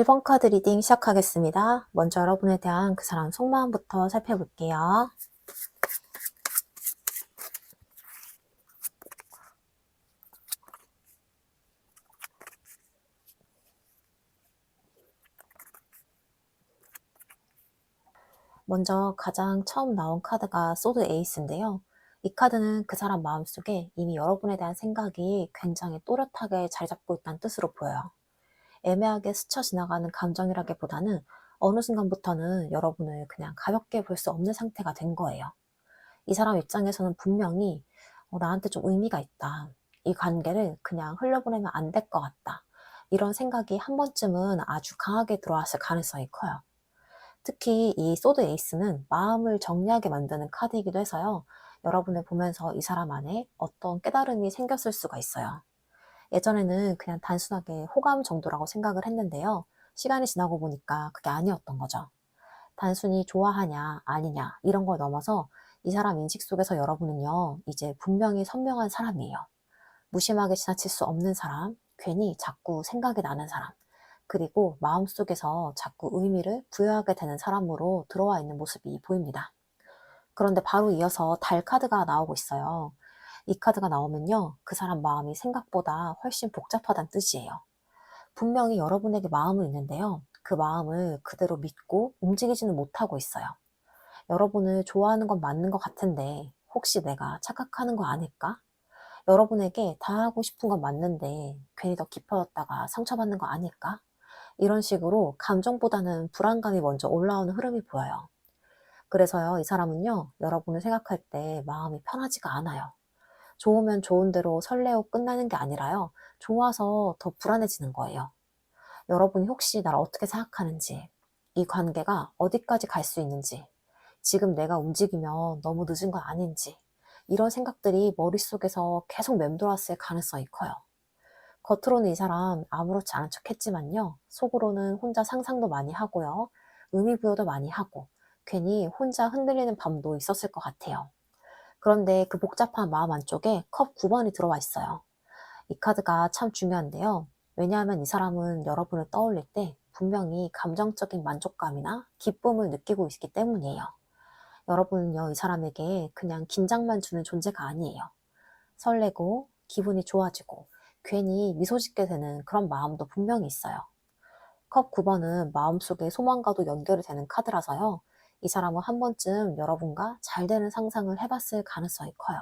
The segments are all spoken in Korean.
1번 카드 리딩 시작하겠습니다. 먼저 여러분에 대한 그 사람 속마음부터 살펴볼게요. 먼저 가장 처음 나온 카드가 소드 에이스인데요. 이 카드는 그 사람 마음속에 이미 여러분에 대한 생각이 굉장히 또렷하게 자리 잡고 있다는 뜻으로 보여요. 애매하게 스쳐 지나가는 감정이라기보다는 어느 순간부터는 여러분을 그냥 가볍게 볼 수 없는 상태가 된 거예요. 이 사람 입장에서는 분명히 나한테 좀 의미가 있다. 이 관계를 그냥 흘려보내면 안 될 것 같다. 이런 생각이 한 번쯤은 아주 강하게 들어왔을 가능성이 커요. 특히 이 소드 에이스는 마음을 정리하게 만드는 카드이기도 해서요. 여러분을 보면서 이 사람 안에 어떤 깨달음이 생겼을 수가 있어요. 예전에는 그냥 단순하게 호감 정도라고 생각을 했는데요. 시간이 지나고 보니까 그게 아니었던 거죠. 단순히 좋아하냐 아니냐 이런 걸 넘어서 이 사람 인식 속에서 여러분은요, 이제 분명히 선명한 사람이에요. 무심하게 지나칠 수 없는 사람, 괜히 자꾸 생각이 나는 사람, 그리고 마음속에서 자꾸 의미를 부여하게 되는 사람으로 들어와 있는 모습이 보입니다. 그런데 바로 이어서 달 카드가 나오고 있어요. 이 카드가 나오면요, 그 사람 마음이 생각보다 훨씬 복잡하다는 뜻이에요. 분명히 여러분에게 마음은 있는데요, 그 마음을 그대로 믿고 움직이지는 못하고 있어요. 여러분을 좋아하는 건 맞는 것 같은데 혹시 내가 착각하는 거 아닐까? 여러분에게 다 하고 싶은 건 맞는데 괜히 더 깊어졌다가 상처받는 거 아닐까? 이런 식으로 감정보다는 불안감이 먼저 올라오는 흐름이 보여요. 그래서요, 이 사람은요, 여러분을 생각할 때 마음이 편하지가 않아요. 좋으면 좋은 대로 설레고 끝나는 게 아니라요, 좋아서 더 불안해지는 거예요. 여러분이 혹시 나를 어떻게 생각하는지, 이 관계가 어디까지 갈 수 있는지, 지금 내가 움직이면 너무 늦은 건 아닌지, 이런 생각들이 머릿속에서 계속 맴돌았을 가능성이 커요. 겉으로는 이 사람 아무렇지 않은 척 했지만요, 속으로는 혼자 상상도 많이 하고요, 의미부여도 많이 하고, 괜히 혼자 흔들리는 밤도 있었을 것 같아요. 그런데 그 복잡한 마음 안쪽에 컵 9번이 들어와 있어요. 이 카드가 참 중요한데요. 왜냐하면 이 사람은 여러분을 떠올릴 때 분명히 감정적인 만족감이나 기쁨을 느끼고 있기 때문이에요. 여러분은요, 이 사람에게 그냥 긴장만 주는 존재가 아니에요. 설레고, 기분이 좋아지고, 괜히 미소 짓게 되는 그런 마음도 분명히 있어요. 컵 9번은 마음속의 소망과도 연결이 되는 카드라서요. 이 사람은 한 번쯤 여러분과 잘 되는 상상을 해봤을 가능성이 커요.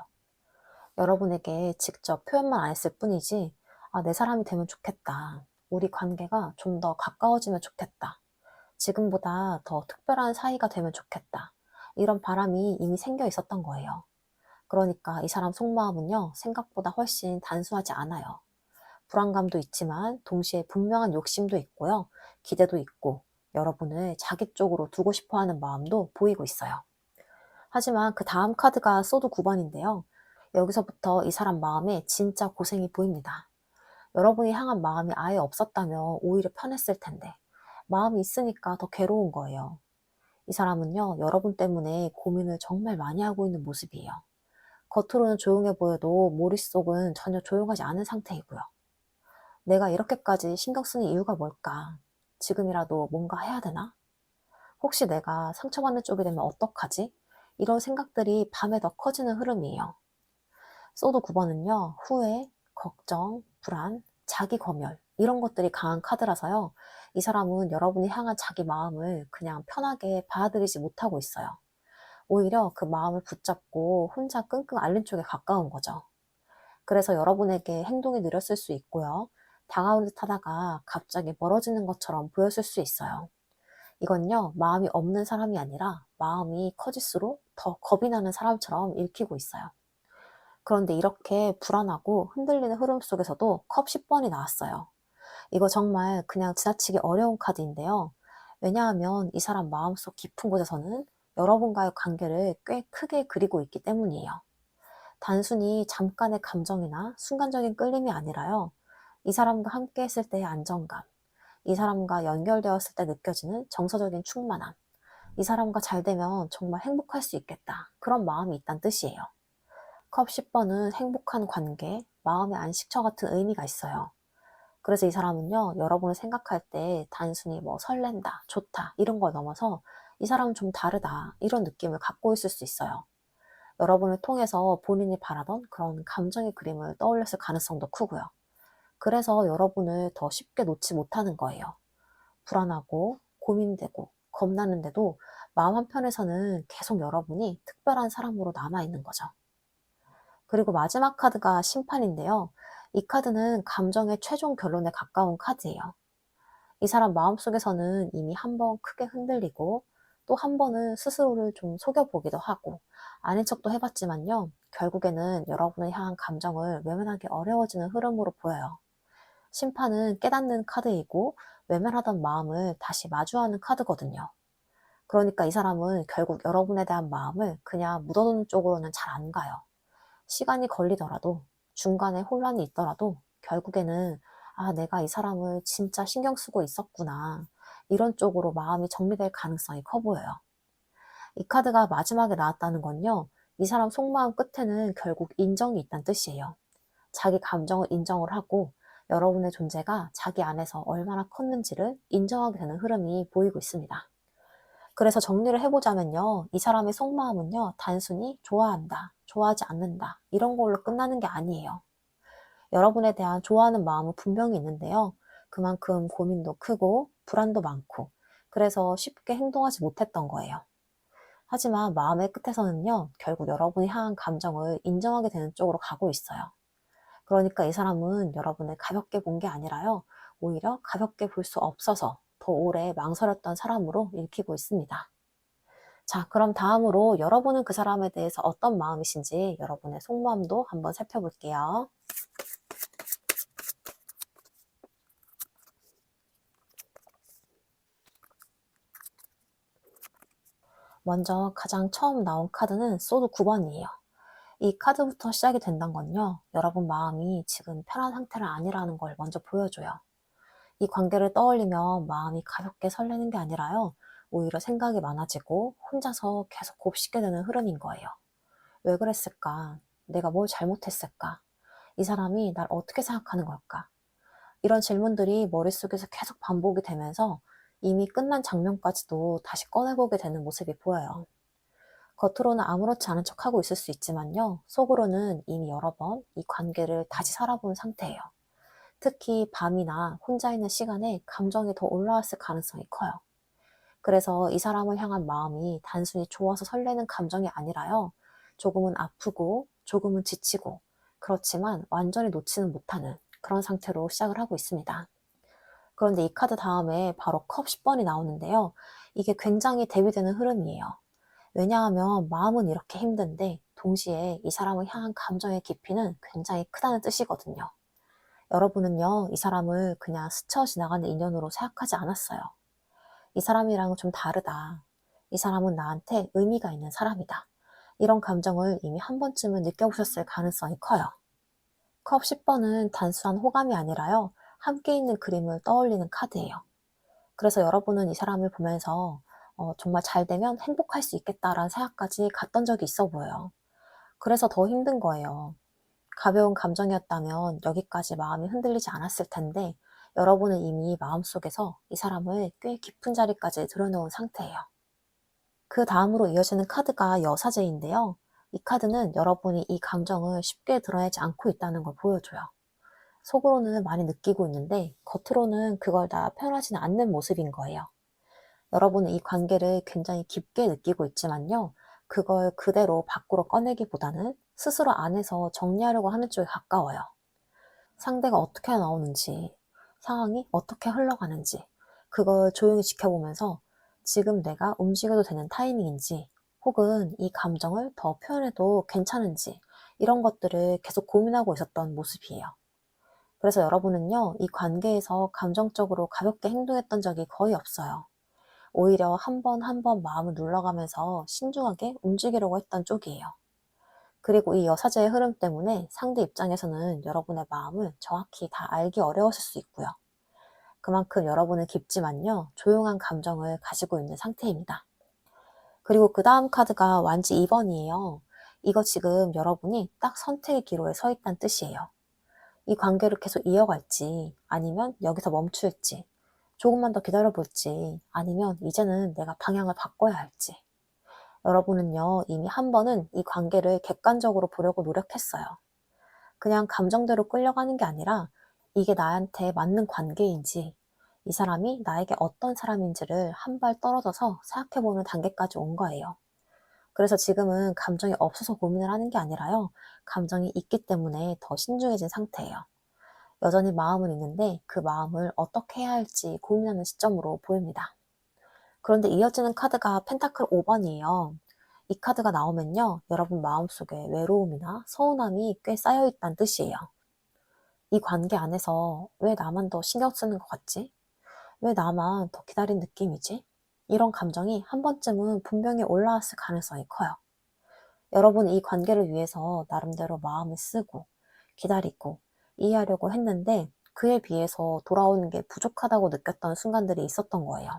여러분에게 직접 표현만 안 했을 뿐이지, 아, 내 사람이 되면 좋겠다. 우리 관계가 좀 더 가까워지면 좋겠다. 지금보다 더 특별한 사이가 되면 좋겠다. 이런 바람이 이미 생겨 있었던 거예요. 그러니까 이 사람 속마음은요, 생각보다 훨씬 단순하지 않아요. 불안감도 있지만 동시에 분명한 욕심도 있고요. 기대도 있고 여러분을 자기 쪽으로 두고 싶어 하는 마음도 보이고 있어요. 하지만 그 다음 카드가 소드 9번인데요. 여기서부터 이 사람 마음에 진짜 고생이 보입니다. 여러분이 향한 마음이 아예 없었다면 오히려 편했을 텐데 마음이 있으니까 더 괴로운 거예요. 이 사람은요, 여러분 때문에 고민을 정말 많이 하고 있는 모습이에요. 겉으로는 조용해 보여도 머릿속은 전혀 조용하지 않은 상태이고요. 내가 이렇게까지 신경 쓰는 이유가 뭘까? 지금이라도 뭔가 해야 되나? 혹시 내가 상처받는 쪽이 되면 어떡하지? 이런 생각들이 밤에 더 커지는 흐름이에요. 소드 9번은요, 후회, 걱정, 불안, 자기 검열, 이런 것들이 강한 카드라서요. 이 사람은 여러분이 향한 자기 마음을 그냥 편하게 받아들이지 못하고 있어요. 오히려 그 마음을 붙잡고 혼자 끙끙 앓는 쪽에 가까운 거죠. 그래서 여러분에게 행동이 느렸을 수 있고요. 다가오는 듯 하다가 갑자기 멀어지는 것처럼 보였을 수 있어요. 이건요, 마음이 없는 사람이 아니라 마음이 커질수록 더 겁이 나는 사람처럼 읽히고 있어요. 그런데 이렇게 불안하고 흔들리는 흐름 속에서도 컵 10번이 나왔어요. 이거 정말 그냥 지나치기 어려운 카드인데요. 왜냐하면 이 사람 마음속 깊은 곳에서는 여러분과의 관계를 꽤 크게 그리고 있기 때문이에요. 단순히 잠깐의 감정이나 순간적인 끌림이 아니라요. 이 사람과 함께 했을 때의 안정감, 이 사람과 연결되었을 때 느껴지는 정서적인 충만함, 이 사람과 잘 되면 정말 행복할 수 있겠다. 그런 마음이 있다는 뜻이에요. 컵 10번은 행복한 관계, 마음의 안식처 같은 의미가 있어요. 그래서 이 사람은요, 여러분을 생각할 때 단순히 뭐 설렌다, 좋다, 이런 걸 넘어서 이 사람은 좀 다르다, 이런 느낌을 갖고 있을 수 있어요. 여러분을 통해서 본인이 바라던 그런 감정의 그림을 떠올렸을 가능성도 크고요. 그래서 여러분을 더 쉽게 놓지 못하는 거예요. 불안하고 고민되고 겁나는데도 마음 한편에서는 계속 여러분이 특별한 사람으로 남아있는 거죠. 그리고 마지막 카드가 심판인데요. 이 카드는 감정의 최종 결론에 가까운 카드예요. 이 사람 마음속에서는 이미 한 번 크게 흔들리고 또 한 번은 스스로를 좀 속여보기도 하고 아닌 척도 해봤지만요. 결국에는 여러분을 향한 감정을 외면하기 어려워지는 흐름으로 보여요. 심판은 깨닫는 카드이고 외면하던 마음을 다시 마주하는 카드거든요. 그러니까 이 사람은 결국 여러분에 대한 마음을 그냥 묻어두는 쪽으로는 잘 안 가요. 시간이 걸리더라도 중간에 혼란이 있더라도 결국에는 아, 내가 이 사람을 진짜 신경 쓰고 있었구나. 이런 쪽으로 마음이 정리될 가능성이 커 보여요. 이 카드가 마지막에 나왔다는 건요. 이 사람 속마음 끝에는 결국 인정이 있다는 뜻이에요. 자기 감정을 인정을 하고 여러분의 존재가 자기 안에서 얼마나 컸는지를 인정하게 되는 흐름이 보이고 있습니다. 그래서 정리를 해보자면요. 이 사람의 속마음은요. 단순히 좋아한다, 좋아하지 않는다 이런 걸로 끝나는 게 아니에요. 여러분에 대한 좋아하는 마음은 분명히 있는데요. 그만큼 고민도 크고 불안도 많고 그래서 쉽게 행동하지 못했던 거예요. 하지만 마음의 끝에서는요. 결국 여러분이 향한 감정을 인정하게 되는 쪽으로 가고 있어요. 그러니까 이 사람은 여러분을 가볍게 본 게 아니라요. 오히려 가볍게 볼 수 없어서 더 오래 망설였던 사람으로 읽히고 있습니다. 자, 그럼 다음으로 여러분은 그 사람에 대해서 어떤 마음이신지 여러분의 속마음도 한번 살펴볼게요. 먼저 가장 처음 나온 카드는 소드 9번이에요. 이 카드부터 시작이 된다는 건요. 여러분 마음이 지금 편한 상태는 아니라는 걸 먼저 보여줘요. 이 관계를 떠올리면 마음이 가볍게 설레는 게 아니라요. 오히려 생각이 많아지고 혼자서 계속 곱씹게 되는 흐름인 거예요. 왜 그랬을까? 내가 뭘 잘못했을까? 이 사람이 날 어떻게 생각하는 걸까? 이런 질문들이 머릿속에서 계속 반복이 되면서 이미 끝난 장면까지도 다시 꺼내보게 되는 모습이 보여요. 겉으로는 아무렇지 않은 척하고 있을 수 있지만요. 속으로는 이미 여러 번 이 관계를 다시 살아본 상태예요. 특히 밤이나 혼자 있는 시간에 감정이 더 올라왔을 가능성이 커요. 그래서 이 사람을 향한 마음이 단순히 좋아서 설레는 감정이 아니라요. 조금은 아프고 조금은 지치고 그렇지만 완전히 놓지는 못하는 그런 상태로 시작을 하고 있습니다. 그런데 이 카드 다음에 바로 컵 10번이 나오는데요. 이게 굉장히 대비되는 흐름이에요. 왜냐하면 마음은 이렇게 힘든데 동시에 이 사람을 향한 감정의 깊이는 굉장히 크다는 뜻이거든요. 여러분은요, 이 사람을 그냥 스쳐 지나가는 인연으로 생각하지 않았어요. 이 사람이랑은 좀 다르다. 이 사람은 나한테 의미가 있는 사람이다. 이런 감정을 이미 한 번쯤은 느껴보셨을 가능성이 커요. 컵 10번은 단순한 호감이 아니라요. 함께 있는 그림을 떠올리는 카드예요. 그래서 여러분은 이 사람을 보면서 정말 잘 되면 행복할 수 있겠다라는 생각까지 갔던 적이 있어 보여요. 그래서 더 힘든 거예요. 가벼운 감정이었다면 여기까지 마음이 흔들리지 않았을 텐데 여러분은 이미 마음속에서 이 사람을 꽤 깊은 자리까지 들여놓은 상태예요. 그 다음으로 이어지는 카드가 여사제인데요. 이 카드는 여러분이 이 감정을 쉽게 드러내지 않고 있다는 걸 보여줘요. 속으로는 많이 느끼고 있는데 겉으로는 그걸 다 표현하지는 않는 모습인 거예요. 여러분은 이 관계를 굉장히 깊게 느끼고 있지만요. 그걸 그대로 밖으로 꺼내기보다는 스스로 안에서 정리하려고 하는 쪽에 가까워요. 상대가 어떻게 나오는지, 상황이 어떻게 흘러가는지, 그걸 조용히 지켜보면서 지금 내가 움직여도 되는 타이밍인지, 혹은 이 감정을 더 표현해도 괜찮은지, 이런 것들을 계속 고민하고 있었던 모습이에요. 그래서 여러분은요, 이 관계에서 감정적으로 가볍게 행동했던 적이 거의 없어요. 오히려 한 번 한 번 마음을 눌러가면서 신중하게 움직이려고 했던 쪽이에요. 그리고 이 여사제의 흐름 때문에 상대 입장에서는 여러분의 마음을 정확히 다 알기 어려웠을 수 있고요. 그만큼 여러분은 깊지만요, 조용한 감정을 가지고 있는 상태입니다. 그리고 그 다음 카드가 완지 2번이에요. 이거 지금 여러분이 딱 선택의 기로에 서 있다는 뜻이에요. 이 관계를 계속 이어갈지, 아니면 여기서 멈출지, 조금만 더 기다려볼지, 아니면 이제는 내가 방향을 바꿔야 할지. 여러분은요, 이미 한 번은 이 관계를 객관적으로 보려고 노력했어요. 그냥 감정대로 끌려가는 게 아니라 이게 나한테 맞는 관계인지, 이 사람이 나에게 어떤 사람인지를 한 발 떨어져서 생각해보는 단계까지 온 거예요. 그래서 지금은 감정이 없어서 고민을 하는 게 아니라요, 감정이 있기 때문에 더 신중해진 상태예요. 여전히 마음은 있는데 그 마음을 어떻게 해야 할지 고민하는 시점으로 보입니다. 그런데 이어지는 카드가 펜타클 5번이에요. 이 카드가 나오면요, 여러분 마음속에 외로움이나 서운함이 꽤 쌓여있다는 뜻이에요. 이 관계 안에서 왜 나만 더 신경 쓰는 것 같지? 왜 나만 더 기다린 느낌이지? 이런 감정이 한 번쯤은 분명히 올라왔을 가능성이 커요. 여러분 이 관계를 위해서 나름대로 마음을 쓰고 기다리고 이해하려고 했는데 그에 비해서 돌아오는 게 부족하다고 느꼈던 순간들이 있었던 거예요.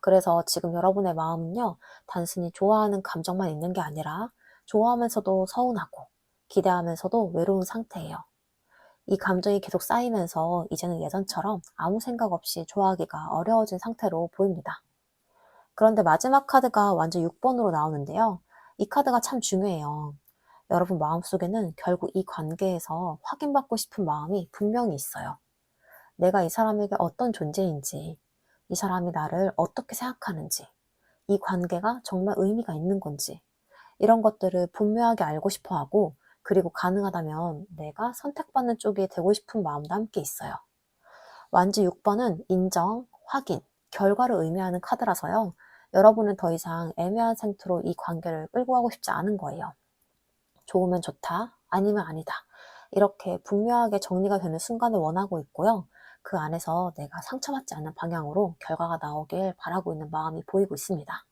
그래서 지금 여러분의 마음은요, 단순히 좋아하는 감정만 있는 게 아니라 좋아하면서도 서운하고 기대하면서도 외로운 상태예요. 이 감정이 계속 쌓이면서 이제는 예전처럼 아무 생각 없이 좋아하기가 어려워진 상태로 보입니다. 그런데 마지막 카드가 완전 6번으로 나오는데요. 이 카드가 참 중요해요. 여러분 마음속에는 결국 이 관계에서 확인받고 싶은 마음이 분명히 있어요. 내가 이 사람에게 어떤 존재인지, 이 사람이 나를 어떻게 생각하는지, 이 관계가 정말 의미가 있는 건지, 이런 것들을 분명하게 알고 싶어 하고, 그리고 가능하다면 내가 선택받는 쪽이 되고 싶은 마음도 함께 있어요. 완지 6번은 인정, 확인, 결과를 의미하는 카드라서요. 여러분은 더 이상 애매한 상태로 이 관계를 끌고 가고 싶지 않은 거예요. 좋으면 좋다, 아니면 아니다. 이렇게 분명하게 정리가 되는 순간을 원하고 있고요. 그 안에서 내가 상처받지 않는 방향으로 결과가 나오길 바라고 있는 마음이 보이고 있습니다.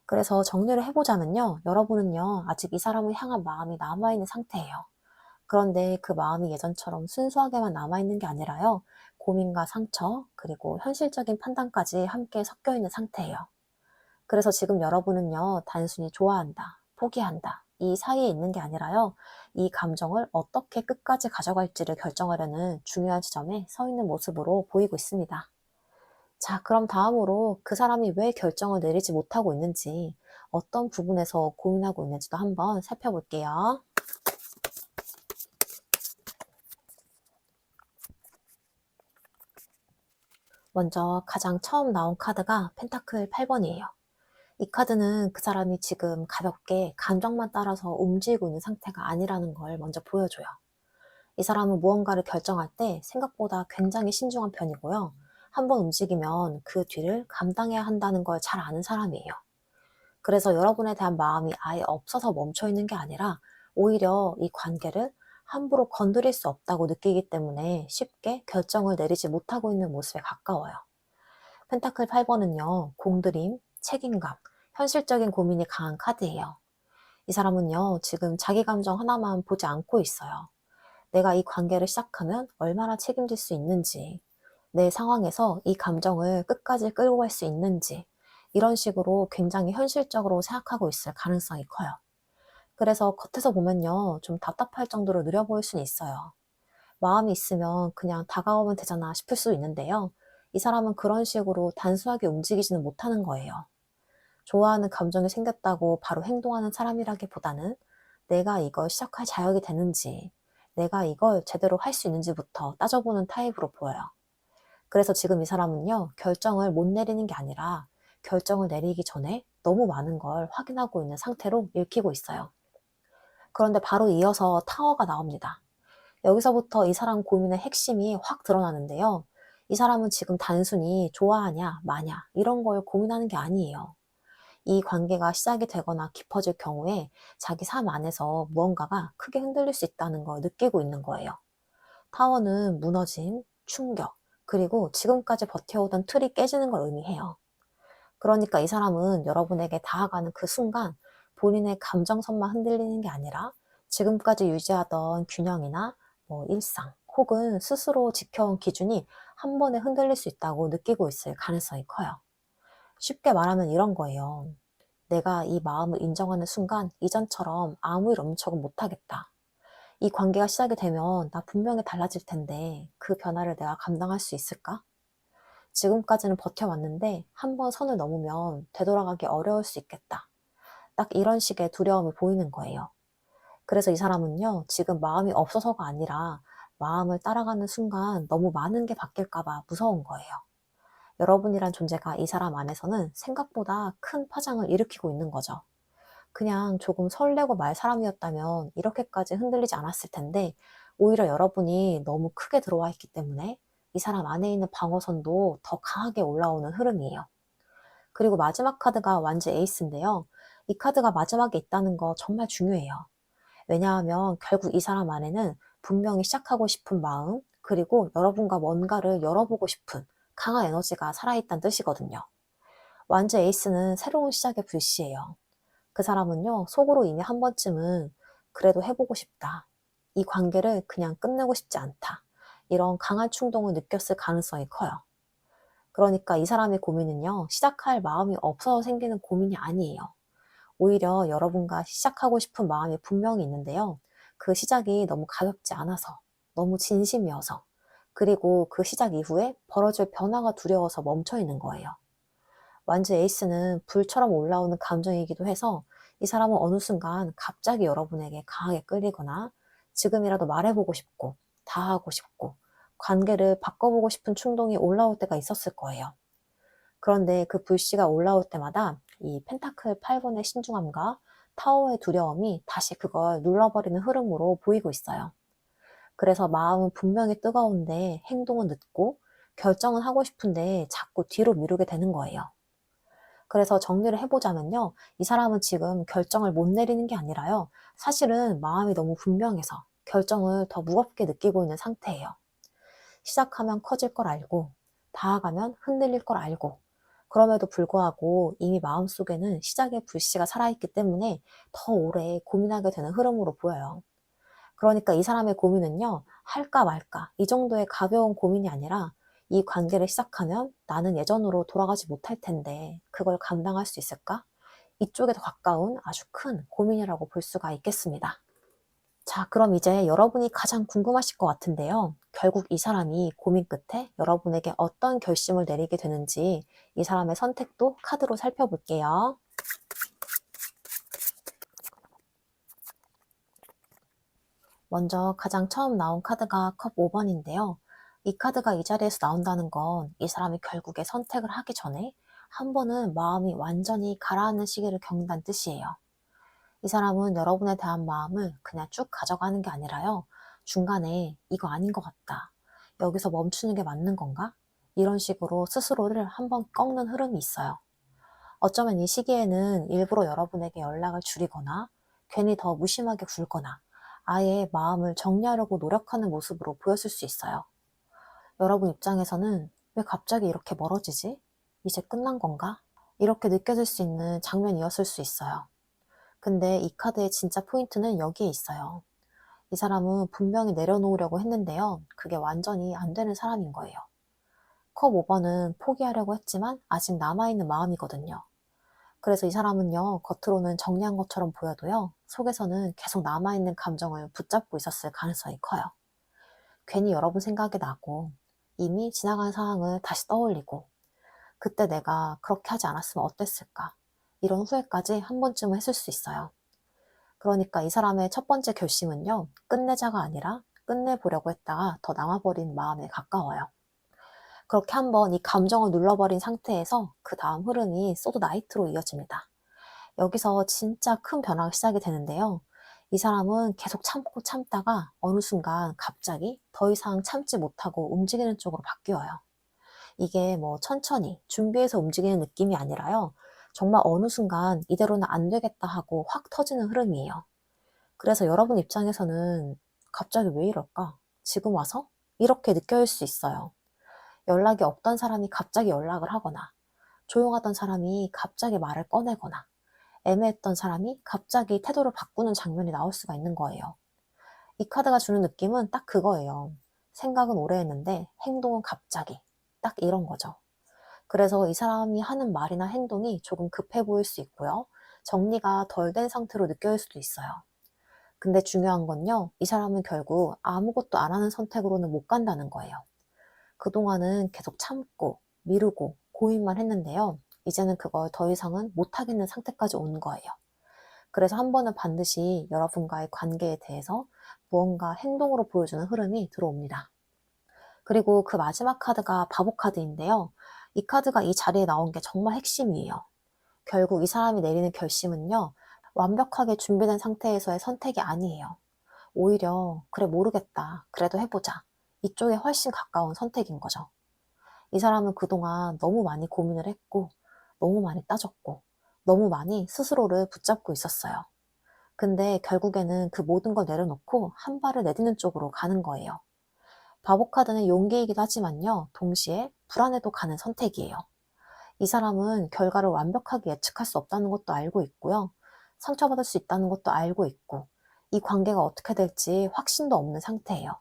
그래서 정리를 해보자면요. 여러분은요, 아직 이 사람을 향한 마음이 남아있는 상태예요. 그런데 그 마음이 예전처럼 순수하게만 남아있는 게 아니라요. 고민과 상처, 그리고 현실적인 판단까지 함께 섞여 있는 상태예요. 그래서 지금 여러분은요, 단순히 좋아한다, 포기한다, 이 사이에 있는 게 아니라요, 이 감정을 어떻게 끝까지 가져갈지를 결정하려는 중요한 지점에 서 있는 모습으로 보이고 있습니다. 자, 그럼 다음으로 그 사람이 왜 결정을 내리지 못하고 있는지, 어떤 부분에서 고민하고 있는지도 한번 살펴볼게요. 먼저 가장 처음 나온 카드가 펜타클 8번이에요. 이 카드는 그 사람이 지금 가볍게 감정만 따라서 움직이고 있는 상태가 아니라는 걸 먼저 보여줘요. 이 사람은 무언가를 결정할 때 생각보다 굉장히 신중한 편이고요. 한번 움직이면 그 뒤를 감당해야 한다는 걸 잘 아는 사람이에요. 그래서 여러분에 대한 마음이 아예 없어서 멈춰 있는 게 아니라 오히려 이 관계를 함부로 건드릴 수 없다고 느끼기 때문에 쉽게 결정을 내리지 못하고 있는 모습에 가까워요. 펜타클 8번은요, 공들임, 책임감, 현실적인 고민이 강한 카드예요. 이 사람은요, 지금 자기 감정 하나만 보지 않고 있어요. 내가 이 관계를 시작하면 얼마나 책임질 수 있는지, 내 상황에서 이 감정을 끝까지 끌고 갈 수 있는지, 이런 식으로 굉장히 현실적으로 생각하고 있을 가능성이 커요. 그래서 겉에서 보면요, 좀 답답할 정도로 느려 보일 수는 있어요. 마음이 있으면 그냥 다가오면 되잖아 싶을 수 있는데요. 이 사람은 그런 식으로 단순하게 움직이지는 못하는 거예요. 좋아하는 감정이 생겼다고 바로 행동하는 사람이라기보다는 내가 이걸 시작할 자격이 되는지, 내가 이걸 제대로 할 수 있는지부터 따져보는 타입으로 보여요. 그래서 지금 이 사람은요, 결정을 못 내리는 게 아니라 결정을 내리기 전에 너무 많은 걸 확인하고 있는 상태로 읽히고 있어요. 그런데 바로 이어서 타워가 나옵니다. 여기서부터 이 사람 고민의 핵심이 확 드러나는데요. 이 사람은 지금 단순히 좋아하냐, 마냐, 이런 걸 고민하는 게 아니에요. 이 관계가 시작이 되거나 깊어질 경우에 자기 삶 안에서 무언가가 크게 흔들릴 수 있다는 걸 느끼고 있는 거예요. 타워는 무너짐, 충격, 그리고 지금까지 버텨오던 틀이 깨지는 걸 의미해요. 그러니까 이 사람은 여러분에게 다가가는 그 순간 본인의 감정선만 흔들리는 게 아니라 지금까지 유지하던 균형이나 일상 혹은 스스로 지켜온 기준이 한 번에 흔들릴 수 있다고 느끼고 있을 가능성이 커요. 쉽게 말하면 이런 거예요. 내가 이 마음을 인정하는 순간 이전처럼 아무 일 없는 척은 못하겠다. 이 관계가 시작이 되면 나 분명히 달라질 텐데 그 변화를 내가 감당할 수 있을까? 지금까지는 버텨왔는데 한 번 선을 넘으면 되돌아가기 어려울 수 있겠다. 딱 이런 식의 두려움이 보이는 거예요. 그래서 이 사람은요, 지금 마음이 없어서가 아니라 마음을 따라가는 순간 너무 많은 게 바뀔까봐 무서운 거예요. 여러분이란 존재가 이 사람 안에서는 생각보다 큰 파장을 일으키고 있는 거죠. 그냥 조금 설레고 말 사람이었다면 이렇게까지 흔들리지 않았을 텐데, 오히려 여러분이 너무 크게 들어와 있기 때문에 이 사람 안에 있는 방어선도 더 강하게 올라오는 흐름이에요. 그리고 마지막 카드가 완지 에이스인데요. 이 카드가 마지막에 있다는 거 정말 중요해요. 왜냐하면 결국 이 사람 안에는 분명히 시작하고 싶은 마음, 그리고 여러분과 뭔가를 열어보고 싶은 강한 에너지가 살아있다는 뜻이거든요. 완즈 에이스는 새로운 시작의 불씨예요. 그 사람은요, 속으로 이미 한 번쯤은 그래도 해보고 싶다. 이 관계를 그냥 끝내고 싶지 않다. 이런 강한 충동을 느꼈을 가능성이 커요. 그러니까 이 사람의 고민은요, 시작할 마음이 없어서 생기는 고민이 아니에요. 오히려 여러분과 시작하고 싶은 마음이 분명히 있는데요. 그 시작이 너무 가볍지 않아서, 너무 진심이어서, 그리고 그 시작 이후에 벌어질 변화가 두려워서 멈춰 있는 거예요. 완즈 에이스는 불처럼 올라오는 감정이기도 해서 이 사람은 어느 순간 갑자기 여러분에게 강하게 끌리거나 지금이라도 말해보고 싶고, 다 하고 싶고, 관계를 바꿔보고 싶은 충동이 올라올 때가 있었을 거예요. 그런데 그 불씨가 올라올 때마다 이 펜타클 8번의 신중함과 타워의 두려움이 다시 그걸 눌러버리는 흐름으로 보이고 있어요. 그래서 마음은 분명히 뜨거운데 행동은 늦고 결정은 하고 싶은데 자꾸 뒤로 미루게 되는 거예요. 그래서 정리를 해보자면요. 이 사람은 지금 결정을 못 내리는 게 아니라요. 사실은 마음이 너무 분명해서 결정을 더 무겁게 느끼고 있는 상태예요. 시작하면 커질 걸 알고, 다가가면 흔들릴 걸 알고, 그럼에도 불구하고 이미 마음속에는 시작의 불씨가 살아있기 때문에 더 오래 고민하게 되는 흐름으로 보여요. 그러니까 이 사람의 고민은요, 할까 말까, 이 정도의 가벼운 고민이 아니라 이 관계를 시작하면 나는 예전으로 돌아가지 못할 텐데 그걸 감당할 수 있을까? 이쪽에 더 가까운 아주 큰 고민이라고 볼 수가 있겠습니다. 자, 그럼 이제 여러분이 가장 궁금하실 것 같은데요. 결국 이 사람이 고민 끝에 여러분에게 어떤 결심을 내리게 되는지 이 사람의 선택도 카드로 살펴볼게요. 먼저 가장 처음 나온 카드가 컵 5번인데요. 이 카드가 이 자리에서 나온다는 건 이 사람이 결국에 선택을 하기 전에 한 번은 마음이 완전히 가라앉는 시기를 겪는다는 뜻이에요. 이 사람은 여러분에 대한 마음을 그냥 쭉 가져가는 게 아니라요. 중간에 이거 아닌 것 같다. 여기서 멈추는 게 맞는 건가? 이런 식으로 스스로를 한번 꺾는 흐름이 있어요. 어쩌면 이 시기에는 일부러 여러분에게 연락을 줄이거나 괜히 더 무심하게 굴거나 아예 마음을 정리하려고 노력하는 모습으로 보였을 수 있어요. 여러분 입장에서는 왜 갑자기 이렇게 멀어지지? 이제 끝난 건가? 이렇게 느껴질 수 있는 장면이었을 수 있어요. 근데 이 카드의 진짜 포인트는 여기에 있어요. 이 사람은 분명히 내려놓으려고 했는데요. 그게 완전히 안 되는 사람인 거예요. 컵 5번은 포기하려고 했지만 아직 남아있는 마음이거든요. 그래서 이 사람은요, 겉으로는 정리한 것처럼 보여도요, 속에서는 계속 남아있는 감정을 붙잡고 있었을 가능성이 커요. 괜히 여러분 생각이 나고, 이미 지나간 상황을 다시 떠올리고, 그때 내가 그렇게 하지 않았으면 어땠을까? 이런 후회까지 한 번쯤은 했을 수 있어요. 그러니까 이 사람의 첫 번째 결심은요, 끝내자가 아니라 끝내보려고 했다가 더 남아버린 마음에 가까워요. 그렇게 한번 이 감정을 눌러버린 상태에서 그 다음 흐름이 소드 나이트로 이어집니다. 여기서 진짜 큰 변화가 시작이 되는데요. 이 사람은 계속 참고 참다가 어느 순간 갑자기 더 이상 참지 못하고 움직이는 쪽으로 바뀌어요. 이게 뭐 천천히 준비해서 움직이는 느낌이 아니라요. 정말 어느 순간 이대로는 안 되겠다 하고 확 터지는 흐름이에요. 그래서 여러분 입장에서는 갑자기 왜 이럴까? 지금 와서? 이렇게 느껴질 수 있어요. 연락이 없던 사람이 갑자기 연락을 하거나, 조용하던 사람이 갑자기 말을 꺼내거나, 애매했던 사람이 갑자기 태도를 바꾸는 장면이 나올 수가 있는 거예요. 이 카드가 주는 느낌은 딱 그거예요. 생각은 오래 했는데 행동은 갑자기. 딱 이런 거죠. 그래서 이 사람이 하는 말이나 행동이 조금 급해 보일 수 있고요. 정리가 덜 된 상태로 느껴질 수도 있어요. 근데 중요한 건요, 이 사람은 결국 아무것도 안 하는 선택으로는 못 간다는 거예요. 그동안은 계속 참고, 미루고, 고민만 했는데요. 이제는 그걸 더 이상은 못하겠는 상태까지 온 거예요. 그래서 한 번은 반드시 여러분과의 관계에 대해서 무언가 행동으로 보여주는 흐름이 들어옵니다. 그리고 그 마지막 카드가 바보 카드인데요. 이 카드가 이 자리에 나온 게 정말 핵심이에요. 결국 이 사람이 내리는 결심은요, 완벽하게 준비된 상태에서의 선택이 아니에요. 오히려, 그래, 모르겠다. 그래도 해보자. 이쪽에 훨씬 가까운 선택인 거죠. 이 사람은 그동안 너무 많이 고민을 했고, 너무 많이 따졌고, 너무 많이 스스로를 붙잡고 있었어요. 근데 결국에는 그 모든 걸 내려놓고 한 발을 내딛는 쪽으로 가는 거예요. 바보 카드는 용기이기도 하지만요, 동시에 불안해도 가는 선택이에요. 이 사람은 결과를 완벽하게 예측할 수 없다는 것도 알고 있고요. 상처받을 수 있다는 것도 알고 있고, 이 관계가 어떻게 될지 확신도 없는 상태예요.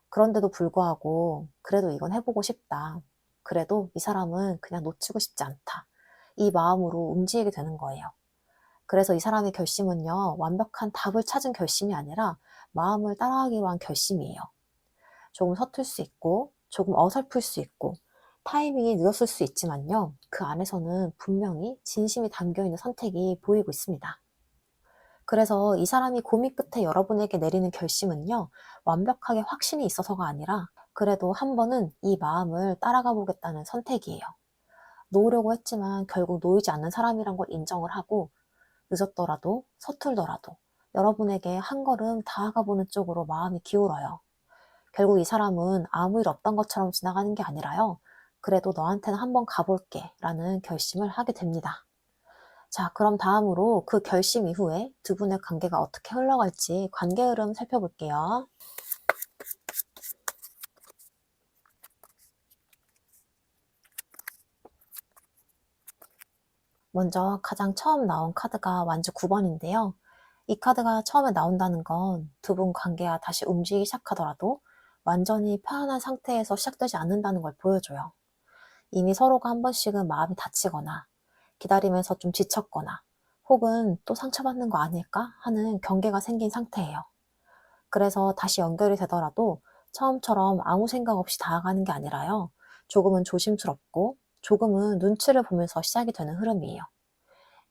그런데도 불구하고, 그래도 이건 해보고 싶다. 그래도 이 사람은 그냥 놓치고 싶지 않다. 이 마음으로 움직이게 되는 거예요. 그래서 이 사람의 결심은요, 완벽한 답을 찾은 결심이 아니라 마음을 따라가기로 한 결심이에요. 조금 서툴 수 있고, 조금 어설플 수 있고, 타이밍이 늦었을 수 있지만요, 그 안에서는 분명히 진심이 담겨있는 선택이 보이고 있습니다. 그래서 이 사람이 고민 끝에 여러분에게 내리는 결심은요, 완벽하게 확신이 있어서가 아니라 그래도 한 번은 이 마음을 따라가 보겠다는 선택이에요. 놓으려고 했지만 결국 놓이지 않는 사람이란 걸 인정을 하고, 늦었더라도 서툴더라도 여러분에게 한 걸음 다가가 보는 쪽으로 마음이 기울어요. 결국 이 사람은 아무 일 없던 것처럼 지나가는 게 아니라요, 그래도 너한테는 한번 가볼게 라는 결심을 하게 됩니다. 자, 그럼 다음으로 그 결심 이후에 두 분의 관계가 어떻게 흘러갈지 관계 흐름 살펴볼게요. 먼저 가장 처음 나온 카드가 완주 9번인데요. 이 카드가 처음에 나온다는 건 두 분 관계가 다시 움직이기 시작하더라도 완전히 편안한 상태에서 시작되지 않는다는 걸 보여줘요. 이미 서로가 한 번씩은 마음이 다치거나 기다리면서 좀 지쳤거나 혹은 또 상처받는 거 아닐까 하는 경계가 생긴 상태예요. 그래서 다시 연결이 되더라도 처음처럼 아무 생각 없이 다가가는 게 아니라요, 조금은 조심스럽고 조금은 눈치를 보면서 시작이 되는 흐름이에요.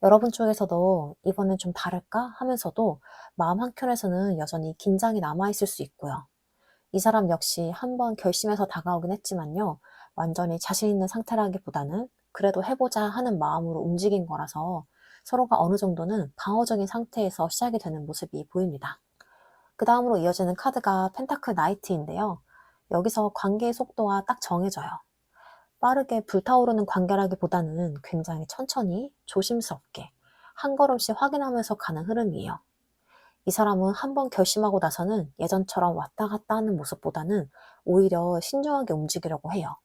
여러분 쪽에서도 이번엔 좀 다를까 하면서도 마음 한켠에서는 여전히 긴장이 남아있을 수 있고요. 이 사람 역시 한번 결심해서 다가오긴 했지만요, 완전히 자신 있는 상태라기보다는 그래도 해보자 하는 마음으로 움직인 거라서 서로가 어느 정도는 방어적인 상태에서 시작이 되는 모습이 보입니다. 그 다음으로 이어지는 카드가 펜타클 나이트인데요. 여기서 관계의 속도가 딱 정해져요. 빠르게 불타오르는 관계라기보다는 굉장히 천천히 조심스럽게 한 걸음씩 확인하면서 가는 흐름이에요. 이 사람은 한번 결심하고 나서는 예전처럼 왔다 갔다 하는 모습보다는 오히려 신중하게 움직이려고 해요.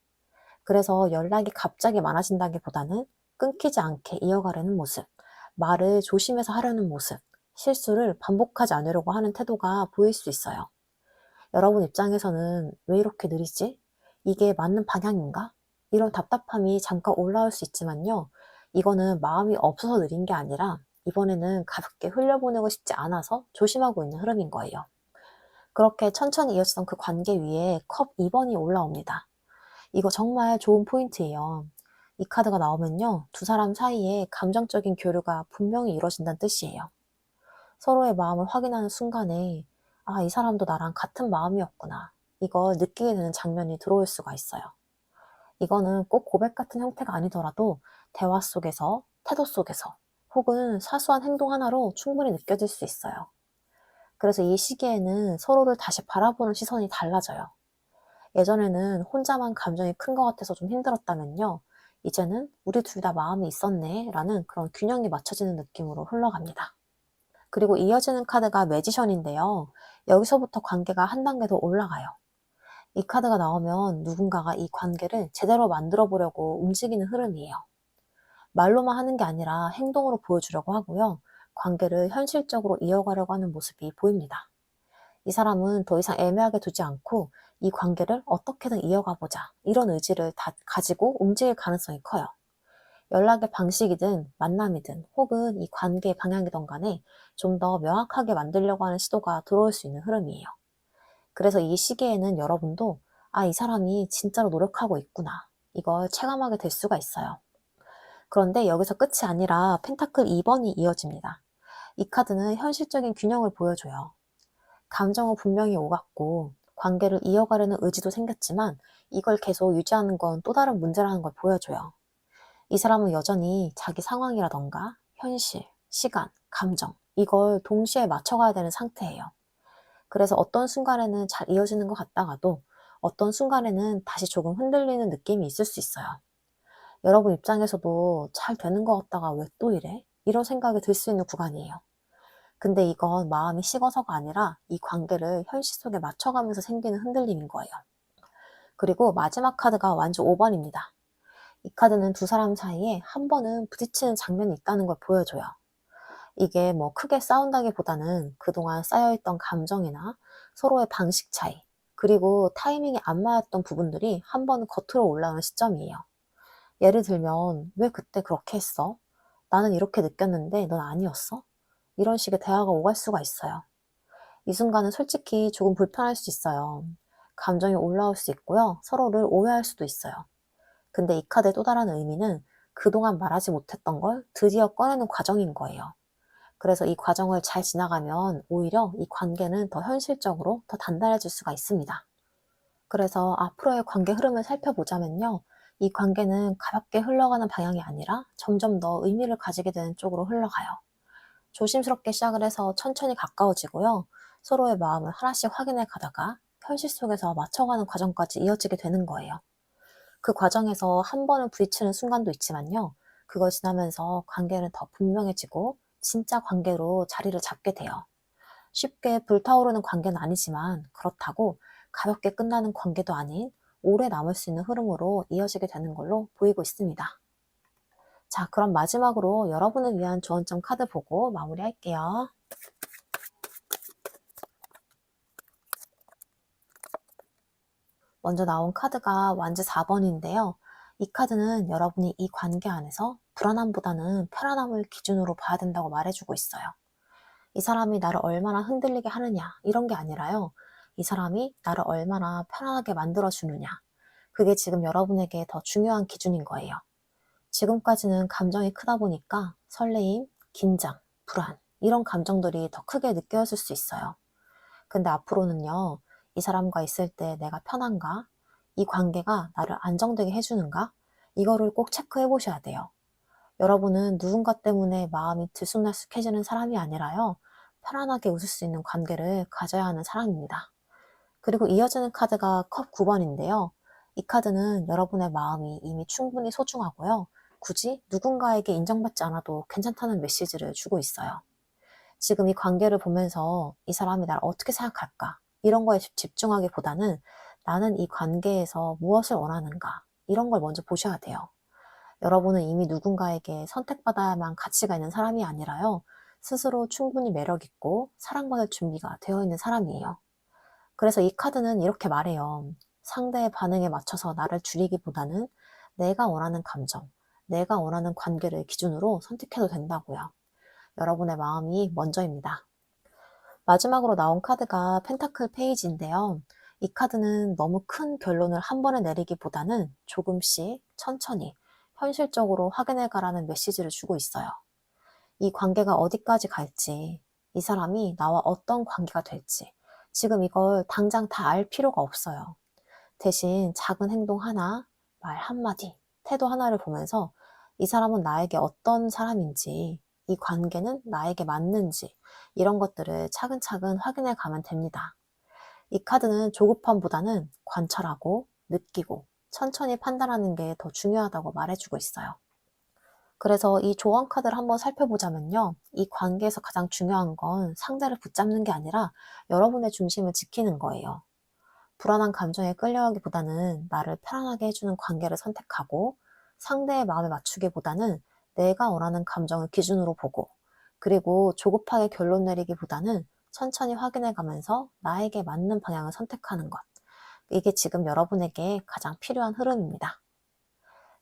그래서 연락이 갑자기 많아진다기보다는 끊기지 않게 이어가려는 모습, 말을 조심해서 하려는 모습, 실수를 반복하지 않으려고 하는 태도가 보일 수 있어요. 여러분 입장에서는 왜 이렇게 느리지? 이게 맞는 방향인가? 이런 답답함이 잠깐 올라올 수 있지만요. 이거는 마음이 없어서 느린 게 아니라 이번에는 가볍게 흘려보내고 싶지 않아서 조심하고 있는 흐름인 거예요. 그렇게 천천히 이어지던 그 관계 위에 컵 2번이 올라옵니다. 이거 정말 좋은 포인트예요. 이 카드가 나오면요, 두 사람 사이에 감정적인 교류가 분명히 이루어진다는 뜻이에요. 서로의 마음을 확인하는 순간에 아, 이 사람도 나랑 같은 마음이었구나. 이걸 느끼게 되는 장면이 들어올 수가 있어요. 이거는 꼭 고백 같은 형태가 아니더라도 대화 속에서, 태도 속에서, 혹은 사소한 행동 하나로 충분히 느껴질 수 있어요. 그래서 이 시기에는 서로를 다시 바라보는 시선이 달라져요. 예전에는 혼자만 감정이 큰 것 같아서 좀 힘들었다면요, 이제는 우리 둘 다 마음이 있었네 라는 그런 균형이 맞춰지는 느낌으로 흘러갑니다. 그리고 이어지는 카드가 매지션인데요. 여기서부터 관계가 한 단계 더 올라가요. 이 카드가 나오면 누군가가 이 관계를 제대로 만들어 보려고 움직이는 흐름이에요. 말로만 하는 게 아니라 행동으로 보여주려고 하고요. 관계를 현실적으로 이어가려고 하는 모습이 보입니다. 이 사람은 더 이상 애매하게 두지 않고 이 관계를 어떻게든 이어가 보자, 이런 의지를 다 가지고 움직일 가능성이 커요. 연락의 방식이든 만남이든 혹은 이 관계의 방향이든 간에 좀 더 명확하게 만들려고 하는 시도가 들어올 수 있는 흐름이에요. 그래서 이 시기에는 여러분도 이 사람이 진짜로 노력하고 있구나. 이걸 체감하게 될 수가 있어요. 그런데 여기서 끝이 아니라 펜타클 2번이 이어집니다. 이 카드는 현실적인 균형을 보여줘요. 감정은 분명히 오갔고 관계를 이어가려는 의지도 생겼지만 이걸 계속 유지하는 건 또 다른 문제라는 걸 보여줘요. 이 사람은 여전히 자기 상황이라던가 현실, 시간, 감정 이걸 동시에 맞춰가야 되는 상태예요. 그래서 어떤 순간에는 잘 이어지는 것 같다가도 어떤 순간에는 다시 조금 흔들리는 느낌이 있을 수 있어요. 여러분 입장에서도 잘 되는 것 같다가 왜 또 이래? 이런 생각이 들 수 있는 구간이에요. 근데 이건 마음이 식어서가 아니라 이 관계를 현실 속에 맞춰가면서 생기는 흔들림인 거예요. 그리고 마지막 카드가 완전 5번입니다. 이 카드는 두 사람 사이에 한 번은 부딪히는 장면이 있다는 걸 보여줘요. 이게 뭐 크게 싸운다기보다는 그동안 쌓여있던 감정이나 서로의 방식 차이, 그리고 타이밍이 안 맞았던 부분들이 한 번은 겉으로 올라오는 시점이에요. 예를 들면, 왜 그때 그렇게 했어? 나는 이렇게 느꼈는데 넌 아니었어? 이런 식의 대화가 오갈 수가 있어요. 이 순간은 솔직히 조금 불편할 수 있어요. 감정이 올라올 수 있고요. 서로를 오해할 수도 있어요. 근데 이 카드의 또 다른 의미는 그동안 말하지 못했던 걸 드디어 꺼내는 과정인 거예요. 그래서 이 과정을 잘 지나가면 오히려 이 관계는 더 현실적으로 더 단단해질 수가 있습니다. 그래서 앞으로의 관계 흐름을 살펴보자면요. 이 관계는 가볍게 흘러가는 방향이 아니라 점점 더 의미를 가지게 되는 쪽으로 흘러가요. 조심스럽게 시작을 해서 천천히 가까워지고요. 서로의 마음을 하나씩 확인해 가다가 현실 속에서 맞춰가는 과정까지 이어지게 되는 거예요. 그 과정에서 한 번은 부딪히는 순간도 있지만요. 그걸 지나면서 관계는 더 분명해지고 진짜 관계로 자리를 잡게 돼요. 쉽게 불타오르는 관계는 아니지만 그렇다고 가볍게 끝나는 관계도 아닌 오래 남을 수 있는 흐름으로 이어지게 되는 걸로 보이고 있습니다. 자, 그럼 마지막으로 여러분을 위한 조언점 카드 보고 마무리할게요. 먼저 나온 카드가 완즈 4번인데요. 이 카드는 여러분이 이 관계 안에서 불안함보다는 편안함을 기준으로 봐야 된다고 말해주고 있어요. 이 사람이 나를 얼마나 흔들리게 하느냐, 이런 게 아니라요. 이 사람이 나를 얼마나 편안하게 만들어주느냐. 그게 지금 여러분에게 더 중요한 기준인 거예요. 지금까지는 감정이 크다 보니까 설레임, 긴장, 불안, 이런 감정들이 더 크게 느껴질 수 있어요. 근데 앞으로는요, 이 사람과 있을 때 내가 편한가? 이 관계가 나를 안정되게 해주는가? 이거를 꼭 체크해 보셔야 돼요. 여러분은 누군가 때문에 마음이 들쑥날쑥해지는 사람이 아니라요, 편안하게 웃을 수 있는 관계를 가져야 하는 사람입니다. 그리고 이어지는 카드가 컵 9번인데요. 이 카드는 여러분의 마음이 이미 충분히 소중하고요. 굳이 누군가에게 인정받지 않아도 괜찮다는 메시지를 주고 있어요. 지금 이 관계를 보면서 이 사람이 나를 어떻게 생각할까? 이런 거에 집중하기보다는 나는 이 관계에서 무엇을 원하는가? 이런 걸 먼저 보셔야 돼요. 여러분은 이미 누군가에게 선택받아야만 가치가 있는 사람이 아니라요. 스스로 충분히 매력있고 사랑받을 준비가 되어 있는 사람이에요. 그래서 이 카드는 이렇게 말해요. 상대의 반응에 맞춰서 나를 줄이기보다는 내가 원하는 감정, 내가 원하는 관계를 기준으로 선택해도 된다고요. 여러분의 마음이 먼저입니다. 마지막으로 나온 카드가 펜타클 페이지인데요. 이 카드는 너무 큰 결론을 한 번에 내리기보다는 조금씩 천천히 현실적으로 확인해 가라는 메시지를 주고 있어요. 이 관계가 어디까지 갈지, 이 사람이 나와 어떤 관계가 될지, 지금 이걸 당장 다 알 필요가 없어요. 대신 작은 행동 하나, 말 한마디, 태도 하나를 보면서 이 사람은 나에게 어떤 사람인지, 이 관계는 나에게 맞는지, 이런 것들을 차근차근 확인해 가면 됩니다. 이 카드는 조급함보다는 관찰하고, 느끼고, 천천히 판단하는 게 더 중요하다고 말해주고 있어요. 그래서 이 조언 카드를 한번 살펴보자면요. 이 관계에서 가장 중요한 건 상대를 붙잡는 게 아니라 여러분의 중심을 지키는 거예요. 불안한 감정에 끌려가기보다는 나를 편안하게 해주는 관계를 선택하고 상대의 마음에 맞추기보다는 내가 원하는 감정을 기준으로 보고 그리고 조급하게 결론 내리기보다는 천천히 확인해 가면서 나에게 맞는 방향을 선택하는 것. 이게 지금 여러분에게 가장 필요한 흐름입니다.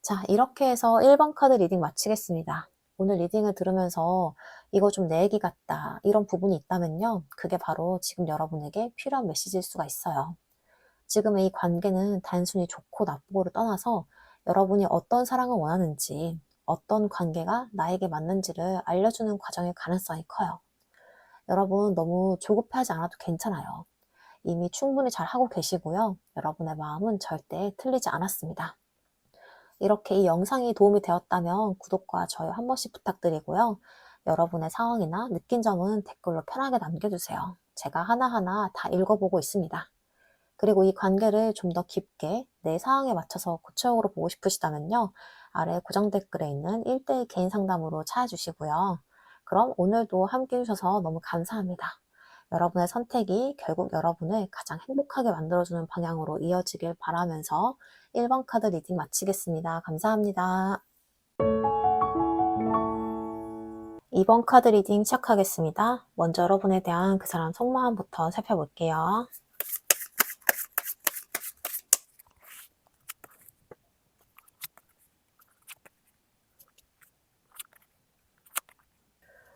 자, 이렇게 해서 1번 카드 리딩 마치겠습니다. 오늘 리딩을 들으면서 이거 좀 내 얘기 같다, 이런 부분이 있다면요, 그게 바로 지금 여러분에게 필요한 메시지일 수가 있어요. 지금의 이 관계는 단순히 좋고 나쁘고를 떠나서 여러분이 어떤 사랑을 원하는지, 어떤 관계가 나에게 맞는지를 알려주는 과정일 가능성이 커요. 여러분 너무 조급해하지 않아도 괜찮아요. 이미 충분히 잘 하고 계시고요. 여러분의 마음은 절대 틀리지 않았습니다. 이렇게 이 영상이 도움이 되었다면 구독과 좋아요 한 번씩 부탁드리고요. 여러분의 상황이나 느낀 점은 댓글로 편하게 남겨주세요. 제가 하나하나 다 읽어보고 있습니다. 그리고 이 관계를 좀 더 깊게 내 상황에 맞춰서 구체적으로 보고 싶으시다면요, 아래 고정 댓글에 있는 1대1 개인 상담으로 찾아주시고요. 그럼 오늘도 함께 해주셔서 너무 감사합니다. 여러분의 선택이 결국 여러분을 가장 행복하게 만들어주는 방향으로 이어지길 바라면서 1번 카드 리딩 마치겠습니다. 감사합니다. 2번 카드 리딩 시작하겠습니다. 먼저 여러분에 대한 그 사람 속마음부터 살펴볼게요.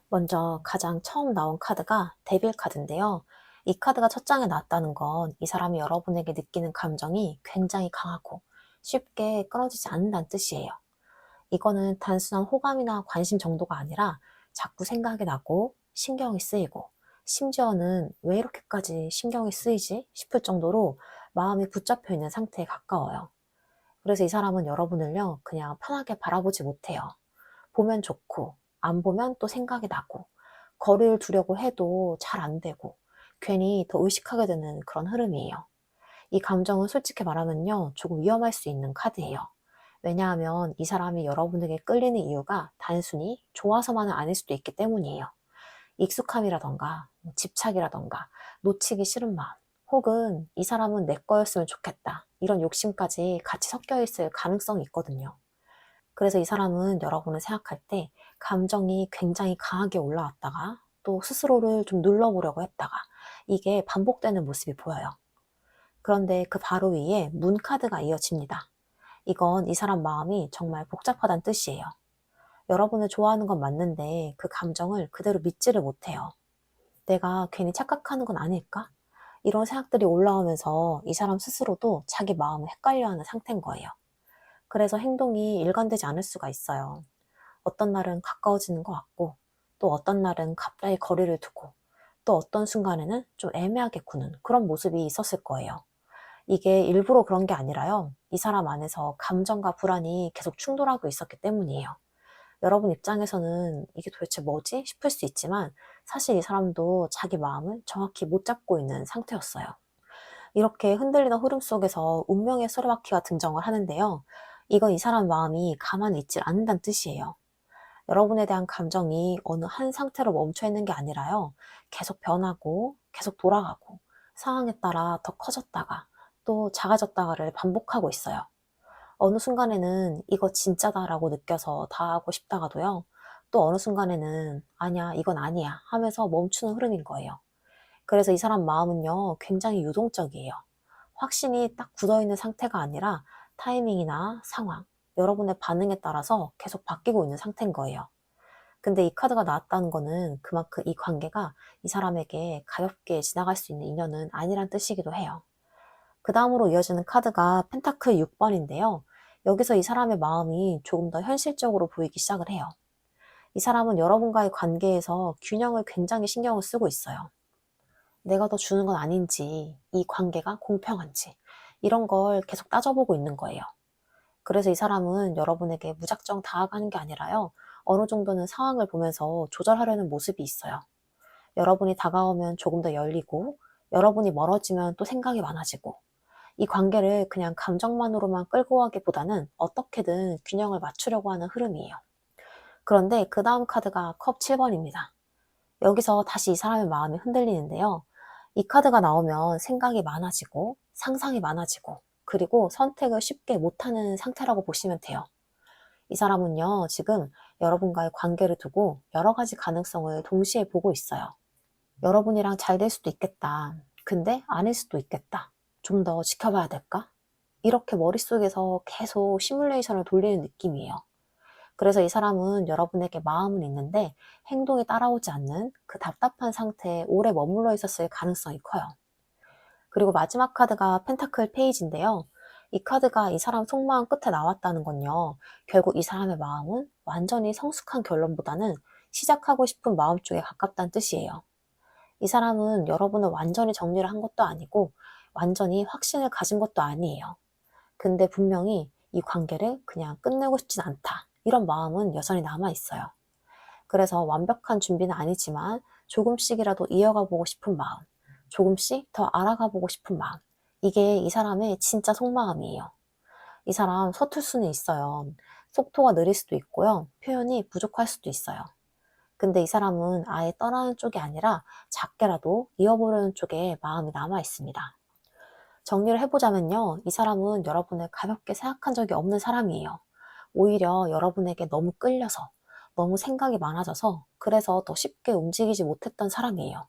먼저 가장 처음 나온 카드가 데빌 카드인데요. 이 카드가 첫 장에 나왔다는 건 이 사람이 여러분에게 느끼는 감정이 굉장히 강하고 쉽게 끊어지지 않는다는 뜻이에요. 이거는 단순한 호감이나 관심 정도가 아니라 자꾸 생각이 나고 신경이 쓰이고, 심지어는 왜 이렇게까지 신경이 쓰이지 싶을 정도로 마음이 붙잡혀 있는 상태에 가까워요. 그래서 이 사람은 여러분을요, 그냥 편하게 바라보지 못해요. 보면 좋고 안 보면 또 생각이 나고, 거리를 두려고 해도 잘 안 되고, 괜히 더 의식하게 되는 그런 흐름이에요. 이 감정은 솔직히 말하면요, 조금 위험할 수 있는 카드예요. 왜냐하면 이 사람이 여러분에게 끌리는 이유가 단순히 좋아서만은 아닐 수도 있기 때문이에요. 익숙함이라던가 집착이라던가 놓치기 싫은 마음, 혹은 이 사람은 내 거였으면 좋겠다, 이런 욕심까지 같이 섞여 있을 가능성이 있거든요. 그래서 이 사람은 여러분을 생각할 때 감정이 굉장히 강하게 올라왔다가 또 스스로를 좀 눌러보려고 했다가, 이게 반복되는 모습이 보여요. 그런데 그 바로 위에 문 카드가 이어집니다. 이건 이 사람 마음이 정말 복잡하다는 뜻이에요. 여러분을 좋아하는 건 맞는데 그 감정을 그대로 믿지를 못해요. 내가 괜히 착각하는 건 아닐까? 이런 생각들이 올라오면서 이 사람 스스로도 자기 마음을 헷갈려하는 상태인 거예요. 그래서 행동이 일관되지 않을 수가 있어요. 어떤 날은 가까워지는 것 같고, 또 어떤 날은 갑자기 거리를 두고, 또 어떤 순간에는 좀 애매하게 구는 그런 모습이 있었을 거예요. 이게 일부러 그런 게 아니라요, 이 사람 안에서 감정과 불안이 계속 충돌하고 있었기 때문이에요. 여러분 입장에서는 이게 도대체 뭐지 싶을 수 있지만, 사실 이 사람도 자기 마음을 정확히 못 잡고 있는 상태였어요. 이렇게 흔들리던 흐름 속에서 운명의 수레바퀴가 등장을 하는데요, 이건 이 사람 마음이 가만히 있질 않는다는 뜻이에요. 여러분에 대한 감정이 어느 한 상태로 멈춰 있는 게 아니라요, 계속 변하고 계속 돌아가고, 상황에 따라 더 커졌다가 또 작아졌다가를 반복하고 있어요. 어느 순간에는 이거 진짜다라고 느껴서 다 하고 싶다가도요, 또 어느 순간에는 아니야, 이건 아니야 하면서 멈추는 흐름인 거예요. 그래서 이 사람 마음은요, 굉장히 유동적이에요. 확신이 딱 굳어있는 상태가 아니라 타이밍이나 상황, 여러분의 반응에 따라서 계속 바뀌고 있는 상태인 거예요. 근데 이 카드가 나왔다는 거는 그만큼 이 관계가 이 사람에게 가볍게 지나갈 수 있는 인연은 아니란 뜻이기도 해요. 그 다음으로 이어지는 카드가 펜타클 6번인데요. 여기서 이 사람의 마음이 조금 더 현실적으로 보이기 시작을 해요. 이 사람은 여러분과의 관계에서 균형을 굉장히 신경을 쓰고 있어요. 내가 더 주는 건 아닌지, 이 관계가 공평한지, 이런 걸 계속 따져보고 있는 거예요. 그래서 이 사람은 여러분에게 무작정 다가가는 게 아니라요, 어느 정도는 상황을 보면서 조절하려는 모습이 있어요. 여러분이 다가오면 조금 더 열리고, 여러분이 멀어지면 또 생각이 많아지고, 이 관계를 그냥 감정만으로만 끌고 가기보다는 어떻게든 균형을 맞추려고 하는 흐름이에요. 그런데 그 다음 카드가 컵 7번입니다. 여기서 다시 이 사람의 마음이 흔들리는데요. 이 카드가 나오면 생각이 많아지고 상상이 많아지고, 그리고 선택을 쉽게 못하는 상태라고 보시면 돼요. 이 사람은요, 지금 여러분과의 관계를 두고 여러 가지 가능성을 동시에 보고 있어요. 여러분이랑 잘 될 수도 있겠다. 근데 아닐 수도 있겠다. 좀 더 지켜봐야 될까? 이렇게 머릿속에서 계속 시뮬레이션을 돌리는 느낌이에요. 그래서 이 사람은 여러분에게 마음은 있는데 행동이 따라오지 않는 그 답답한 상태에 오래 머물러 있었을 가능성이 커요. 그리고 마지막 카드가 펜타클 페이지인데요. 이 카드가 이 사람 속마음 끝에 나왔다는 건요. 결국 이 사람의 마음은 완전히 성숙한 결론보다는 시작하고 싶은 마음 쪽에 가깝다는 뜻이에요. 이 사람은 여러분을 완전히 정리를 한 것도 아니고 완전히 확신을 가진 것도 아니에요. 근데 분명히 이 관계를 그냥 끝내고 싶진 않다. 이런 마음은 여전히 남아있어요. 그래서 완벽한 준비는 아니지만 조금씩이라도 이어가 보고 싶은 마음, 조금씩 더 알아가 보고 싶은 마음. 이게 이 사람의 진짜 속마음이에요. 이 사람 서툴 수는 있어요. 속도가 느릴 수도 있고요. 표현이 부족할 수도 있어요. 근데 이 사람은 아예 떠나는 쪽이 아니라 작게라도 이어보려는 쪽에 마음이 남아 있습니다. 정리를 해보자면요. 이 사람은 여러분을 가볍게 생각한 적이 없는 사람이에요. 오히려 여러분에게 너무 끌려서, 너무 생각이 많아져서 그래서 더 쉽게 움직이지 못했던 사람이에요.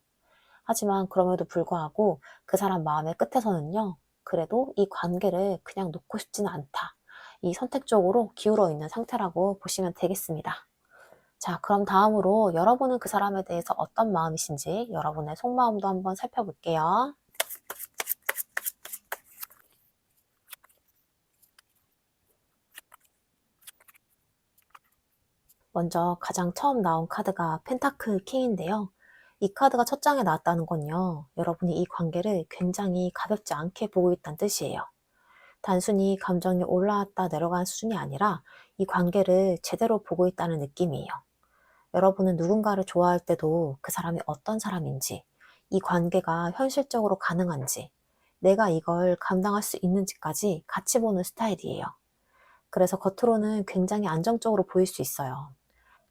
하지만 그럼에도 불구하고 그 사람 마음의 끝에서는요. 그래도 이 관계를 그냥 놓고 싶지는 않다. 이 선택 쪽으로 기울어 있는 상태라고 보시면 되겠습니다. 자, 그럼 다음으로 여러분은 그 사람에 대해서 어떤 마음이신지 여러분의 속마음도 한번 살펴볼게요. 먼저 가장 처음 나온 카드가 펜타클 킹인데요. 이 카드가 첫 장에 나왔다는 건요. 여러분이 이 관계를 굉장히 가볍지 않게 보고 있다는 뜻이에요. 단순히 감정이 올라왔다 내려간 수준이 아니라 이 관계를 제대로 보고 있다는 느낌이에요. 여러분은 누군가를 좋아할 때도 그 사람이 어떤 사람인지, 이 관계가 현실적으로 가능한지, 내가 이걸 감당할 수 있는지까지 같이 보는 스타일이에요. 그래서 겉으로는 굉장히 안정적으로 보일 수 있어요.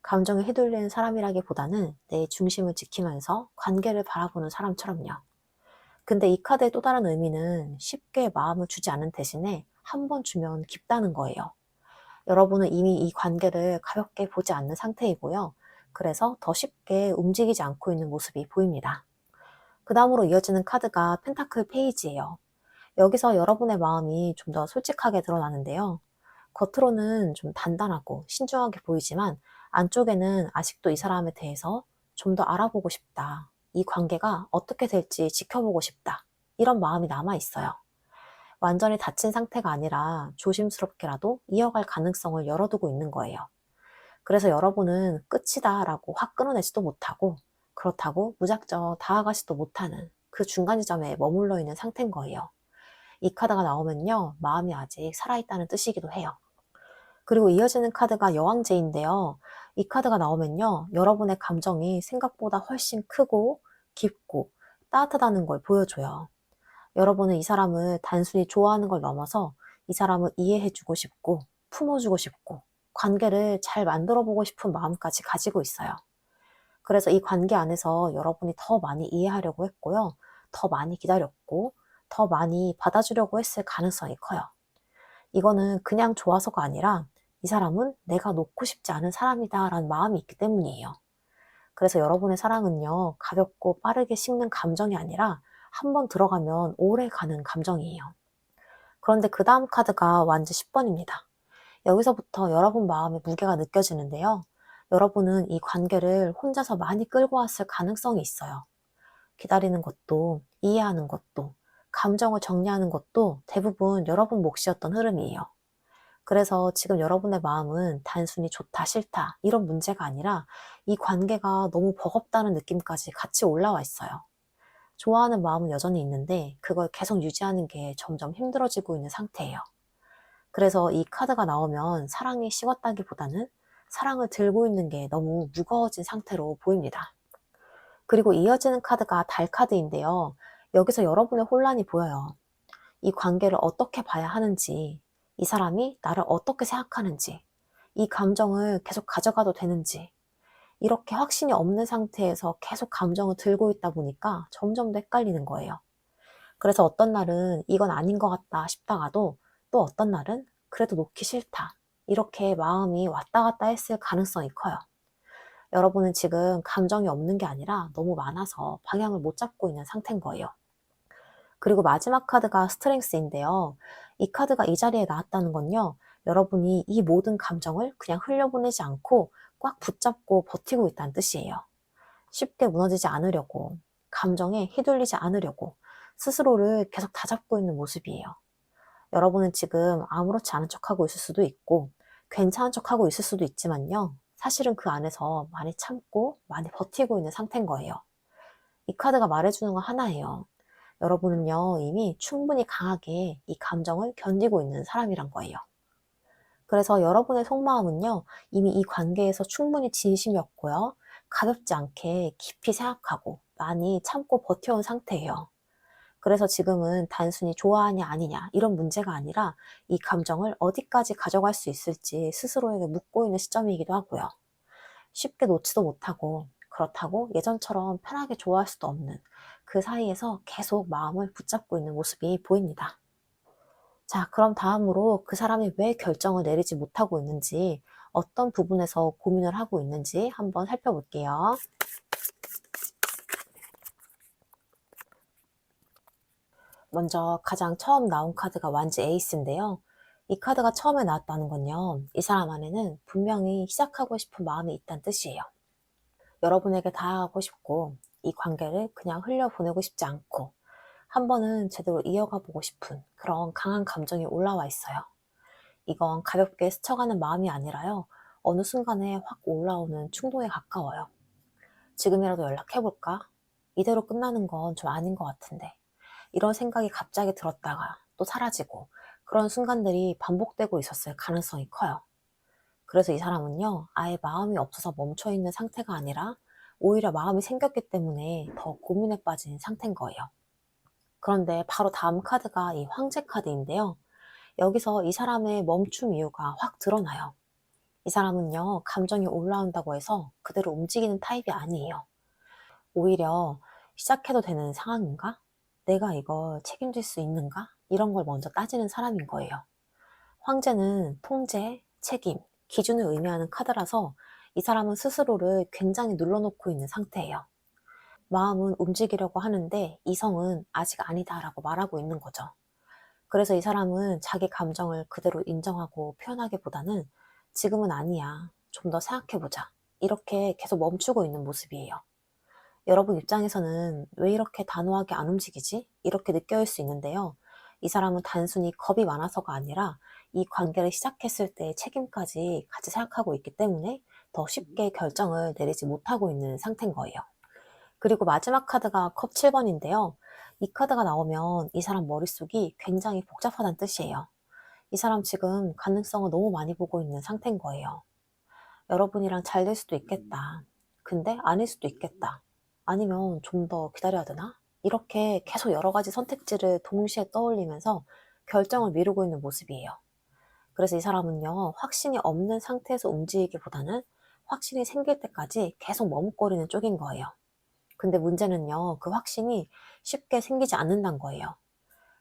감정에 휘둘리는 사람이라기보다는 내 중심을 지키면서 관계를 바라보는 사람처럼요. 근데 이 카드의 또 다른 의미는 쉽게 마음을 주지 않는 대신에 한 번 주면 깊다는 거예요. 여러분은 이미 이 관계를 가볍게 보지 않는 상태이고요. 그래서 더 쉽게 움직이지 않고 있는 모습이 보입니다. 그 다음으로 이어지는 카드가 펜타클 페이지예요. 여기서 여러분의 마음이 좀 더 솔직하게 드러나는데요. 겉으로는 좀 단단하고 신중하게 보이지만 안쪽에는 아직도 이 사람에 대해서 좀 더 알아보고 싶다. 이 관계가 어떻게 될지 지켜보고 싶다. 이런 마음이 남아 있어요. 완전히 닫힌 상태가 아니라 조심스럽게라도 이어갈 가능성을 열어두고 있는 거예요. 그래서 여러분은 끝이다 라고 확 끊어내지도 못하고 그렇다고 무작정 다가가지도 못하는 그 중간 지점에 머물러 있는 상태인 거예요. 이 카드가 나오면요. 마음이 아직 살아있다는 뜻이기도 해요. 그리고 이어지는 카드가 여왕제인데요. 이 카드가 나오면요. 여러분의 감정이 생각보다 훨씬 크고 깊고 따뜻하다는 걸 보여줘요. 여러분은 이 사람을 단순히 좋아하는 걸 넘어서 이 사람을 이해해주고 싶고 품어주고 싶고 관계를 잘 만들어보고 싶은 마음까지 가지고 있어요. 그래서 이 관계 안에서 여러분이 더 많이 이해하려고 했고요. 더 많이 기다렸고 더 많이 받아주려고 했을 가능성이 커요. 이거는 그냥 좋아서가 아니라 이 사람은 내가 놓고 싶지 않은 사람이다 라는 마음이 있기 때문이에요. 그래서 여러분의 사랑은요, 가볍고 빠르게 식는 감정이 아니라 한번 들어가면 오래 가는 감정이에요. 그런데 그 다음 카드가 완즈 10번입니다. 여기서부터 여러분 마음의 무게가 느껴지는데요. 여러분은 이 관계를 혼자서 많이 끌고 왔을 가능성이 있어요. 기다리는 것도, 이해하는 것도, 감정을 정리하는 것도 대부분 여러분 몫이었던 흐름이에요. 그래서 지금 여러분의 마음은 단순히 좋다, 싫다, 이런 문제가 아니라 이 관계가 너무 버겁다는 느낌까지 같이 올라와 있어요. 좋아하는 마음은 여전히 있는데 그걸 계속 유지하는 게 점점 힘들어지고 있는 상태예요. 그래서 이 카드가 나오면 사랑이 식었다기보다는 사랑을 들고 있는 게 너무 무거워진 상태로 보입니다. 그리고 이어지는 카드가 달 카드인데요. 여기서 여러분의 혼란이 보여요. 이 관계를 어떻게 봐야 하는지, 이 사람이 나를 어떻게 생각하는지, 이 감정을 계속 가져가도 되는지, 이렇게 확신이 없는 상태에서 계속 감정을 들고 있다 보니까 점점 더 헷갈리는 거예요. 그래서 어떤 날은 이건 아닌 것 같다 싶다가도 또 어떤 날은 그래도 놓기 싫다. 이렇게 마음이 왔다 갔다 했을 가능성이 커요. 여러분은 지금 감정이 없는 게 아니라 너무 많아서 방향을 못 잡고 있는 상태인 거예요. 그리고 마지막 카드가 스트렝스인데요. 이 카드가 이 자리에 나왔다는 건요, 여러분이 이 모든 감정을 그냥 흘려보내지 않고 꽉 붙잡고 버티고 있다는 뜻이에요. 쉽게 무너지지 않으려고, 감정에 휘둘리지 않으려고 스스로를 계속 다잡고 있는 모습이에요. 여러분은 지금 아무렇지 않은 척하고 있을 수도 있고 괜찮은 척하고 있을 수도 있지만요, 사실은 그 안에서 많이 참고 많이 버티고 있는 상태인 거예요. 이 카드가 말해주는 건 하나예요. 여러분은요, 이미 충분히 강하게 이 감정을 견디고 있는 사람이란 거예요. 그래서 여러분의 속마음은요, 이미 이 관계에서 충분히 진심이었고요, 가볍지 않게 깊이 생각하고 많이 참고 버텨온 상태예요. 그래서 지금은 단순히 좋아하냐 아니냐 이런 문제가 아니라 이 감정을 어디까지 가져갈 수 있을지 스스로에게 묻고 있는 시점이기도 하고요. 쉽게 놓지도 못하고, 그렇다고 예전처럼 편하게 좋아할 수도 없는 그 사이에서 계속 마음을 붙잡고 있는 모습이 보입니다. 자, 그럼 다음으로 그 사람이 왜 결정을 내리지 못하고 있는지, 어떤 부분에서 고민을 하고 있는지 한번 살펴볼게요. 먼저 가장 처음 나온 카드가 완지 에이스인데요. 이 카드가 처음에 나왔다는 건요, 이 사람 안에는 분명히 시작하고 싶은 마음이 있다는 뜻이에요. 여러분에게 다가가고 싶고, 이 관계를 그냥 흘려보내고 싶지 않고, 한 번은 제대로 이어가 보고 싶은 그런 강한 감정이 올라와 있어요. 이건 가볍게 스쳐가는 마음이 아니라요, 어느 순간에 확 올라오는 충동에 가까워요. 지금이라도 연락해볼까? 이대로 끝나는 건 좀 아닌 것 같은데. 이런 생각이 갑자기 들었다가 또 사라지고, 그런 순간들이 반복되고 있었을 가능성이 커요. 그래서 이 사람은요, 아예 마음이 없어서 멈춰있는 상태가 아니라 오히려 마음이 생겼기 때문에 더 고민에 빠진 상태인 거예요. 그런데 바로 다음 카드가 이 황제 카드인데요. 여기서 이 사람의 멈춤 이유가 확 드러나요. 이 사람은요, 감정이 올라온다고 해서 그대로 움직이는 타입이 아니에요. 오히려 시작해도 되는 상황인가? 내가 이걸 책임질 수 있는가? 이런 걸 먼저 따지는 사람인 거예요. 황제는 통제, 책임, 기준을 의미하는 카드라서 이 사람은 스스로를 굉장히 눌러놓고 있는 상태예요. 마음은 움직이려고 하는데 이성은 아직 아니다라고 말하고 있는 거죠. 그래서 이 사람은 자기 감정을 그대로 인정하고 표현하기보다는 지금은 아니야, 좀 더 생각해보자, 이렇게 계속 멈추고 있는 모습이에요. 여러분 입장에서는 왜 이렇게 단호하게 안 움직이지? 이렇게 느껴질 수 있는데요. 이 사람은 단순히 겁이 많아서가 아니라 이 관계를 시작했을 때의 책임까지 같이 생각하고 있기 때문에 더 쉽게 결정을 내리지 못하고 있는 상태인 거예요. 그리고 마지막 카드가 컵 7번인데요. 이 카드가 나오면 이 사람 머릿속이 굉장히 복잡하다는 뜻이에요. 이 사람 지금 가능성을 너무 많이 보고 있는 상태인 거예요. 여러분이랑 잘 될 수도 있겠다. 근데 아닐 수도 있겠다. 아니면 좀 더 기다려야 되나? 이렇게 계속 여러 가지 선택지를 동시에 떠올리면서 결정을 미루고 있는 모습이에요. 그래서 이 사람은요, 확신이 없는 상태에서 움직이기보다는 확신이 생길 때까지 계속 머뭇거리는 쪽인 거예요. 근데 문제는요, 그 확신이 쉽게 생기지 않는다는 거예요.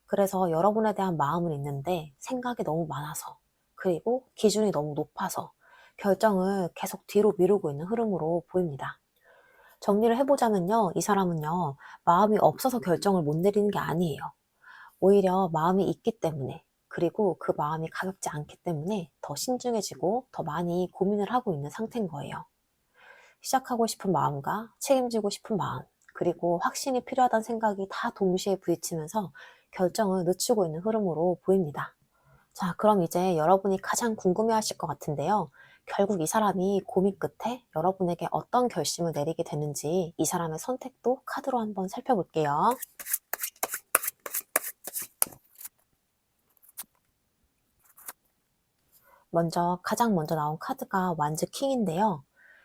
그래서 여러분에 대한 마음은 있는데 생각이 너무 많아서, 그리고 기준이 너무 높아서 결정을 계속 뒤로 미루고 있는 흐름으로 보입니다. 정리를 해보자면요, 이 사람은요, 마음이 없어서 결정을 못 내리는 게 아니에요. 오히려 마음이 있기 때문에, 그리고 그 마음이 가볍지 않기 때문에 더 신중해지고 더 많이 고민을 하고 있는 상태인 거예요. 시작하고 싶은 마음과 책임지고 싶은 마음, 그리고 확신이 필요하다는 생각이 다 동시에 부딪히면서 결정을 늦추고 있는 흐름으로 보입니다. 자, 그럼 이제 여러분이 가장 궁금해하실 것 같은데요. 결국 이 사람이 고민 끝에 여러분에게 어떤 결심을 내리게 되는지 이 사람의 선택도 카드로 한번 살펴볼게요. 가장 먼저 나온 카드가 완즈 킹인데요.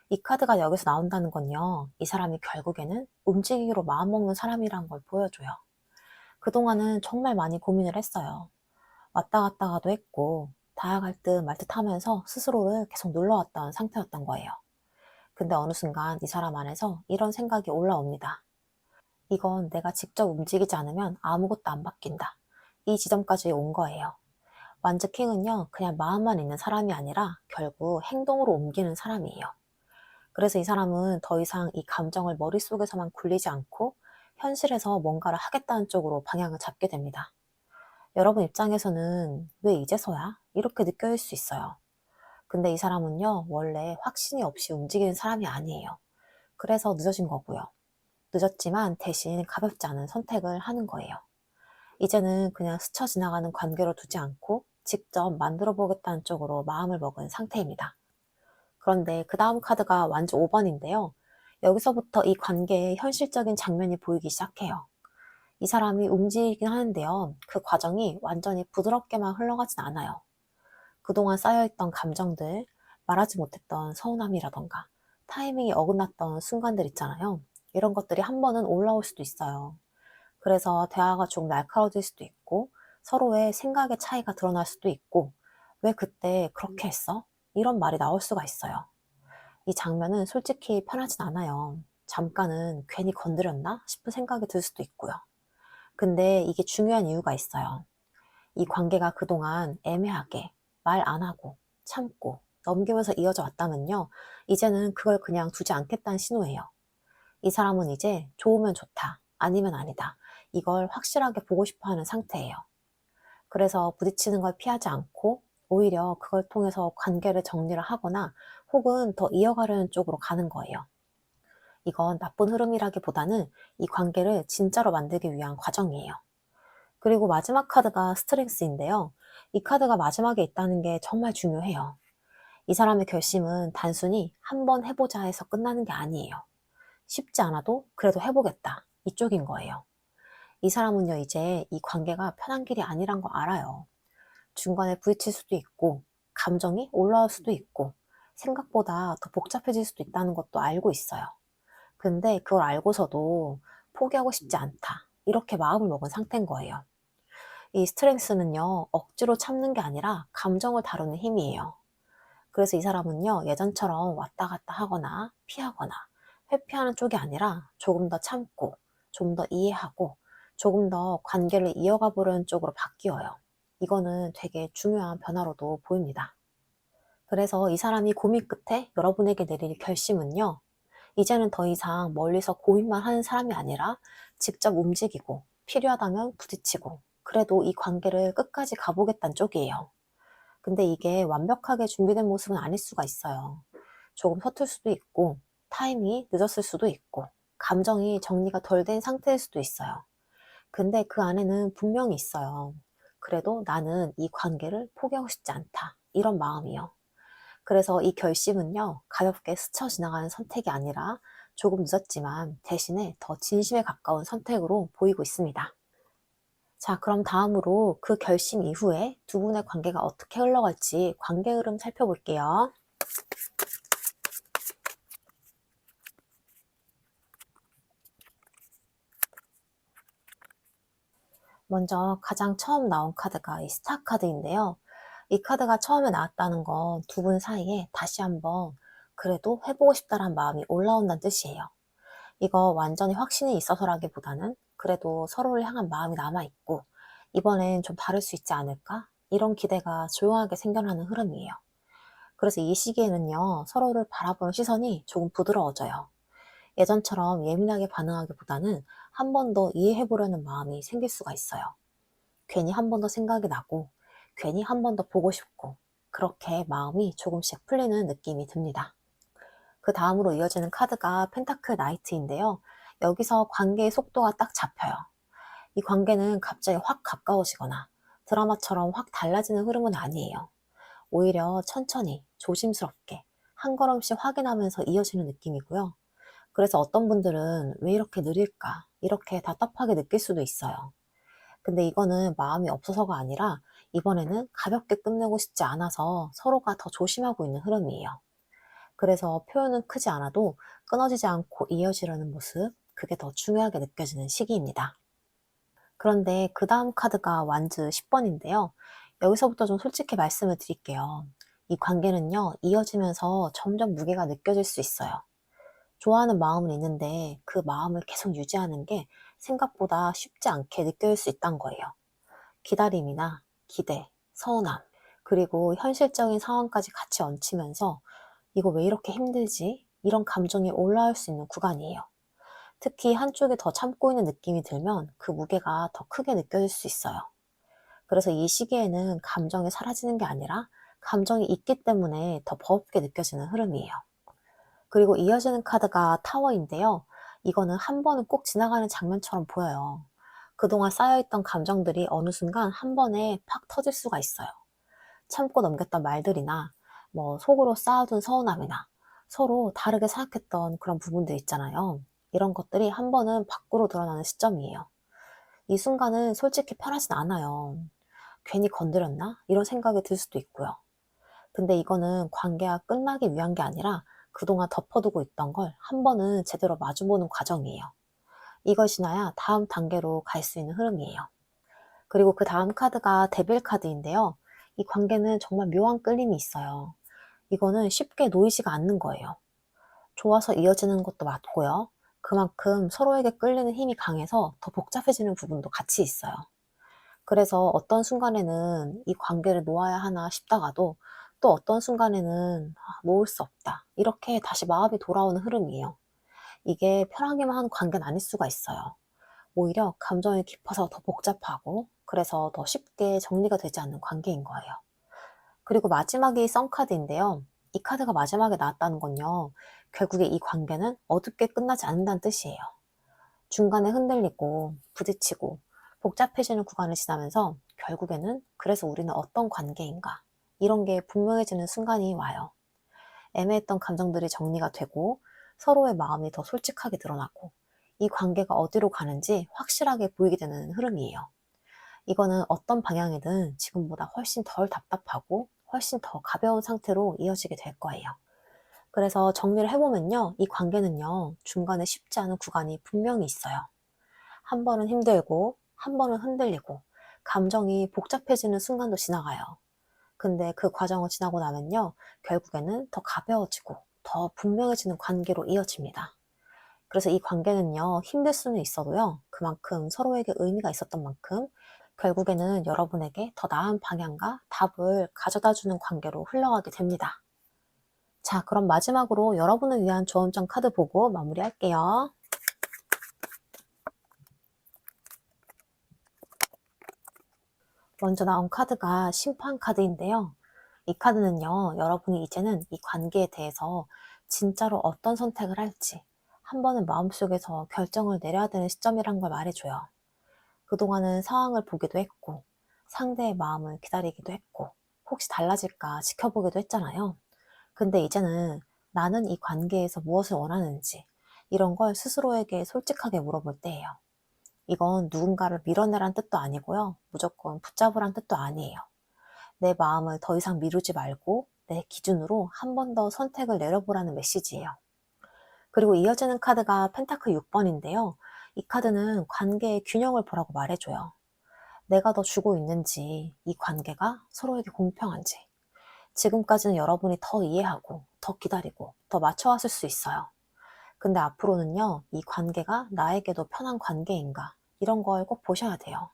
이 카드가 여기서 나온다는 건요, 이 사람이 결국에는 움직이기로 마음먹는 사람이란 걸 보여줘요. 그동안은 정말 많이 고민을 했어요. 왔다 갔다 가도 했고, 다가갈 듯 말 듯 하면서 스스로를 계속 눌러왔던 상태였던 거예요. 근데 어느 순간 이 사람 안에서 이런 생각이 올라옵니다. 이건 내가 직접 움직이지 않으면 아무것도 안 바뀐다. 이 지점까지 온 거예요. 완즈 킹은요, 그냥 마음만 있는 사람이 아니라 결국 행동으로 옮기는 사람이에요. 그래서 이 사람은 더 이상 이 감정을 머릿속에서만 굴리지 않고 현실에서 뭔가를 하겠다는 쪽으로 방향을 잡게 됩니다. 여러분 입장에서는 왜 이제서야? 이렇게 느껴질 수 있어요. 근데 이 사람은요, 원래 확신이 없이 움직이는 사람이 아니에요. 그래서 늦어진 거고요. 늦었지만 대신 가볍지 않은 선택을 하는 거예요. 이제는 그냥 스쳐 지나가는 관계로 두지 않고 직접 만들어 보겠다는 쪽으로 마음을 먹은 상태입니다. 그런데 그 다음 카드가 완주 5번인데요. 여기서부터 이 관계의 현실적인 장면이 보이기 시작해요. 이 사람이 움직이긴 하는데요. 그 과정이 완전히 부드럽게만 흘러가진 않아요. 그동안 쌓여있던 감정들, 말하지 못했던 서운함이라던가 타이밍이 어긋났던 순간들 있잖아요. 이런 것들이 한 번은 올라올 수도 있어요. 그래서 대화가 좀 날카로워질 수도 있고 서로의 생각의 차이가 드러날 수도 있고 왜 그때 그렇게 했어? 이런 말이 나올 수가 있어요. 이 장면은 솔직히 편하진 않아요. 잠깐은 괜히 건드렸나 싶은 생각이 들 수도 있고요. 근데 이게 중요한 이유가 있어요. 이 관계가 그동안 애매하게 말 안 하고 참고 넘기면서 이어져 왔다면요. 이제는 그걸 그냥 두지 않겠다는 신호예요. 이 사람은 이제 좋으면 좋다, 아니면 아니다. 이걸 확실하게 보고 싶어 하는 상태예요. 그래서 부딪히는 걸 피하지 않고 오히려 그걸 통해서 관계를 정리를 하거나 혹은 더 이어가려는 쪽으로 가는 거예요. 이건 나쁜 흐름이라기보다는 이 관계를 진짜로 만들기 위한 과정이에요. 그리고 마지막 카드가 스트렝스인데요. 이 카드가 마지막에 있다는 게 정말 중요해요. 이 사람의 결심은 단순히 한번 해보자 해서 끝나는 게 아니에요. 쉽지 않아도 그래도 해보겠다. 이쪽인 거예요. 이 사람은요, 이제 이 관계가 편한 길이 아니란 거 알아요. 중간에 부딪힐 수도 있고, 감정이 올라올 수도 있고, 생각보다 더 복잡해질 수도 있다는 것도 알고 있어요. 근데 그걸 알고서도 포기하고 싶지 않다. 이렇게 마음을 먹은 상태인 거예요. 이 스트렝스는요, 억지로 참는 게 아니라 감정을 다루는 힘이에요. 그래서 이 사람은요, 예전처럼 왔다 갔다 하거나 피하거나 회피하는 쪽이 아니라 조금 더 참고, 좀 더 이해하고, 조금 더 관계를 이어가 보려는 쪽으로 바뀌어요. 이거는 되게 중요한 변화로도 보입니다. 그래서 이 사람이 고민 끝에 여러분에게 내릴 결심은요, 이제는 더 이상 멀리서 고민만 하는 사람이 아니라 직접 움직이고 필요하다면 부딪히고 그래도 이 관계를 끝까지 가보겠다는 쪽이에요. 근데 이게 완벽하게 준비된 모습은 아닐 수가 있어요. 조금 서툴 수도 있고 타이밍이 늦었을 수도 있고 감정이 정리가 덜 된 상태일 수도 있어요. 근데 그 안에는 분명히 있어요. 그래도 나는 이 관계를 포기하고 싶지 않다. 이런 마음이요. 그래서 이 결심은요, 가볍게 스쳐 지나가는 선택이 아니라 조금 늦었지만 대신에 더 진심에 가까운 선택으로 보이고 있습니다. 자, 그럼 다음으로 그 결심 이후에 두 분의 관계가 어떻게 흘러갈지 관계 흐름 살펴볼게요. 먼저 가장 처음 나온 카드가 이 스타 카드인데요. 이 카드가 처음에 나왔다는 건 두 분 사이에 다시 한번 그래도 해보고 싶다란 마음이 올라온다는 뜻이에요. 이거 완전히 확신이 있어서라기보다는 그래도 서로를 향한 마음이 남아있고 이번엔 좀 다를 수 있지 않을까? 이런 기대가 조용하게 생겨나는 흐름이에요. 그래서 이 시기에는요, 서로를 바라보는 시선이 조금 부드러워져요. 예전처럼 예민하게 반응하기보다는 한 번 더 이해해보려는 마음이 생길 수가 있어요. 괜히 한 번 더 생각이 나고, 괜히 한 번 더 보고 싶고, 그렇게 마음이 조금씩 풀리는 느낌이 듭니다. 그 다음으로 이어지는 카드가 펜타클 나이트인데요. 여기서 관계의 속도가 딱 잡혀요. 이 관계는 갑자기 확 가까워지거나 드라마처럼 확 달라지는 흐름은 아니에요. 오히려 천천히 조심스럽게 한 걸음씩 확인하면서 이어지는 느낌이고요. 그래서 어떤 분들은 왜 이렇게 느릴까? 이렇게 답답하게 느낄 수도 있어요. 근데 이거는 마음이 없어서가 아니라 이번에는 가볍게 끝내고 싶지 않아서 서로가 더 조심하고 있는 흐름이에요. 그래서 표현은 크지 않아도 끊어지지 않고 이어지려는 모습, 그게 더 중요하게 느껴지는 시기입니다. 그런데 그 다음 카드가 완즈 10번인데요. 여기서부터 좀 솔직히 말씀을 드릴게요. 이 관계는요, 이어지면서 점점 무게가 느껴질 수 있어요. 좋아하는 마음은 있는데 그 마음을 계속 유지하는 게 생각보다 쉽지 않게 느껴질 수 있다는 거예요. 기다림이나 기대, 서운함, 그리고 현실적인 상황까지 같이 얹히면서 이거 왜 이렇게 힘들지? 이런 감정이 올라올 수 있는 구간이에요. 특히 한쪽이 더 참고 있는 느낌이 들면 그 무게가 더 크게 느껴질 수 있어요. 그래서 이 시기에는 감정이 사라지는 게 아니라 감정이 있기 때문에 더 버겁게 느껴지는 흐름이에요. 그리고 이어지는 카드가 타워인데요. 이거는 한 번은 꼭 지나가는 장면처럼 보여요. 그동안 쌓여있던 감정들이 어느 순간 한 번에 팍 터질 수가 있어요. 참고 넘겼던 말들이나 속으로 쌓아둔 서운함이나 서로 다르게 생각했던 그런 부분들 있잖아요. 이런 것들이 한 번은 밖으로 드러나는 시점이에요. 이 순간은 솔직히 편하진 않아요. 괜히 건드렸나? 이런 생각이 들 수도 있고요. 근데 이거는 관계가 끝나기 위한 게 아니라 그동안 덮어두고 있던 걸 한 번은 제대로 마주보는 과정이에요. 이걸 지나야 다음 단계로 갈 수 있는 흐름이에요. 그리고 그 다음 카드가 데빌 카드인데요. 이 관계는 정말 묘한 끌림이 있어요. 이거는 쉽게 놓이지가 않는 거예요. 좋아서 이어지는 것도 맞고요. 그만큼 서로에게 끌리는 힘이 강해서 더 복잡해지는 부분도 같이 있어요. 그래서 어떤 순간에는 이 관계를 놓아야 하나 싶다가도 또 어떤 순간에는 놓을 수 없다. 이렇게 다시 마음이 돌아오는 흐름이에요. 이게 편하게만 하는 관계는 아닐 수가 있어요. 오히려 감정이 깊어서 더 복잡하고 그래서 더 쉽게 정리가 되지 않는 관계인 거예요. 그리고 마지막이 썬카드인데요. 이 카드가 마지막에 나왔다는 건요. 결국에 이 관계는 어둡게 끝나지 않는다는 뜻이에요. 중간에 흔들리고 부딪히고 복잡해지는 구간을 지나면서 결국에는 그래서 우리는 어떤 관계인가 이런 게 분명해지는 순간이 와요. 애매했던 감정들이 정리가 되고 서로의 마음이 더 솔직하게 드러나고 이 관계가 어디로 가는지 확실하게 보이게 되는 흐름이에요. 이거는 어떤 방향이든 지금보다 훨씬 덜 답답하고 훨씬 더 가벼운 상태로 이어지게 될 거예요. 그래서 정리를 해보면요. 이 관계는요. 중간에 쉽지 않은 구간이 분명히 있어요. 한 번은 힘들고 한 번은 흔들리고 감정이 복잡해지는 순간도 지나가요. 근데 그 과정을 지나고 나면요. 결국에는 더 가벼워지고 더 분명해지는 관계로 이어집니다. 그래서 이 관계는요. 힘들 수는 있어도요. 그만큼 서로에게 의미가 있었던 만큼 결국에는 여러분에게 더 나은 방향과 답을 가져다주는 관계로 흘러가게 됩니다. 자, 그럼 마지막으로 여러분을 위한 조언장 카드 보고 마무리할게요. 먼저 나온 카드가 심판 카드인데요. 이 카드는요, 여러분이 이제는 이 관계에 대해서 진짜로 어떤 선택을 할지 한 번은 마음속에서 결정을 내려야 되는 시점이란 걸 말해줘요. 그동안은 상황을 보기도 했고, 상대의 마음을 기다리기도 했고, 혹시 달라질까 지켜보기도 했잖아요. 근데 이제는 나는 이 관계에서 무엇을 원하는지, 이런 걸 스스로에게 솔직하게 물어볼 때예요. 이건 누군가를 밀어내란 뜻도 아니고요. 무조건 붙잡으란 뜻도 아니에요. 내 마음을 더 이상 미루지 말고 내 기준으로 한 번 더 선택을 내려보라는 메시지예요. 그리고 이어지는 카드가 펜타클 6번인데요. 이 카드는 관계의 균형을 보라고 말해줘요. 내가 더 주고 있는지, 이 관계가 서로에게 공평한지. 지금까지는 여러분이 더 이해하고, 더 기다리고, 더 맞춰왔을 수 있어요. 근데 앞으로는요, 이 관계가 나에게도 편한 관계인가, 이런 걸 꼭 보셔야 돼요.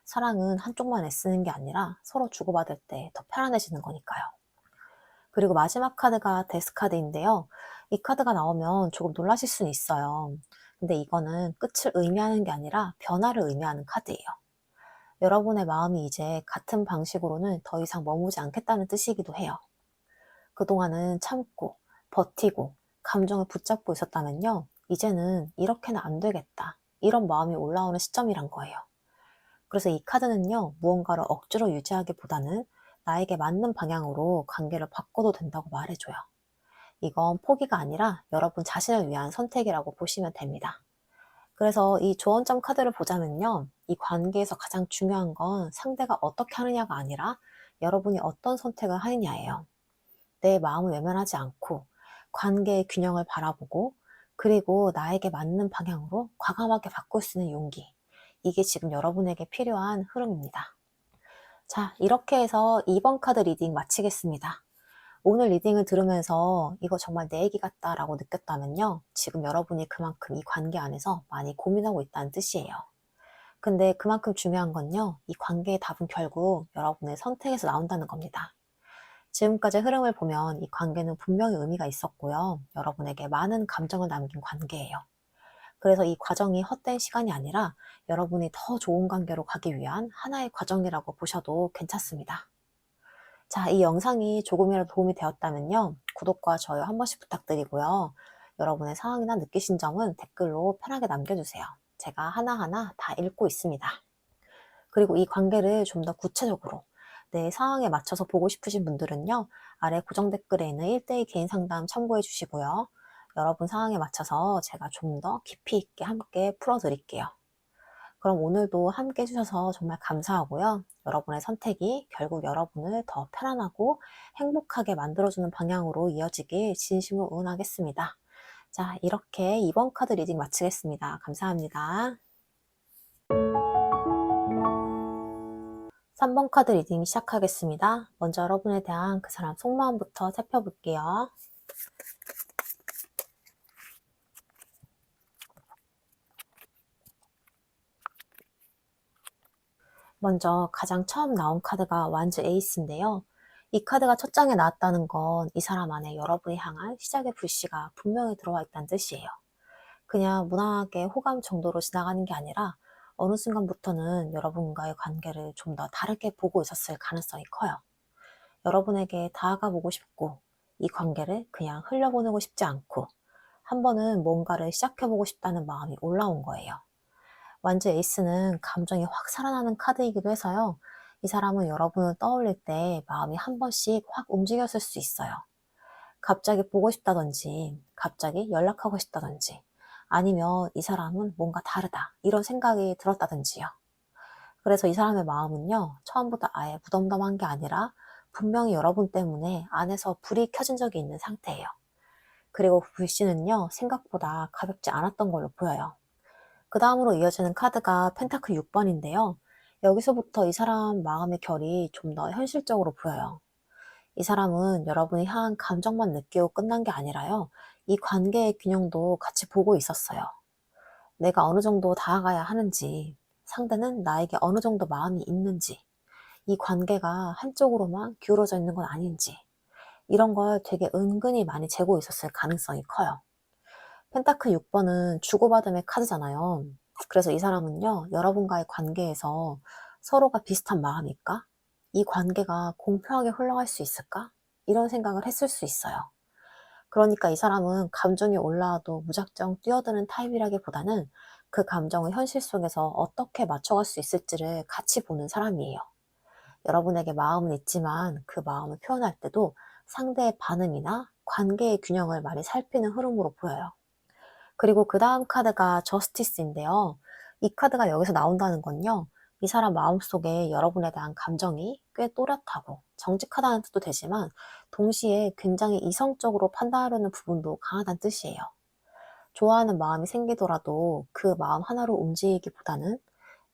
사랑은 한쪽만 애쓰는 게 아니라 서로 주고받을 때 더 편안해지는 거니까요. 그리고 마지막 카드가 데스 카드인데요. 이 카드가 나오면 조금 놀라실 수는 있어요. 근데 이거는 끝을 의미하는 게 아니라 변화를 의미하는 카드예요. 여러분의 마음이 이제 같은 방식으로는 더 이상 머무지 않겠다는 뜻이기도 해요. 그동안은 참고, 버티고, 감정을 붙잡고 있었다면요. 이제는 이렇게는 안 되겠다. 이런 마음이 올라오는 시점이란 거예요. 그래서 이 카드는요, 무언가를 억지로 유지하기보다는 나에게 맞는 방향으로 관계를 바꿔도 된다고 말해줘요. 이건 포기가 아니라 여러분 자신을 위한 선택이라고 보시면 됩니다. 그래서 이 조언점 카드를 보자면요, 이 관계에서 가장 중요한 건 상대가 어떻게 하느냐가 아니라 여러분이 어떤 선택을 하느냐예요. 내 마음을 외면하지 않고 관계의 균형을 바라보고 그리고 나에게 맞는 방향으로 과감하게 바꿀 수 있는 용기. 이게 지금 여러분에게 필요한 흐름입니다. 자, 이렇게 해서 2번 카드 리딩 마치겠습니다. 오늘 리딩을 들으면서 이거 정말 내 얘기 같다라고 느꼈다면요. 지금 여러분이 그만큼 이 관계 안에서 많이 고민하고 있다는 뜻이에요. 근데 그만큼 중요한 건요. 이 관계의 답은 결국 여러분의 선택에서 나온다는 겁니다. 지금까지 흐름을 보면 이 관계는 분명히 의미가 있었고요. 여러분에게 많은 감정을 남긴 관계예요. 그래서 이 과정이 헛된 시간이 아니라 여러분이 더 좋은 관계로 가기 위한 하나의 과정이라고 보셔도 괜찮습니다. 자, 이 영상이 조금이라도 도움이 되었다면요. 구독과 좋아요 한 번씩 부탁드리고요. 여러분의 상황이나 느끼신 점은 댓글로 편하게 남겨주세요. 제가 하나하나 다 읽고 있습니다. 그리고 이 관계를 좀 더 구체적으로 내 상황에 맞춰서 보고 싶으신 분들은요. 아래 고정 댓글에 있는 1대1 개인 상담 참고해 주시고요. 여러분 상황에 맞춰서 제가 좀 더 깊이 있게 함께 풀어드릴게요. 그럼 오늘도 함께 해주셔서 정말 감사하고요. 여러분의 선택이 결국 여러분을 더 편안하고 행복하게 만들어주는 방향으로 이어지길 진심으로 응원하겠습니다. 자, 이렇게 2번 카드 리딩 마치겠습니다. 감사합니다. 3번 카드 리딩 시작하겠습니다. 먼저 여러분에 대한 그 사람 속마음부터 살펴볼게요. 먼저 가장 처음 나온 카드가 완즈 에이스인데요. 이 카드가 첫 장에 나왔다는 건 이 사람 안에 여러분이 향한 시작의 불씨가 분명히 들어와 있다는 뜻이에요. 그냥 무난하게 호감 정도로 지나가는 게 아니라 어느 순간부터는 여러분과의 관계를 좀 더 다르게 보고 있었을 가능성이 커요. 여러분에게 다가가 보고 싶고 이 관계를 그냥 흘려보내고 싶지 않고 한 번은 뭔가를 시작해보고 싶다는 마음이 올라온 거예요. 완즈 에이스는 감정이 확 살아나는 카드이기도 해서요. 이 사람은 여러분을 떠올릴 때 마음이 한 번씩 확 움직였을 수 있어요. 갑자기 보고 싶다든지, 갑자기 연락하고 싶다든지, 아니면 이 사람은 뭔가 다르다, 이런 생각이 들었다든지요. 그래서 이 사람의 마음은요, 처음부터 아예 무덤덤한 게 아니라 분명히 여러분 때문에 안에서 불이 켜진 적이 있는 상태예요. 그리고 그 불씨는요, 생각보다 가볍지 않았던 걸로 보여요. 그 다음으로 이어지는 카드가 펜타클 6번인데요. 여기서부터 이 사람 마음의 결이 좀 더 현실적으로 보여요. 이 사람은 여러분이 향한 감정만 느끼고 끝난 게 아니라요. 이 관계의 균형도 같이 보고 있었어요. 내가 어느 정도 다가가야 하는지, 상대는 나에게 어느 정도 마음이 있는지, 이 관계가 한쪽으로만 기울어져 있는 건 아닌지, 이런 걸 되게 은근히 많이 재고 있었을 가능성이 커요. 펜타클 6번은 주고받음의 카드잖아요. 그래서 이 사람은요, 여러분과의 관계에서 서로가 비슷한 마음일까? 이 관계가 공평하게 흘러갈 수 있을까? 이런 생각을 했을 수 있어요. 그러니까 이 사람은 감정이 올라와도 무작정 뛰어드는 타입이라기보다는 그 감정을 현실 속에서 어떻게 맞춰갈 수 있을지를 같이 보는 사람이에요. 여러분에게 마음은 있지만 그 마음을 표현할 때도 상대의 반응이나 관계의 균형을 많이 살피는 흐름으로 보여요. 그리고 그 다음 카드가 저스티스인데요. 이 카드가 여기서 나온다는 건요. 이 사람 마음속에 여러분에 대한 감정이 꽤 또렷하고 정직하다는 뜻도 되지만 동시에 굉장히 이성적으로 판단하려는 부분도 강하다는 뜻이에요. 좋아하는 마음이 생기더라도 그 마음 하나로 움직이기보다는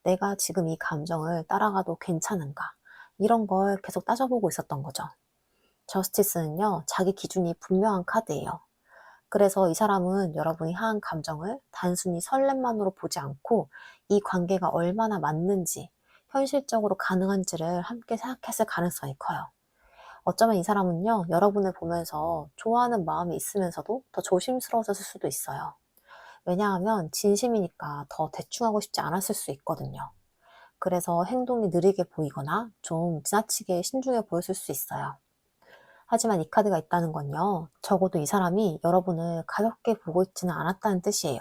내가 지금 이 감정을 따라가도 괜찮은가 이런 걸 계속 따져보고 있었던 거죠. 저스티스는요. 자기 기준이 분명한 카드예요. 그래서 이 사람은 여러분이 향한 감정을 단순히 설렘만으로 보지 않고 이 관계가 얼마나 맞는지, 현실적으로 가능한지를 함께 생각했을 가능성이 커요. 어쩌면 이 사람은요, 여러분을 보면서 좋아하는 마음이 있으면서도 더 조심스러워졌을 수도 있어요. 왜냐하면 진심이니까 더 대충하고 싶지 않았을 수 있거든요. 그래서 행동이 느리게 보이거나 좀 지나치게 신중해 보였을 수 있어요. 하지만 이 카드가 있다는 건요, 적어도 이 사람이 여러분을 가볍게 보고 있지는 않았다는 뜻이에요.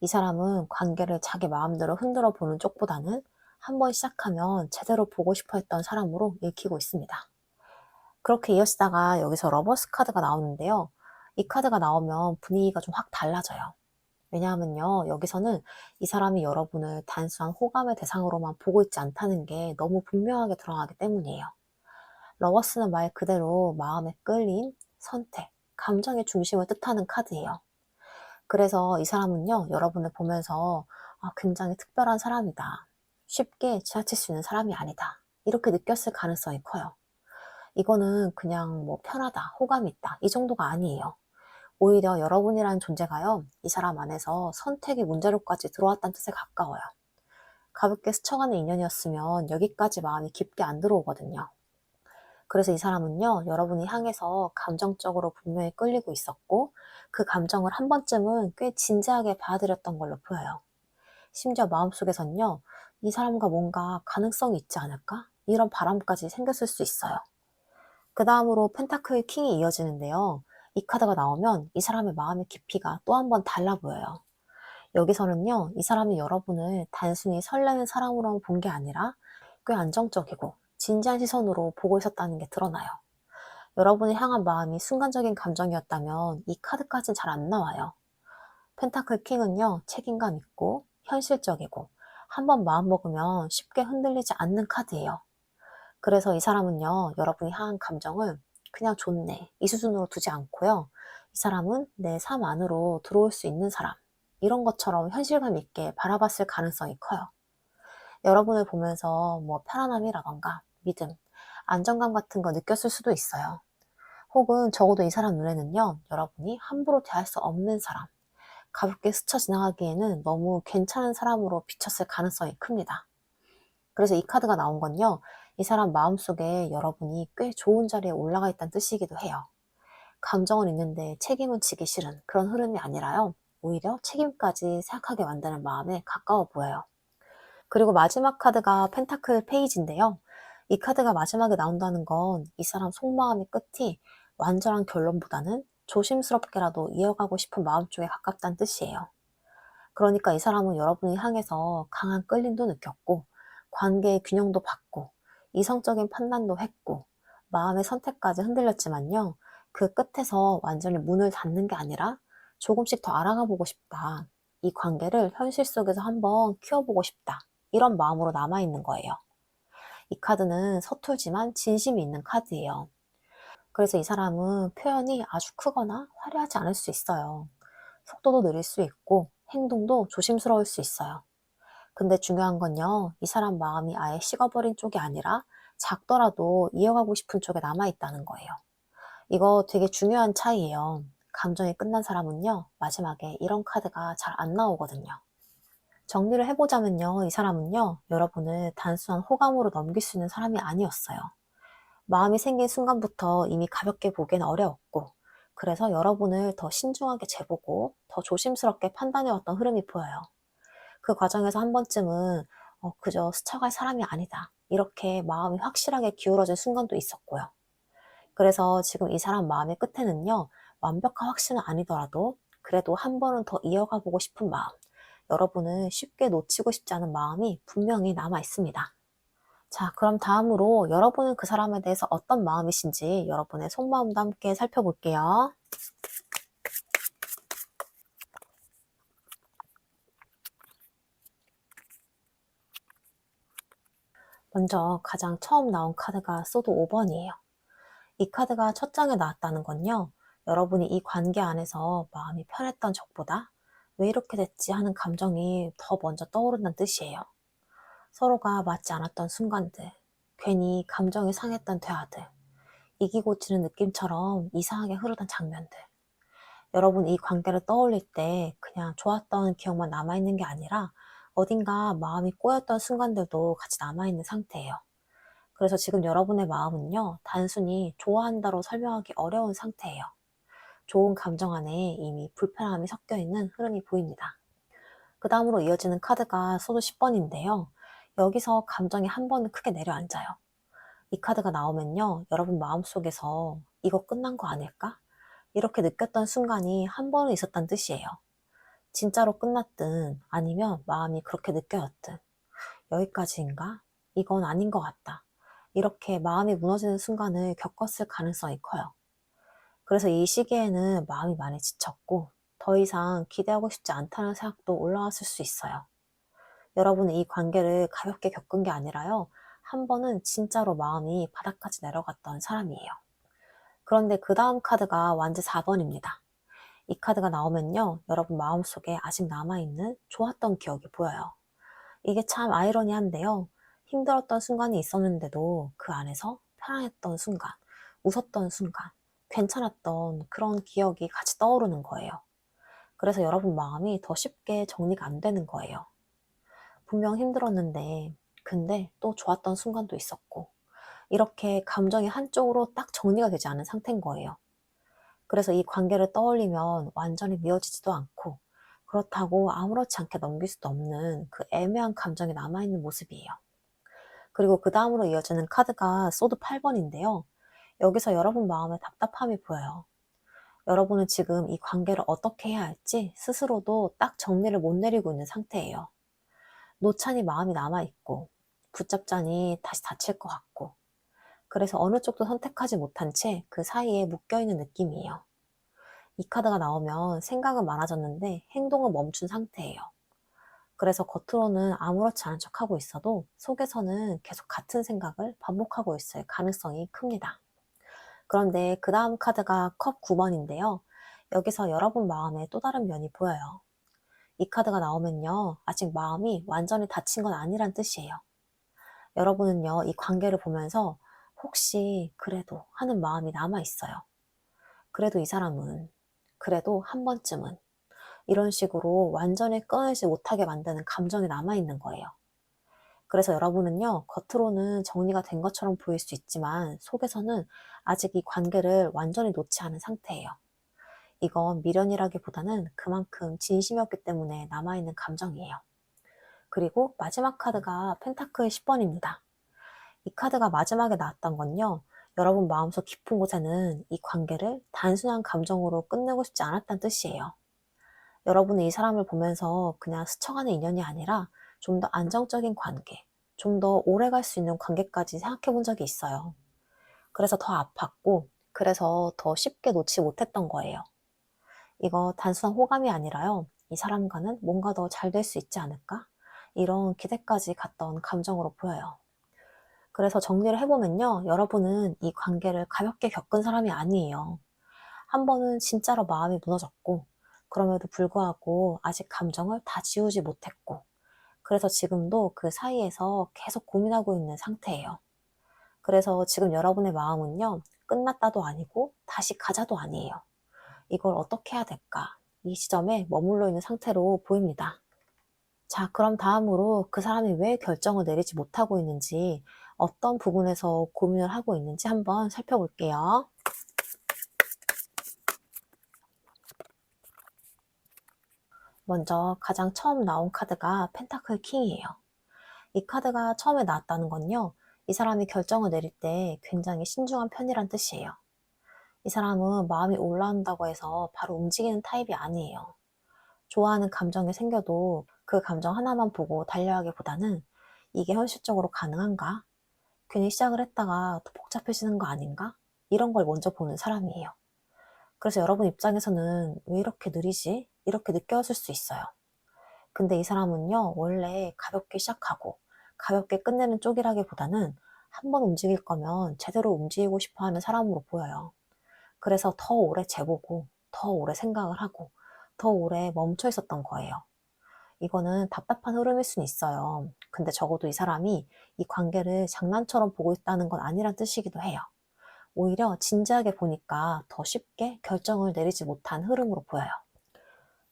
이 사람은 관계를 자기 마음대로 흔들어 보는 쪽보다는 한번 시작하면 제대로 보고 싶어 했던 사람으로 읽히고 있습니다. 그렇게 이어지다가 여기서 러버스 카드가 나오는데요. 이 카드가 나오면 분위기가 좀 확 달라져요. 왜냐하면요, 여기서는 이 사람이 여러분을 단순한 호감의 대상으로만 보고 있지 않다는 게 너무 분명하게 드러나기 때문이에요. 러버스는 말 그대로 마음에 끌림, 선택, 감정의 중심을 뜻하는 카드예요. 그래서 이 사람은요, 여러분을 보면서 굉장히 특별한 사람이다. 쉽게 지나칠 수 있는 사람이 아니다. 이렇게 느꼈을 가능성이 커요. 이거는 그냥 뭐 편하다, 호감이 있다. 이 정도가 아니에요. 오히려 여러분이라는 존재가요, 이 사람 안에서 선택의 문제로까지 들어왔다는 뜻에 가까워요. 가볍게 스쳐가는 인연이었으면 여기까지 마음이 깊게 안 들어오거든요. 그래서 이 사람은요, 여러분이 향해서 감정적으로 분명히 끌리고 있었고, 그 감정을 한 번쯤은 꽤 진지하게 받아들였던 걸로 보여요. 심지어 마음속에선요, 이 사람과 뭔가 가능성이 있지 않을까? 이런 바람까지 생겼을 수 있어요. 그 다음으로 펜타클 킹이 이어지는데요. 이 카드가 나오면 이 사람의 마음의 깊이가 또 한 번 달라 보여요. 여기서는요, 이 사람이 여러분을 단순히 설레는 사람으로만 본 게 아니라 꽤 안정적이고 진지한 시선으로 보고 있었다는 게 드러나요. 여러분을 향한 마음이 순간적인 감정이었다면 이 카드까지는 잘 안 나와요. 펜타클 킹은요, 책임감 있고 현실적이고 한번 마음먹으면 쉽게 흔들리지 않는 카드예요. 그래서 이 사람은요, 여러분이 향한 감정을 그냥 좋네, 이 수준으로 두지 않고요. 이 사람은 내 삶 안으로 들어올 수 있는 사람, 이런 것처럼 현실감 있게 바라봤을 가능성이 커요. 여러분을 보면서 뭐 편안함이라던가 믿음, 안정감 같은 거 느꼈을 수도 있어요. 혹은 적어도 이 사람 눈에는요, 여러분이 함부로 대할 수 없는 사람, 가볍게 스쳐 지나가기에는 너무 괜찮은 사람으로 비쳤을 가능성이 큽니다. 그래서 이 카드가 나온 건요, 이 사람 마음속에 여러분이 꽤 좋은 자리에 올라가 있다는 뜻이기도 해요. 감정은 있는데 책임은 지기 싫은 그런 흐름이 아니라요, 오히려 책임까지 생각하게 만드는 마음에 가까워 보여요. 그리고 마지막 카드가 펜타클 페이지인데요. 이 카드가 마지막에 나온다는 건 이 사람 속마음의 끝이 완전한 결론보다는 조심스럽게라도 이어가고 싶은 마음 쪽에 가깝다는 뜻이에요. 그러니까 이 사람은 여러분을 향해서 강한 끌림도 느꼈고, 관계의 균형도 받고, 이성적인 판단도 했고, 마음의 선택까지 흔들렸지만요. 그 끝에서 완전히 문을 닫는 게 아니라 조금씩 더 알아가 보고 싶다. 이 관계를 현실 속에서 한번 키워보고 싶다. 이런 마음으로 남아있는 거예요. 이 카드는 서툴지만 진심이 있는 카드예요. 그래서 이 사람은 표현이 아주 크거나 화려하지 않을 수 있어요. 속도도 느릴 수 있고 행동도 조심스러울 수 있어요. 근데 중요한 건요, 이 사람 마음이 아예 식어버린 쪽이 아니라 작더라도 이어가고 싶은 쪽에 남아있다는 거예요. 이거 되게 중요한 차이예요. 감정이 끝난 사람은요, 마지막에 이런 카드가 잘 안 나오거든요. 정리를 해보자면요, 이 사람은요, 여러분을 단순한 호감으로 넘길 수 있는 사람이 아니었어요. 마음이 생긴 순간부터 이미 가볍게 보기엔 어려웠고, 그래서 여러분을 더 신중하게 재보고 더 조심스럽게 판단해왔던 흐름이 보여요. 그 과정에서 한 번쯤은 그저 스쳐갈 사람이 아니다, 이렇게 마음이 확실하게 기울어진 순간도 있었고요. 그래서 지금 이 사람 마음의 끝에는요, 완벽한 확신은 아니더라도 그래도 한 번은 더 이어가 보고 싶은 마음, 여러분을 쉽게 놓치고 싶지 않은 마음이 분명히 남아 있습니다. 자, 그럼 다음으로 여러분은 그 사람에 대해서 어떤 마음이신지 여러분의 속마음도 함께 살펴볼게요. 먼저 가장 처음 나온 카드가 소드 5번이에요. 이 카드가 첫 장에 나왔다는 건요, 여러분이 이 관계 안에서 마음이 편했던 적보다 왜 이렇게 됐지 하는 감정이 더 먼저 떠오른다는 뜻이에요. 서로가 맞지 않았던 순간들, 괜히 감정이 상했던 대화들, 이기고 지는 느낌처럼 이상하게 흐르던 장면들. 여러분 이 관계를 떠올릴 때 그냥 좋았던 기억만 남아있는 게 아니라 어딘가 마음이 꼬였던 순간들도 같이 남아있는 상태예요. 그래서 지금 여러분의 마음은요, 단순히 좋아한다로 설명하기 어려운 상태예요. 좋은 감정 안에 이미 불편함이 섞여 있는 흐름이 보입니다. 그 다음으로 이어지는 카드가 소드 10번인데요. 여기서 감정이 한 번은 크게 내려앉아요. 이 카드가 나오면요, 여러분 마음속에서 이거 끝난 거 아닐까? 이렇게 느꼈던 순간이 한 번은 있었다는 뜻이에요. 진짜로 끝났든 아니면 마음이 그렇게 느껴졌든 여기까지인가? 이건 아닌 것 같다. 이렇게 마음이 무너지는 순간을 겪었을 가능성이 커요. 그래서 이 시기에는 마음이 많이 지쳤고 더 이상 기대하고 싶지 않다는 생각도 올라왔을 수 있어요. 여러분은 이 관계를 가볍게 겪은 게 아니라요, 한 번은 진짜로 마음이 바닥까지 내려갔던 사람이에요. 그런데 그 다음 카드가 완즈 4번입니다. 이 카드가 나오면요, 여러분 마음속에 아직 남아있는 좋았던 기억이 보여요. 이게 참 아이러니한데요. 힘들었던 순간이 있었는데도 그 안에서 편안했던 순간, 웃었던 순간, 괜찮았던 그런 기억이 같이 떠오르는 거예요. 그래서 여러분 마음이 더 쉽게 정리가 안 되는 거예요. 분명 힘들었는데, 근데 또 좋았던 순간도 있었고, 이렇게 감정이 한쪽으로 딱 정리가 되지 않은 상태인 거예요. 그래서 이 관계를 떠올리면 완전히 미워지지도 않고 그렇다고 아무렇지 않게 넘길 수도 없는 그 애매한 감정이 남아있는 모습이에요. 그리고 그 다음으로 이어지는 카드가 소드 8번인데요. 여기서 여러분 마음에 답답함이 보여요. 여러분은 지금 이 관계를 어떻게 해야 할지 스스로도 딱 정리를 못 내리고 있는 상태예요. 노찬이 마음이 남아있고 붙잡자니 다시 다칠 것 같고 그래서 어느 쪽도 선택하지 못한 채 그 사이에 묶여있는 느낌이에요. 이 카드가 나오면 생각은 많아졌는데 행동은 멈춘 상태예요. 그래서 겉으로는 아무렇지 않은 척하고 있어도 속에서는 계속 같은 생각을 반복하고 있을 가능성이 큽니다. 그런데 그 다음 카드가 컵 9번인데요. 여기서 여러분 마음에 또 다른 면이 보여요. 이 카드가 나오면요. 아직 마음이 완전히 닫힌 건 아니란 뜻이에요. 여러분은요. 이 관계를 보면서 혹시 그래도 하는 마음이 남아있어요. 그래도 이 사람은, 그래도 한 번쯤은 이런 식으로 완전히 꺼내지 못하게 만드는 감정이 남아있는 거예요. 그래서 여러분은요, 겉으로는 정리가 된 것처럼 보일 수 있지만 속에서는 아직 이 관계를 완전히 놓지 않은 상태예요. 이건 미련이라기보다는 그만큼 진심이었기 때문에 남아있는 감정이에요. 그리고 마지막 카드가 펜타클 10번입니다. 이 카드가 마지막에 나왔던 건요, 여러분 마음속 깊은 곳에는 이 관계를 단순한 감정으로 끝내고 싶지 않았다는 뜻이에요. 여러분은 이 사람을 보면서 그냥 스쳐가는 인연이 아니라 좀 더 안정적인 관계, 좀 더 오래 갈 수 있는 관계까지 생각해 본 적이 있어요. 그래서 더 아팠고, 그래서 더 쉽게 놓지 못했던 거예요. 이거 단순한 호감이 아니라요. 이 사람과는 뭔가 더 잘 될 수 있지 않을까? 이런 기대까지 갔던 감정으로 보여요. 그래서 정리를 해보면요. 여러분은 이 관계를 가볍게 겪은 사람이 아니에요. 한 번은 진짜로 마음이 무너졌고, 그럼에도 불구하고 아직 감정을 다 지우지 못했고, 그래서 지금도 그 사이에서 계속 고민하고 있는 상태예요. 그래서 지금 여러분의 마음은요, 끝났다도 아니고 다시 가자도 아니에요. 이걸 어떻게 해야 될까? 이 시점에 머물러 있는 상태로 보입니다. 자, 그럼 다음으로 그 사람이 왜 결정을 내리지 못하고 있는지, 어떤 부분에서 고민을 하고 있는지 한번 살펴볼게요. 먼저 가장 처음 나온 카드가 펜타클 킹이에요. 이 카드가 처음에 나왔다는 건요, 이 사람이 결정을 내릴 때 굉장히 신중한 편이란 뜻이에요. 이 사람은 마음이 올라온다고 해서 바로 움직이는 타입이 아니에요. 좋아하는 감정이 생겨도 그 감정 하나만 보고 달려가기보다는 이게 현실적으로 가능한가? 괜히 시작을 했다가 또 복잡해지는 거 아닌가? 이런 걸 먼저 보는 사람이에요. 그래서 여러분 입장에서는 왜 이렇게 느리지? 이렇게 느껴질 수 있어요. 근데 이 사람은요, 원래 가볍게 시작하고 가볍게 끝내는 쪽이라기보다는 한 번 움직일 거면 제대로 움직이고 싶어 하는 사람으로 보여요. 그래서 더 오래 재보고, 더 오래 생각을 하고, 더 오래 멈춰 있었던 거예요. 이거는 답답한 흐름일 수는 있어요. 근데 적어도 이 사람이 이 관계를 장난처럼 보고 있다는 건 아니란 뜻이기도 해요. 오히려 진지하게 보니까 더 쉽게 결정을 내리지 못한 흐름으로 보여요.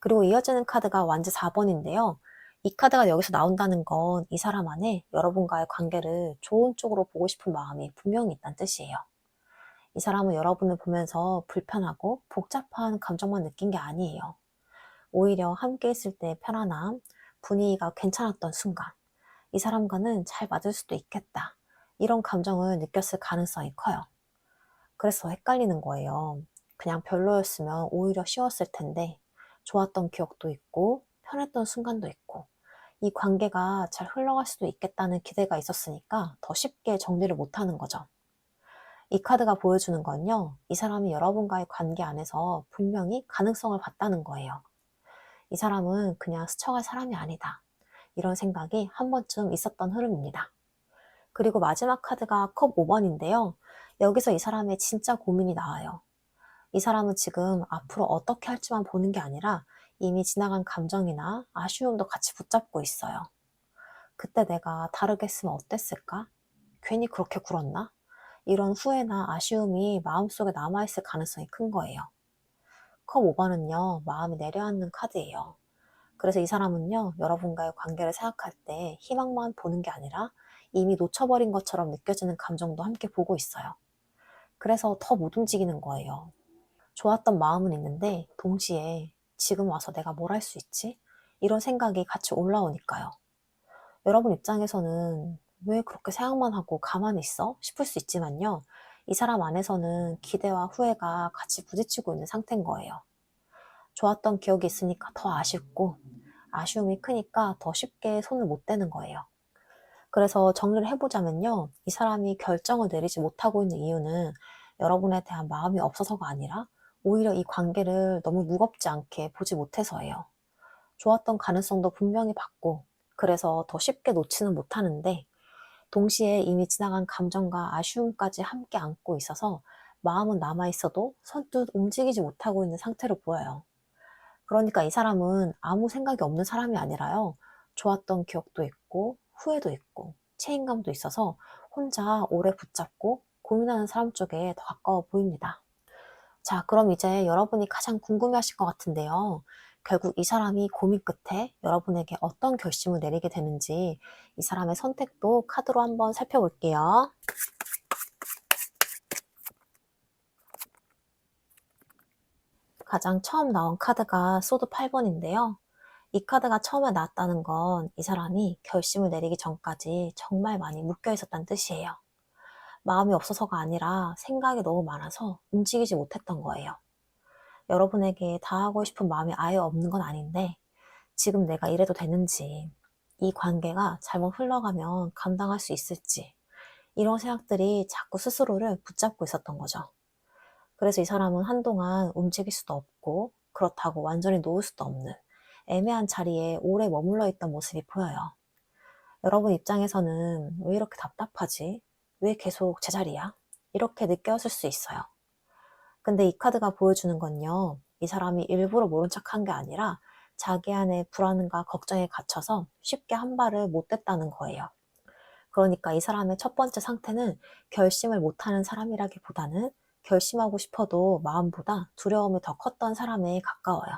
그리고 이어지는 카드가 완즈 4번인데요. 이 카드가 여기서 나온다는 건 이 사람 안에 여러분과의 관계를 좋은 쪽으로 보고 싶은 마음이 분명히 있다는 뜻이에요. 이 사람은 여러분을 보면서 불편하고 복잡한 감정만 느낀 게 아니에요. 오히려 함께 있을 때 편안함, 분위기가 괜찮았던 순간, 이 사람과는 잘 맞을 수도 있겠다. 이런 감정을 느꼈을 가능성이 커요. 그래서 더 헷갈리는 거예요. 그냥 별로였으면 오히려 쉬웠을 텐데, 좋았던 기억도 있고, 편했던 순간도 있고, 이 관계가 잘 흘러갈 수도 있겠다는 기대가 있었으니까 더 쉽게 정리를 못하는 거죠. 이 카드가 보여주는 건요, 이 사람이 여러분과의 관계 안에서 분명히 가능성을 봤다는 거예요. 이 사람은 그냥 스쳐갈 사람이 아니다. 이런 생각이 한 번쯤 있었던 흐름입니다. 그리고 마지막 카드가 컵 5번인데요. 여기서 이 사람의 진짜 고민이 나와요. 이 사람은 지금 앞으로 어떻게 할지만 보는 게 아니라 이미 지나간 감정이나 아쉬움도 같이 붙잡고 있어요. 그때 내가 다르게 했으면 어땠을까? 괜히 그렇게 굴었나? 이런 후회나 아쉬움이 마음속에 남아있을 가능성이 큰 거예요. 컵 5번은요, 마음이 내려앉는 카드예요. 그래서 이 사람은요, 여러분과의 관계를 생각할 때 희망만 보는 게 아니라 이미 놓쳐버린 것처럼 느껴지는 감정도 함께 보고 있어요. 그래서 더 못 움직이는 거예요. 좋았던 마음은 있는데 동시에 지금 와서 내가 뭘 할 수 있지? 이런 생각이 같이 올라오니까요. 여러분 입장에서는 왜 그렇게 생각만 하고 가만히 있어? 싶을 수 있지만요. 이 사람 안에서는 기대와 후회가 같이 부딪히고 있는 상태인 거예요. 좋았던 기억이 있으니까 더 아쉽고 아쉬움이 크니까 더 쉽게 손을 못 대는 거예요. 그래서 정리를 해보자면요. 이 사람이 결정을 내리지 못하고 있는 이유는 여러분에 대한 마음이 없어서가 아니라 오히려 이 관계를 너무 무겁지 않게 보지 못해서예요. 좋았던 가능성도 분명히 봤고 그래서 더 쉽게 놓지는 못하는데 동시에 이미 지나간 감정과 아쉬움까지 함께 안고 있어서 마음은 남아있어도 선뜻 움직이지 못하고 있는 상태로 보여요. 그러니까 이 사람은 아무 생각이 없는 사람이 아니라요. 좋았던 기억도 있고 후회도 있고 책임감도 있어서 혼자 오래 붙잡고 고민하는 사람 쪽에 더 가까워 보입니다. 자, 그럼 이제 여러분이 가장 궁금해하실 것 같은데요. 결국 이 사람이 고민 끝에 여러분에게 어떤 결심을 내리게 되는지 이 사람의 선택도 카드로 한번 살펴볼게요. 가장 처음 나온 카드가 소드 8번인데요. 이 카드가 처음에 나왔다는 건 이 사람이 결심을 내리기 전까지 정말 많이 묶여 있었다는 뜻이에요. 마음이 없어서가 아니라 생각이 너무 많아서 움직이지 못했던 거예요. 여러분에게 다 하고 싶은 마음이 아예 없는 건 아닌데 지금 내가 이래도 되는지, 이 관계가 잘못 흘러가면 감당할 수 있을지, 이런 생각들이 자꾸 스스로를 붙잡고 있었던 거죠. 그래서 이 사람은 한동안 움직일 수도 없고, 그렇다고 완전히 놓을 수도 없는 애매한 자리에 오래 머물러 있던 모습이 보여요. 여러분 입장에서는 왜 이렇게 답답하지? 왜 계속 제자리야? 이렇게 느꼈을 수 있어요. 근데 이 카드가 보여주는 건요, 이 사람이 일부러 모른 척한 게 아니라 자기 안에 불안과 걱정에 갇혀서 쉽게 한 발을 못 뗐다는 거예요. 그러니까 이 사람의 첫 번째 상태는 결심을 못하는 사람이라기보다는 결심하고 싶어도 마음보다 두려움이 더 컸던 사람에 가까워요.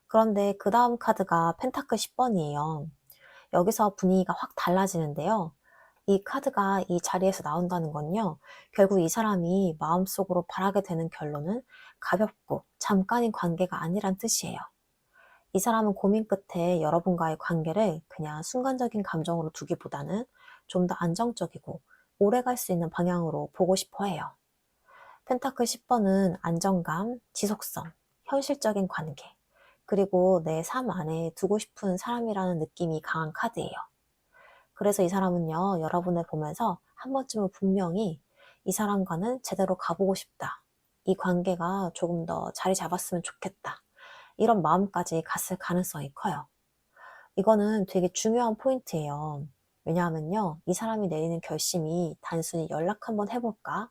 그런데 그 다음 카드가 펜타클 10번이에요. 여기서 분위기가 확 달라지는데요. 이 카드가 이 자리에서 나온다는 건요. 결국 이 사람이 마음속으로 바라게 되는 결론은 가볍고 잠깐인 관계가 아니란 뜻이에요. 이 사람은 고민 끝에 여러분과의 관계를 그냥 순간적인 감정으로 두기보다는 좀 더 안정적이고 오래 갈 수 있는 방향으로 보고 싶어 해요. 펜타클 10번은 안정감, 지속성, 현실적인 관계, 그리고 내 삶 안에 두고 싶은 사람이라는 느낌이 강한 카드예요. 그래서 이 사람은요, 여러분을 보면서 한 번쯤은 분명히 이 사람과는 제대로 가보고 싶다. 이 관계가 조금 더 자리 잡았으면 좋겠다. 이런 마음까지 갔을 가능성이 커요. 이거는 되게 중요한 포인트예요. 왜냐하면요, 이 사람이 내리는 결심이 단순히 연락 한번 해볼까?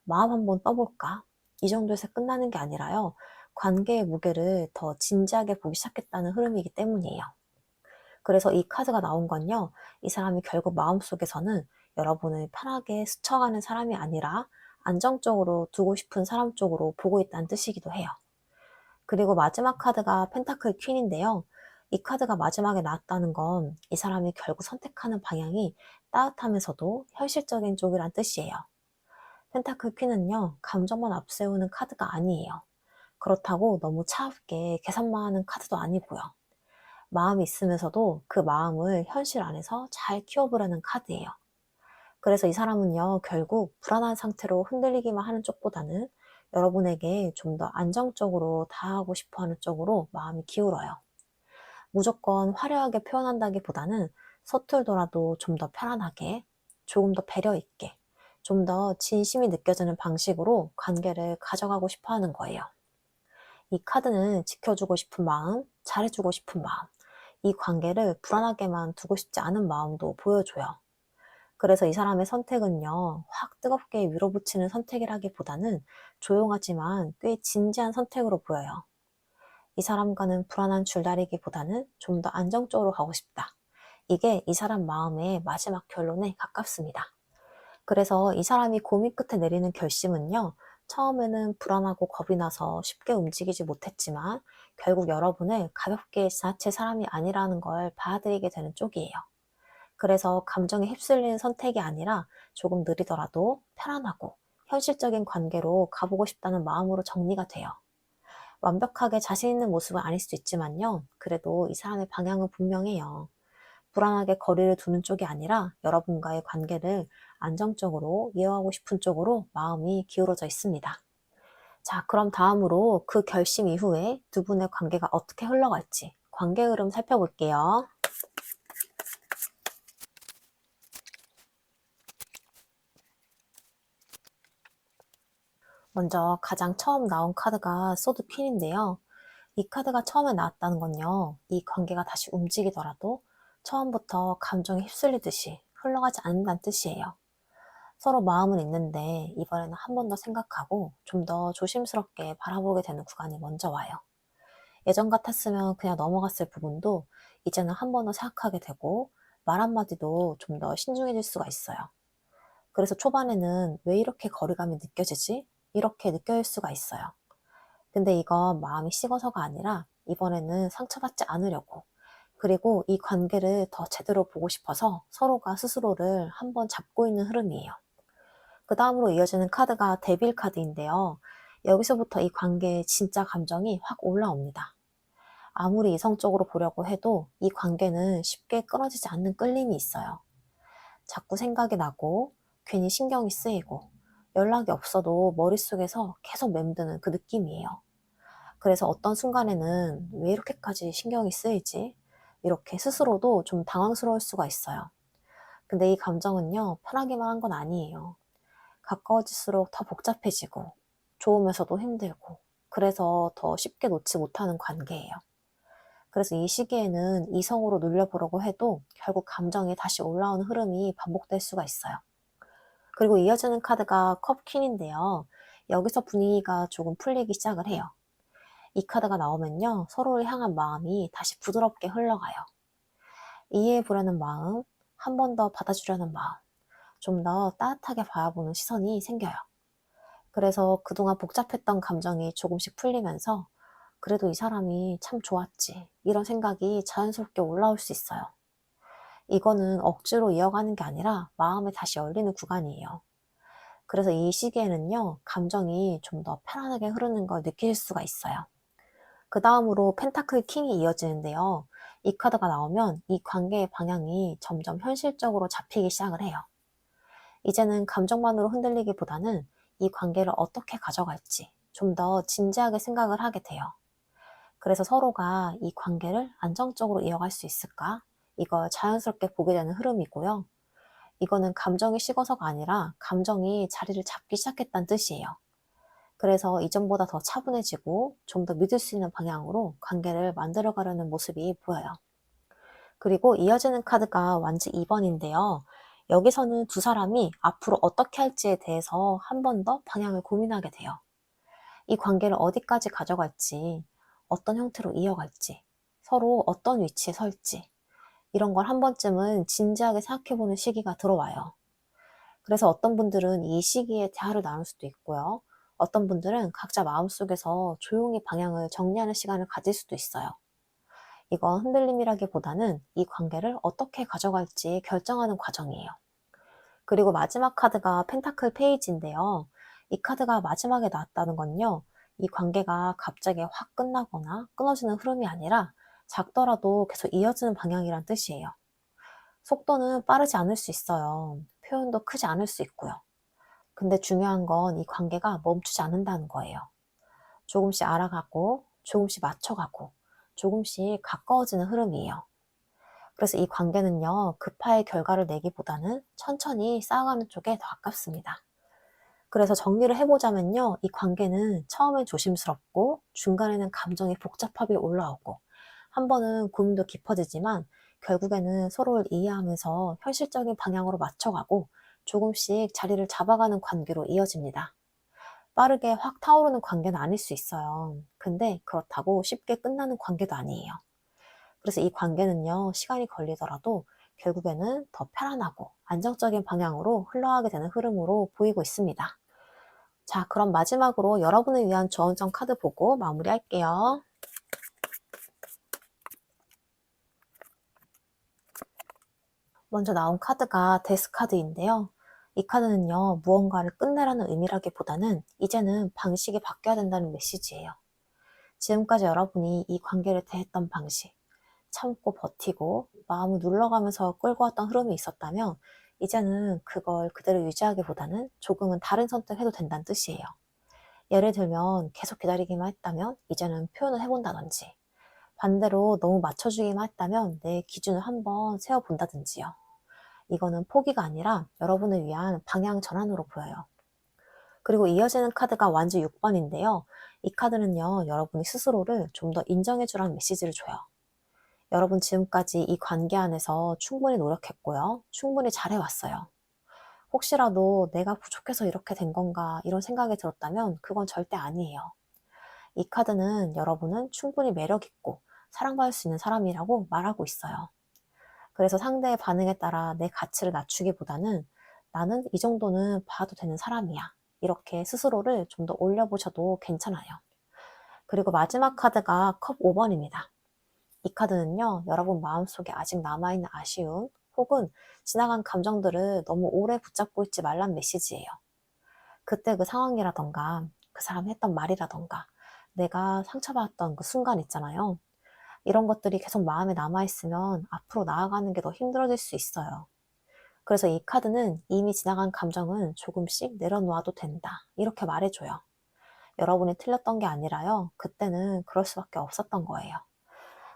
마음 한번 떠볼까? 이 정도에서 끝나는 게 아니라요, 관계의 무게를 더 진지하게 보기 시작했다는 흐름이기 때문이에요. 그래서 이 카드가 나온 건요, 이 사람이 결국 마음속에서는 여러분을 편하게 스쳐가는 사람이 아니라 안정적으로 두고 싶은 사람 쪽으로 보고 있다는 뜻이기도 해요. 그리고 마지막 카드가 펜타클 퀸인데요. 이 카드가 마지막에 나왔다는 건 이 사람이 결국 선택하는 방향이 따뜻하면서도 현실적인 쪽이란 뜻이에요. 펜타클 퀸은요, 감정만 앞세우는 카드가 아니에요. 그렇다고 너무 차갑게 계산만 하는 카드도 아니고요. 마음이 있으면서도 그 마음을 현실 안에서 잘 키워보려는 카드예요. 그래서 이 사람은요, 결국 불안한 상태로 흔들리기만 하는 쪽보다는 여러분에게 좀 더 안정적으로 다하고 싶어 하는 쪽으로 마음이 기울어요. 무조건 화려하게 표현한다기보다는 서툴더라도 좀 더 편안하게, 조금 더 배려 있게, 좀 더 진심이 느껴지는 방식으로 관계를 가져가고 싶어 하는 거예요. 이 카드는 지켜주고 싶은 마음, 잘해주고 싶은 마음, 이 관계를 불안하게만 두고 싶지 않은 마음도 보여줘요. 그래서 이 사람의 선택은요, 확 뜨겁게 밀어붙이는 선택이라기보다는 조용하지만 꽤 진지한 선택으로 보여요. 이 사람과는 불안한 줄다리기보다는 좀 더 안정적으로 가고 싶다. 이게 이 사람 마음의 마지막 결론에 가깝습니다. 그래서 이 사람이 고민 끝에 내리는 결심은요, 처음에는 불안하고 겁이 나서 쉽게 움직이지 못했지만 결국 여러분을 가볍게 지나칠 사람이 아니라는 걸 받아들이게 되는 쪽이에요. 그래서 감정에 휩쓸리는 선택이 아니라 조금 느리더라도 편안하고 현실적인 관계로 가보고 싶다는 마음으로 정리가 돼요. 완벽하게 자신 있는 모습은 아닐 수 있지만요. 그래도 이 사람의 방향은 분명해요. 불안하게 거리를 두는 쪽이 아니라 여러분과의 관계를 안정적으로 이어가고 싶은 쪽으로 마음이 기울어져 있습니다. 자, 그럼 다음으로 그 결심 이후에 두 분의 관계가 어떻게 흘러갈지 관계 흐름 살펴볼게요. 먼저 가장 처음 나온 카드가 소드 퀸인데요. 이 카드가 처음에 나왔다는 건요, 이 관계가 다시 움직이더라도 처음부터 감정에 휩쓸리듯이 흘러가지 않는다는 뜻이에요. 서로 마음은 있는데 이번에는 한 번 더 생각하고 좀 더 조심스럽게 바라보게 되는 구간이 먼저 와요. 예전 같았으면 그냥 넘어갔을 부분도 이제는 한 번 더 생각하게 되고 말 한마디도 좀 더 신중해질 수가 있어요. 그래서 초반에는 왜 이렇게 거리감이 느껴지지? 이렇게 느껴질 수가 있어요. 근데 이건 마음이 식어서가 아니라 이번에는 상처받지 않으려고, 그리고 이 관계를 더 제대로 보고 싶어서 서로가 스스로를 한번 잡고 있는 흐름이에요. 그 다음으로 이어지는 카드가 데빌 카드인데요. 여기서부터 이 관계의 진짜 감정이 확 올라옵니다. 아무리 이성적으로 보려고 해도 이 관계는 쉽게 끊어지지 않는 끌림이 있어요. 자꾸 생각이 나고 괜히 신경이 쓰이고 연락이 없어도 머릿속에서 계속 맴드는 그 느낌이에요. 그래서 어떤 순간에는 왜 이렇게까지 신경이 쓰이지? 이렇게 스스로도 좀 당황스러울 수가 있어요. 근데 이 감정은요, 편하기만 한 건 아니에요. 가까워질수록 더 복잡해지고 좋으면서도 힘들고 그래서 더 쉽게 놓지 못하는 관계예요. 그래서 이 시기에는 이성으로 눌려보려고 해도 결국 감정이 다시 올라오는 흐름이 반복될 수가 있어요. 그리고 이어지는 카드가 컵퀸인데요. 여기서 분위기가 조금 풀리기 시작을 해요. 이 카드가 나오면요, 서로를 향한 마음이 다시 부드럽게 흘러가요. 이해해보려는 마음, 한 번 더 받아주려는 마음, 좀 더 따뜻하게 바라보는 시선이 생겨요. 그래서 그동안 복잡했던 감정이 조금씩 풀리면서 그래도 이 사람이 참 좋았지, 이런 생각이 자연스럽게 올라올 수 있어요. 이거는 억지로 이어가는 게 아니라 마음에 다시 열리는 구간이에요. 그래서 이 시기에는요, 감정이 좀 더 편안하게 흐르는 걸 느낄 수가 있어요. 그 다음으로 펜타클 킹이 이어지는데요. 이 카드가 나오면 이 관계의 방향이 점점 현실적으로 잡히기 시작을 해요. 이제는 감정만으로 흔들리기보다는 이 관계를 어떻게 가져갈지 좀 더 진지하게 생각을 하게 돼요. 그래서 서로가 이 관계를 안정적으로 이어갈 수 있을까? 이걸 자연스럽게 보게 되는 흐름이고요. 이거는 감정이 식어서가 아니라 감정이 자리를 잡기 시작했다는 뜻이에요. 그래서 이전보다 더 차분해지고 좀 더 믿을 수 있는 방향으로 관계를 만들어가려는 모습이 보여요. 그리고 이어지는 카드가 완지 2번인데요. 여기서는 두 사람이 앞으로 어떻게 할지에 대해서 한 번 더 방향을 고민하게 돼요. 이 관계를 어디까지 가져갈지, 어떤 형태로 이어갈지, 서로 어떤 위치에 설지, 이런 걸 한 번쯤은 진지하게 생각해보는 시기가 들어와요. 그래서 어떤 분들은 이 시기에 대화를 나눌 수도 있고요. 어떤 분들은 각자 마음속에서 조용히 방향을 정리하는 시간을 가질 수도 있어요. 이건 흔들림이라기보다는 이 관계를 어떻게 가져갈지 결정하는 과정이에요. 그리고 마지막 카드가 펜타클 페이지인데요. 이 카드가 마지막에 나왔다는 건요, 이 관계가 갑자기 확 끝나거나 끊어지는 흐름이 아니라 작더라도 계속 이어지는 방향이란 뜻이에요. 속도는 빠르지 않을 수 있어요. 표현도 크지 않을 수 있고요. 근데 중요한 건 이 관계가 멈추지 않는다는 거예요. 조금씩 알아가고, 조금씩 맞춰가고, 조금씩 가까워지는 흐름이에요. 그래서 이 관계는요, 급하게 결과를 내기보다는 천천히 쌓아가는 쪽에 더 가깝습니다. 그래서 정리를 해보자면요, 이 관계는 처음엔 조심스럽고, 중간에는 감정의 복잡함이 올라오고, 한 번은 고민도 깊어지지만, 결국에는 서로를 이해하면서 현실적인 방향으로 맞춰가고, 조금씩 자리를 잡아가는 관계로 이어집니다. 빠르게 확 타오르는 관계는 아닐 수 있어요. 근데 그렇다고 쉽게 끝나는 관계도 아니에요. 그래서 이 관계는요, 시간이 걸리더라도 결국에는 더 편안하고 안정적인 방향으로 흘러가게 되는 흐름으로 보이고 있습니다. 자, 그럼 마지막으로 여러분을 위한 조언점 카드 보고 마무리할게요. 먼저 나온 카드가 데스 카드인데요. 이 카드는요, 무언가를 끝내라는 의미라기보다는 이제는 방식이 바뀌어야 된다는 메시지예요. 지금까지 여러분이 이 관계를 대했던 방식, 참고 버티고 마음을 눌러가면서 끌고 왔던 흐름이 있었다면 이제는 그걸 그대로 유지하기보다는 조금은 다른 선택해도 된다는 뜻이에요. 예를 들면 계속 기다리기만 했다면 이제는 표현을 해본다든지, 반대로 너무 맞춰주기만 했다면 내 기준을 한번 세워본다든지요. 이거는 포기가 아니라 여러분을 위한 방향 전환으로 보여요. 그리고 이어지는 카드가 완주 6번인데요. 이 카드는요, 여러분이 스스로를 좀 더 인정해주라는 메시지를 줘요. 여러분 지금까지 이 관계 안에서 충분히 노력했고요. 충분히 잘해왔어요. 혹시라도 내가 부족해서 이렇게 된 건가 이런 생각이 들었다면 그건 절대 아니에요. 이 카드는 여러분은 충분히 매력있고 사랑받을 수 있는 사람이라고 말하고 있어요. 그래서 상대의 반응에 따라 내 가치를 낮추기보다는 나는 이 정도는 봐도 되는 사람이야. 이렇게 스스로를 좀 더 올려보셔도 괜찮아요. 그리고 마지막 카드가 컵 5번입니다. 이 카드는요, 여러분 마음속에 아직 남아있는 아쉬움 혹은 지나간 감정들을 너무 오래 붙잡고 있지 말란 메시지예요. 그때 그 상황이라던가 그 사람이 했던 말이라던가 내가 상처받았던 그 순간 있잖아요. 이런 것들이 계속 마음에 남아있으면 앞으로 나아가는 게 더 힘들어질 수 있어요. 그래서 이 카드는 이미 지나간 감정은 조금씩 내려놓아도 된다. 이렇게 말해줘요. 여러분이 틀렸던 게 아니라요. 그때는 그럴 수밖에 없었던 거예요.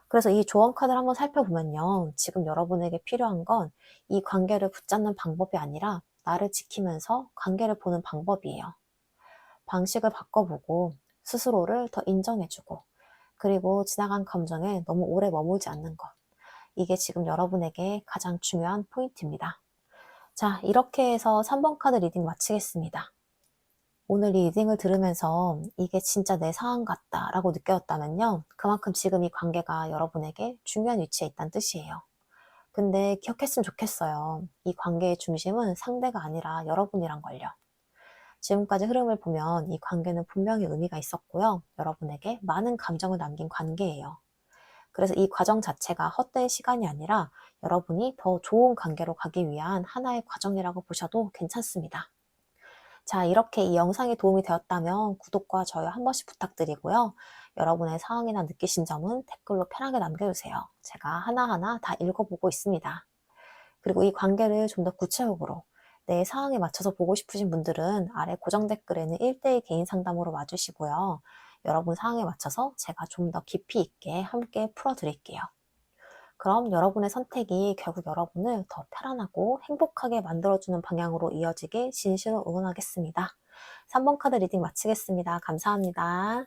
그래서 이 조언 카드를 한번 살펴보면요. 지금 여러분에게 필요한 건 이 관계를 붙잡는 방법이 아니라 나를 지키면서 관계를 보는 방법이에요. 방식을 바꿔보고 스스로를 더 인정해주고 그리고 지나간 감정에 너무 오래 머물지 않는 것. 이게 지금 여러분에게 가장 중요한 포인트입니다. 자, 이렇게 해서 3번 카드 리딩 마치겠습니다. 오늘 이 리딩을 들으면서 이게 진짜 내 상황 같다 라고 느꼈다면요. 그만큼 지금 이 관계가 여러분에게 중요한 위치에 있다는 뜻이에요. 근데 기억했으면 좋겠어요. 이 관계의 중심은 상대가 아니라 여러분이란 걸요. 지금까지 흐름을 보면 이 관계는 분명히 의미가 있었고요. 여러분에게 많은 감정을 남긴 관계예요. 그래서 이 과정 자체가 헛된 시간이 아니라 여러분이 더 좋은 관계로 가기 위한 하나의 과정이라고 보셔도 괜찮습니다. 자, 이렇게 이 영상이 도움이 되었다면 구독과 좋아요 한 번씩 부탁드리고요. 여러분의 상황이나 느끼신 점은 댓글로 편하게 남겨주세요. 제가 하나하나 다 읽어보고 있습니다. 그리고 이 관계를 좀 더 구체적으로 내 상황에 맞춰서 보고 싶으신 분들은 아래 고정 댓글에는 1대1 개인 상담으로 와주시고요. 여러분 상황에 맞춰서 제가 좀 더 깊이 있게 함께 풀어드릴게요. 그럼 여러분의 선택이 결국 여러분을 더 편안하고 행복하게 만들어주는 방향으로 이어지길 진심으로 응원하겠습니다. 3번 카드 리딩 마치겠습니다. 감사합니다.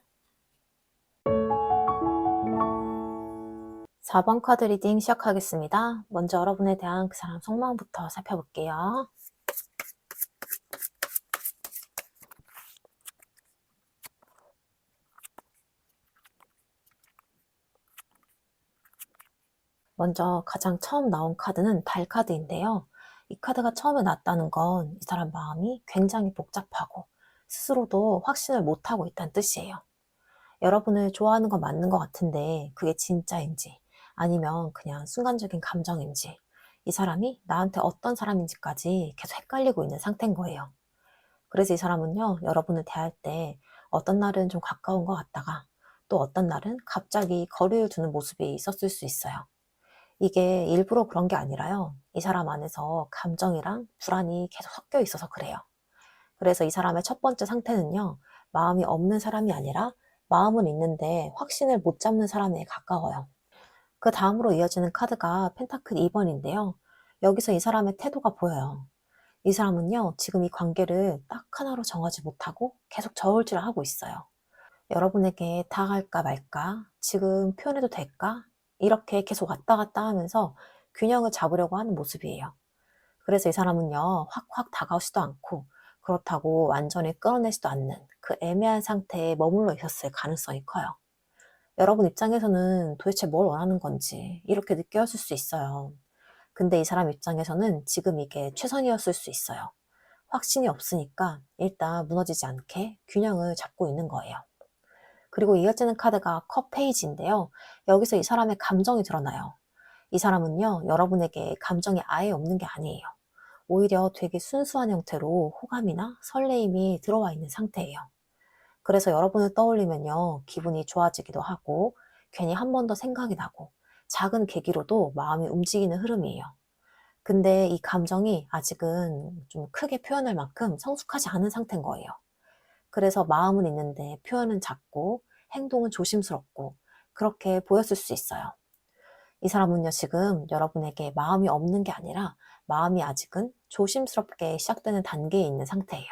4번 카드 리딩 시작하겠습니다. 먼저 여러분에 대한 그 사람 속마음부터 살펴볼게요. 먼저 가장 처음 나온 카드는 달 카드인데요. 이 카드가 처음에 났다는 건 이 사람 마음이 굉장히 복잡하고 스스로도 확신을 못하고 있다는 뜻이에요. 여러분을 좋아하는 건 맞는 것 같은데 그게 진짜인지 아니면 그냥 순간적인 감정인지 이 사람이 나한테 어떤 사람인지까지 계속 헷갈리고 있는 상태인 거예요. 그래서 이 사람은요, 여러분을 대할 때 어떤 날은 좀 가까운 것 같다가 또 어떤 날은 갑자기 거리를 두는 모습이 있었을 수 있어요. 이게 일부러 그런 게 아니라요. 이 사람 안에서 감정이랑 불안이 계속 섞여 있어서 그래요. 그래서 이 사람의 첫 번째 상태는요. 마음이 없는 사람이 아니라 마음은 있는데 확신을 못 잡는 사람에 가까워요. 그 다음으로 이어지는 카드가 펜타클 2번인데요. 여기서 이 사람의 태도가 보여요. 이 사람은요. 지금 이 관계를 딱 하나로 정하지 못하고 계속 저울질을 하고 있어요. 여러분에게 다가갈까 말까? 지금 표현해도 될까? 이렇게 계속 왔다 갔다 하면서 균형을 잡으려고 하는 모습이에요. 그래서 이 사람은요, 확확 다가오지도 않고 그렇다고 완전히 끌어내지도 않는 그 애매한 상태에 머물러 있었을 가능성이 커요. 여러분 입장에서는 도대체 뭘 원하는 건지 이렇게 느껴졌을 수 있어요. 근데 이 사람 입장에서는 지금 이게 최선이었을 수 있어요. 확신이 없으니까 일단 무너지지 않게 균형을 잡고 있는 거예요. 그리고 이어지는 카드가 컵 페이지인데요. 여기서 이 사람의 감정이 드러나요. 이 사람은요, 여러분에게 감정이 아예 없는 게 아니에요. 오히려 되게 순수한 형태로 호감이나 설레임이 들어와 있는 상태예요. 그래서 여러분을 떠올리면요, 기분이 좋아지기도 하고, 괜히 한 번 더 생각이 나고, 작은 계기로도 마음이 움직이는 흐름이에요. 근데 이 감정이 아직은 좀 크게 표현할 만큼 성숙하지 않은 상태인 거예요. 그래서 마음은 있는데 표현은 작고, 행동은 조심스럽고, 그렇게 보였을 수 있어요. 이 사람은요, 지금 여러분에게 마음이 없는 게 아니라 마음이 아직은 조심스럽게 시작되는 단계에 있는 상태예요.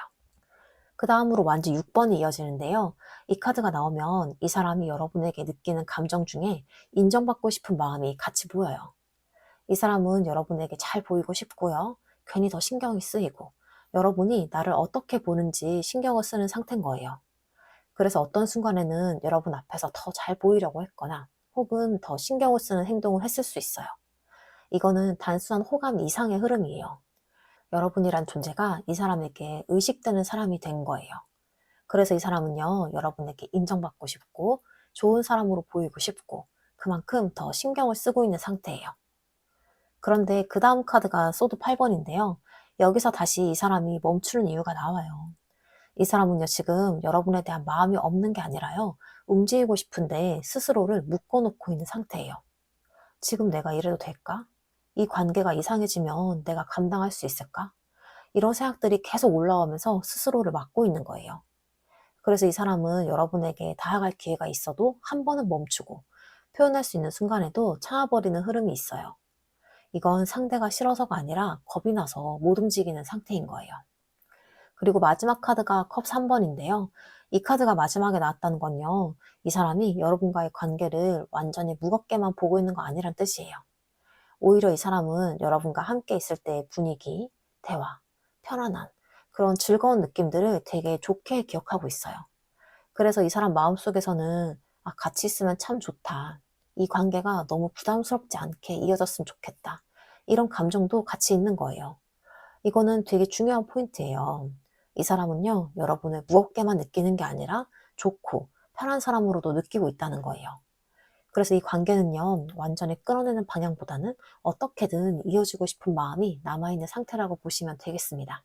그 다음으로 완지 6번이 이어지는데요. 이 카드가 나오면 이 사람이 여러분에게 느끼는 감정 중에 인정받고 싶은 마음이 같이 보여요. 이 사람은 여러분에게 잘 보이고 싶고요. 괜히 더 신경이 쓰이고 여러분이 나를 어떻게 보는지 신경을 쓰는 상태인 거예요. 그래서 어떤 순간에는 여러분 앞에서 더 잘 보이려고 했거나 혹은 더 신경을 쓰는 행동을 했을 수 있어요. 이거는 단순한 호감 이상의 흐름이에요. 여러분이란 존재가 이 사람에게 의식되는 사람이 된 거예요. 그래서 이 사람은요, 여러분에게 인정받고 싶고 좋은 사람으로 보이고 싶고 그만큼 더 신경을 쓰고 있는 상태예요. 그런데 그 다음 카드가 소드 8번인데요. 여기서 다시 이 사람이 멈추는 이유가 나와요. 이 사람은요, 지금 여러분에 대한 마음이 없는 게 아니라요, 움직이고 싶은데 스스로를 묶어놓고 있는 상태예요. 지금 내가 이래도 될까? 이 관계가 이상해지면 내가 감당할 수 있을까? 이런 생각들이 계속 올라오면서 스스로를 막고 있는 거예요. 그래서 이 사람은 여러분에게 다가갈 기회가 있어도 한 번은 멈추고 표현할 수 있는 순간에도 참아버리는 흐름이 있어요. 이건 상대가 싫어서가 아니라 겁이 나서 못 움직이는 상태인 거예요. 그리고 마지막 카드가 컵 3번인데요. 이 카드가 마지막에 나왔다는 건요, 이 사람이 여러분과의 관계를 완전히 무겁게만 보고 있는 거 아니란 뜻이에요. 오히려 이 사람은 여러분과 함께 있을 때의 분위기, 대화, 편안함, 그런 즐거운 느낌들을 되게 좋게 기억하고 있어요. 그래서 이 사람 마음속에서는 같이 있으면 참 좋다. 이 관계가 너무 부담스럽지 않게 이어졌으면 좋겠다. 이런 감정도 같이 있는 거예요. 이거는 되게 중요한 포인트예요. 이 사람은요, 여러분을 무겁게만 느끼는 게 아니라 좋고 편한 사람으로도 느끼고 있다는 거예요. 그래서 이 관계는요, 완전히 끌어내는 방향보다는 어떻게든 이어지고 싶은 마음이 남아있는 상태라고 보시면 되겠습니다.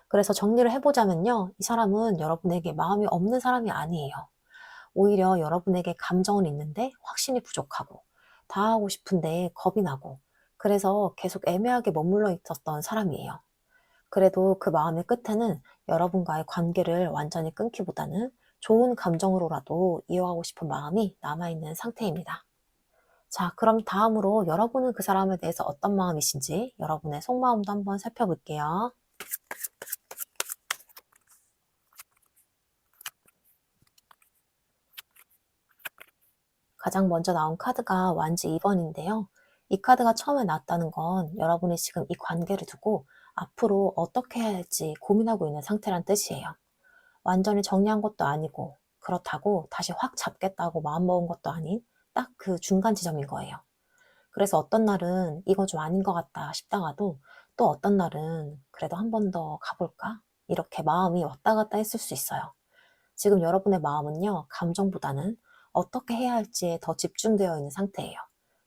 그래서 정리를 해보자면요, 이 사람은 여러분에게 마음이 없는 사람이 아니에요. 오히려 여러분에게 감정은 있는데 확신이 부족하고 다하고 싶은데 겁이 나고 그래서 계속 애매하게 머물러 있었던 사람이에요. 그래도 그 마음의 끝에는 여러분과의 관계를 완전히 끊기보다는 좋은 감정으로라도 이어가고 싶은 마음이 남아있는 상태입니다. 자, 그럼 다음으로 여러분은 그 사람에 대해서 어떤 마음이신지 여러분의 속마음도 한번 살펴볼게요. 가장 먼저 나온 카드가 완지 2번인데요. 이 카드가 처음에 나왔다는 건 여러분이 지금 이 관계를 두고 앞으로 어떻게 해야 할지 고민하고 있는 상태란 뜻이에요. 완전히 정리한 것도 아니고 그렇다고 다시 확 잡겠다고 마음먹은 것도 아닌 딱 그 중간 지점인 거예요. 그래서 어떤 날은 이거 좀 아닌 것 같다 싶다가도 또 어떤 날은 그래도 한 번 더 가볼까? 이렇게 마음이 왔다 갔다 했을 수 있어요. 지금 여러분의 마음은요, 감정보다는 어떻게 해야 할지에 더 집중되어 있는 상태예요.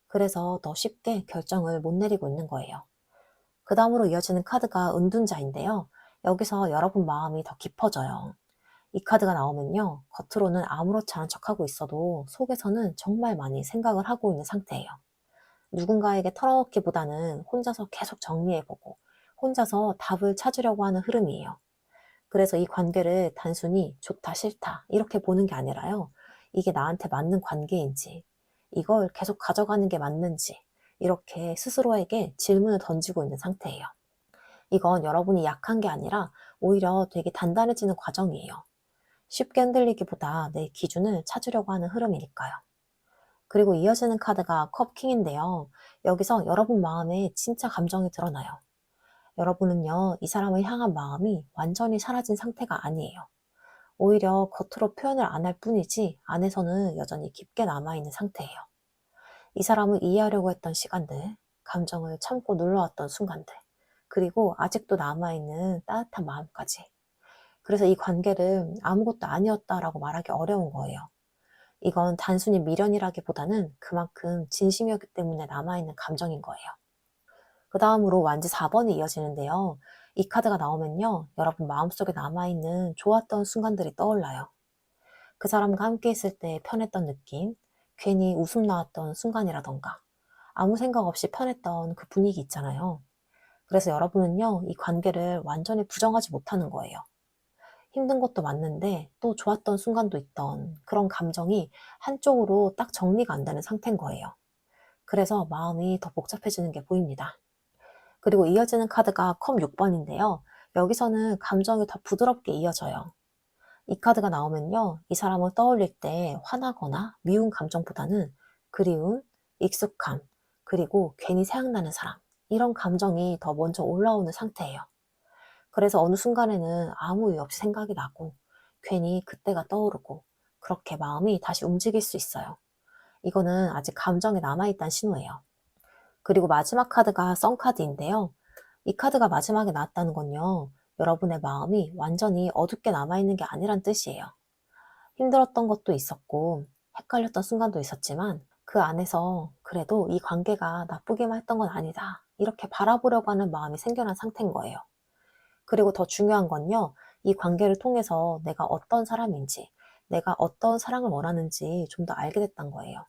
그래서 더 쉽게 결정을 못 내리고 있는 거예요. 그 다음으로 이어지는 카드가 은둔자인데요. 여기서 여러분 마음이 더 깊어져요. 이 카드가 나오면요, 겉으로는 아무렇지 않은 척하고 있어도 속에서는 정말 많이 생각을 하고 있는 상태예요. 누군가에게 털어놓기보다는 혼자서 계속 정리해보고 혼자서 답을 찾으려고 하는 흐름이에요. 그래서 이 관계를 단순히 좋다, 싫다, 이렇게 보는 게 아니라요. 이게 나한테 맞는 관계인지, 이걸 계속 가져가는 게 맞는지, 이렇게 스스로에게 질문을 던지고 있는 상태예요. 이건 여러분이 약한 게 아니라 오히려 되게 단단해지는 과정이에요. 쉽게 흔들리기보다 내 기준을 찾으려고 하는 흐름이니까요. 그리고 이어지는 카드가 컵킹인데요. 여기서 여러분 마음에 진짜 감정이 드러나요. 여러분은요, 이 사람을 향한 마음이 완전히 사라진 상태가 아니에요. 오히려 겉으로 표현을 안 할 뿐이지 안에서는 여전히 깊게 남아있는 상태예요. 이 사람을 이해하려고 했던 시간들, 감정을 참고 눌러왔던 순간들, 그리고 아직도 남아있는 따뜻한 마음까지. 그래서 이 관계를 아무것도 아니었다라고 말하기 어려운 거예요. 이건 단순히 미련이라기보다는 그만큼 진심이었기 때문에 남아있는 감정인 거예요. 그 다음으로 완지 4번이 이어지는데요. 이 카드가 나오면요, 여러분 마음속에 남아있는 좋았던 순간들이 떠올라요. 그 사람과 함께 있을 때 편했던 느낌, 괜히 웃음 나왔던 순간이라던가, 아무 생각 없이 편했던 그 분위기 있잖아요. 그래서 여러분은요, 이 관계를 완전히 부정하지 못하는 거예요. 힘든 것도 맞는데 또 좋았던 순간도 있던 그런 감정이 한쪽으로 딱 정리가 안 되는 상태인 거예요. 그래서 마음이 더 복잡해지는 게 보입니다. 그리고 이어지는 카드가 컵 6번인데요. 여기서는 감정이 더 부드럽게 이어져요. 이 카드가 나오면요, 이 사람을 떠올릴 때 화나거나 미운 감정보다는 그리움, 익숙함, 그리고 괜히 생각나는 사람, 이런 감정이 더 먼저 올라오는 상태예요. 그래서 어느 순간에는 아무 이유 없이 생각이 나고 괜히 그때가 떠오르고 그렇게 마음이 다시 움직일 수 있어요. 이거는 아직 감정이 남아있다는 신호예요. 그리고 마지막 카드가 썬 카드인데요. 이 카드가 마지막에 나왔다는 건요, 여러분의 마음이 완전히 어둡게 남아있는 게 아니란 뜻이에요. 힘들었던 것도 있었고 헷갈렸던 순간도 있었지만 그 안에서 그래도 이 관계가 나쁘게만 했던 건 아니다, 이렇게 바라보려고 하는 마음이 생겨난 상태인 거예요. 그리고 더 중요한 건요, 이 관계를 통해서 내가 어떤 사람인지, 내가 어떤 사랑을 원하는지 좀 더 알게 됐단 거예요.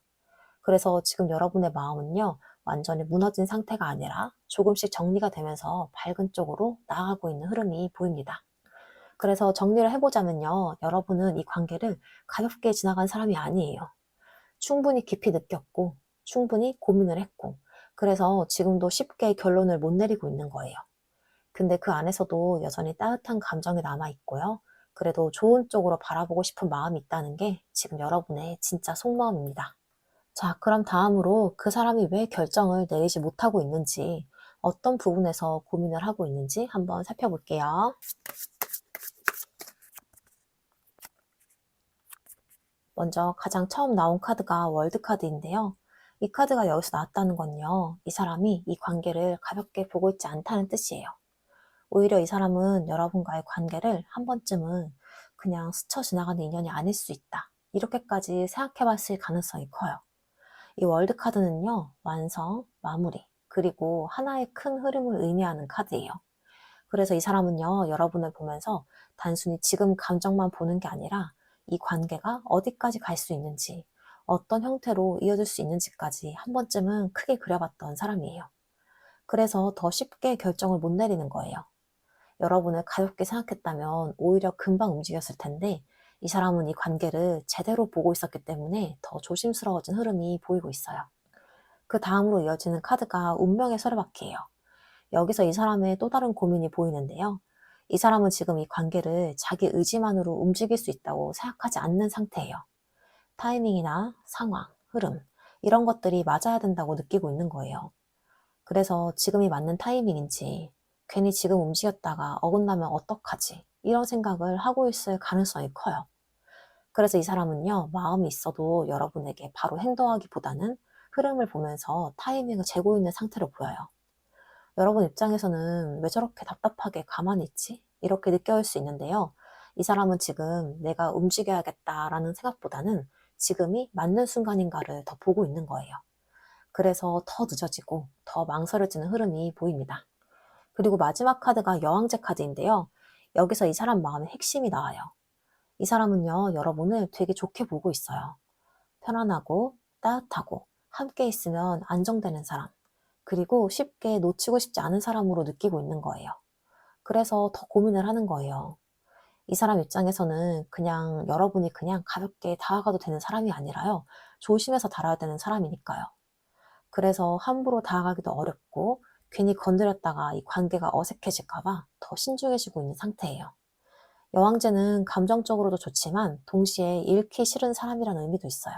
그래서 지금 여러분의 마음은요, 완전히 무너진 상태가 아니라 조금씩 정리가 되면서 밝은 쪽으로 나아가고 있는 흐름이 보입니다. 그래서 정리를 해보자면요, 여러분은 이 관계를 가볍게 지나간 사람이 아니에요. 충분히 깊이 느꼈고, 충분히 고민을 했고, 그래서 지금도 쉽게 결론을 못 내리고 있는 거예요. 근데 그 안에서도 여전히 따뜻한 감정이 남아있고요. 그래도 좋은 쪽으로 바라보고 싶은 마음이 있다는 게 지금 여러분의 진짜 속마음입니다. 자, 그럼 다음으로 그 사람이 왜 결정을 내리지 못하고 있는지, 어떤 부분에서 고민을 하고 있는지 한번 살펴볼게요. 먼저 가장 처음 나온 카드가 월드 카드인데요. 이 카드가 여기서 나왔다는 건요, 이 사람이 이 관계를 가볍게 보고 있지 않다는 뜻이에요. 오히려 이 사람은 여러분과의 관계를 한 번쯤은 그냥 스쳐 지나가는 인연이 아닐 수 있다, 이렇게까지 생각해 봤을 가능성이 커요. 이 월드 카드는요, 완성, 마무리, 그리고 하나의 큰 흐름을 의미하는 카드예요. 그래서 이 사람은요, 여러분을 보면서 단순히 지금 감정만 보는 게 아니라 이 관계가 어디까지 갈 수 있는지, 어떤 형태로 이어질 수 있는지까지 한 번쯤은 크게 그려봤던 사람이에요. 그래서 더 쉽게 결정을 못 내리는 거예요. 여러분을 가볍게 생각했다면 오히려 금방 움직였을 텐데, 이 사람은 이 관계를 제대로 보고 있었기 때문에 더 조심스러워진 흐름이 보이고 있어요. 그 다음으로 이어지는 카드가 운명의 서류바퀴예요. 여기서 이 사람의 또 다른 고민이 보이는데요. 이 사람은 지금 이 관계를 자기 의지만으로 움직일 수 있다고 생각하지 않는 상태예요. 타이밍이나 상황, 흐름, 이런 것들이 맞아야 된다고 느끼고 있는 거예요. 그래서 지금이 맞는 타이밍인지, 괜히 지금 움직였다가 어긋나면 어떡하지, 이런 생각을 하고 있을 가능성이 커요. 그래서 이 사람은요, 마음이 있어도 여러분에게 바로 행동하기보다는 흐름을 보면서 타이밍을 재고 있는 상태로 보여요. 여러분 입장에서는 왜 저렇게 답답하게 가만히 있지? 이렇게 느껴질 수 있는데요. 이 사람은 지금 내가 움직여야겠다라는 생각보다는 지금이 맞는 순간인가를 더 보고 있는 거예요. 그래서 더 늦어지고 더 망설여지는 흐름이 보입니다. 그리고 마지막 카드가 여왕제 카드인데요. 여기서 이 사람 마음의 핵심이 나와요. 이 사람은요, 여러분을 되게 좋게 보고 있어요. 편안하고 따뜻하고 함께 있으면 안정되는 사람, 그리고 쉽게 놓치고 싶지 않은 사람으로 느끼고 있는 거예요. 그래서 더 고민을 하는 거예요. 이 사람 입장에서는 그냥 여러분이 그냥 가볍게 다가가도 되는 사람이 아니라요, 조심해서 다뤄야 되는 사람이니까요. 그래서 함부로 다가가기도 어렵고 괜히 건드렸다가 이 관계가 어색해질까봐 더 신중해지고 있는 상태예요. 여왕제는 감정적으로도 좋지만 동시에 잃기 싫은 사람이라는 의미도 있어요.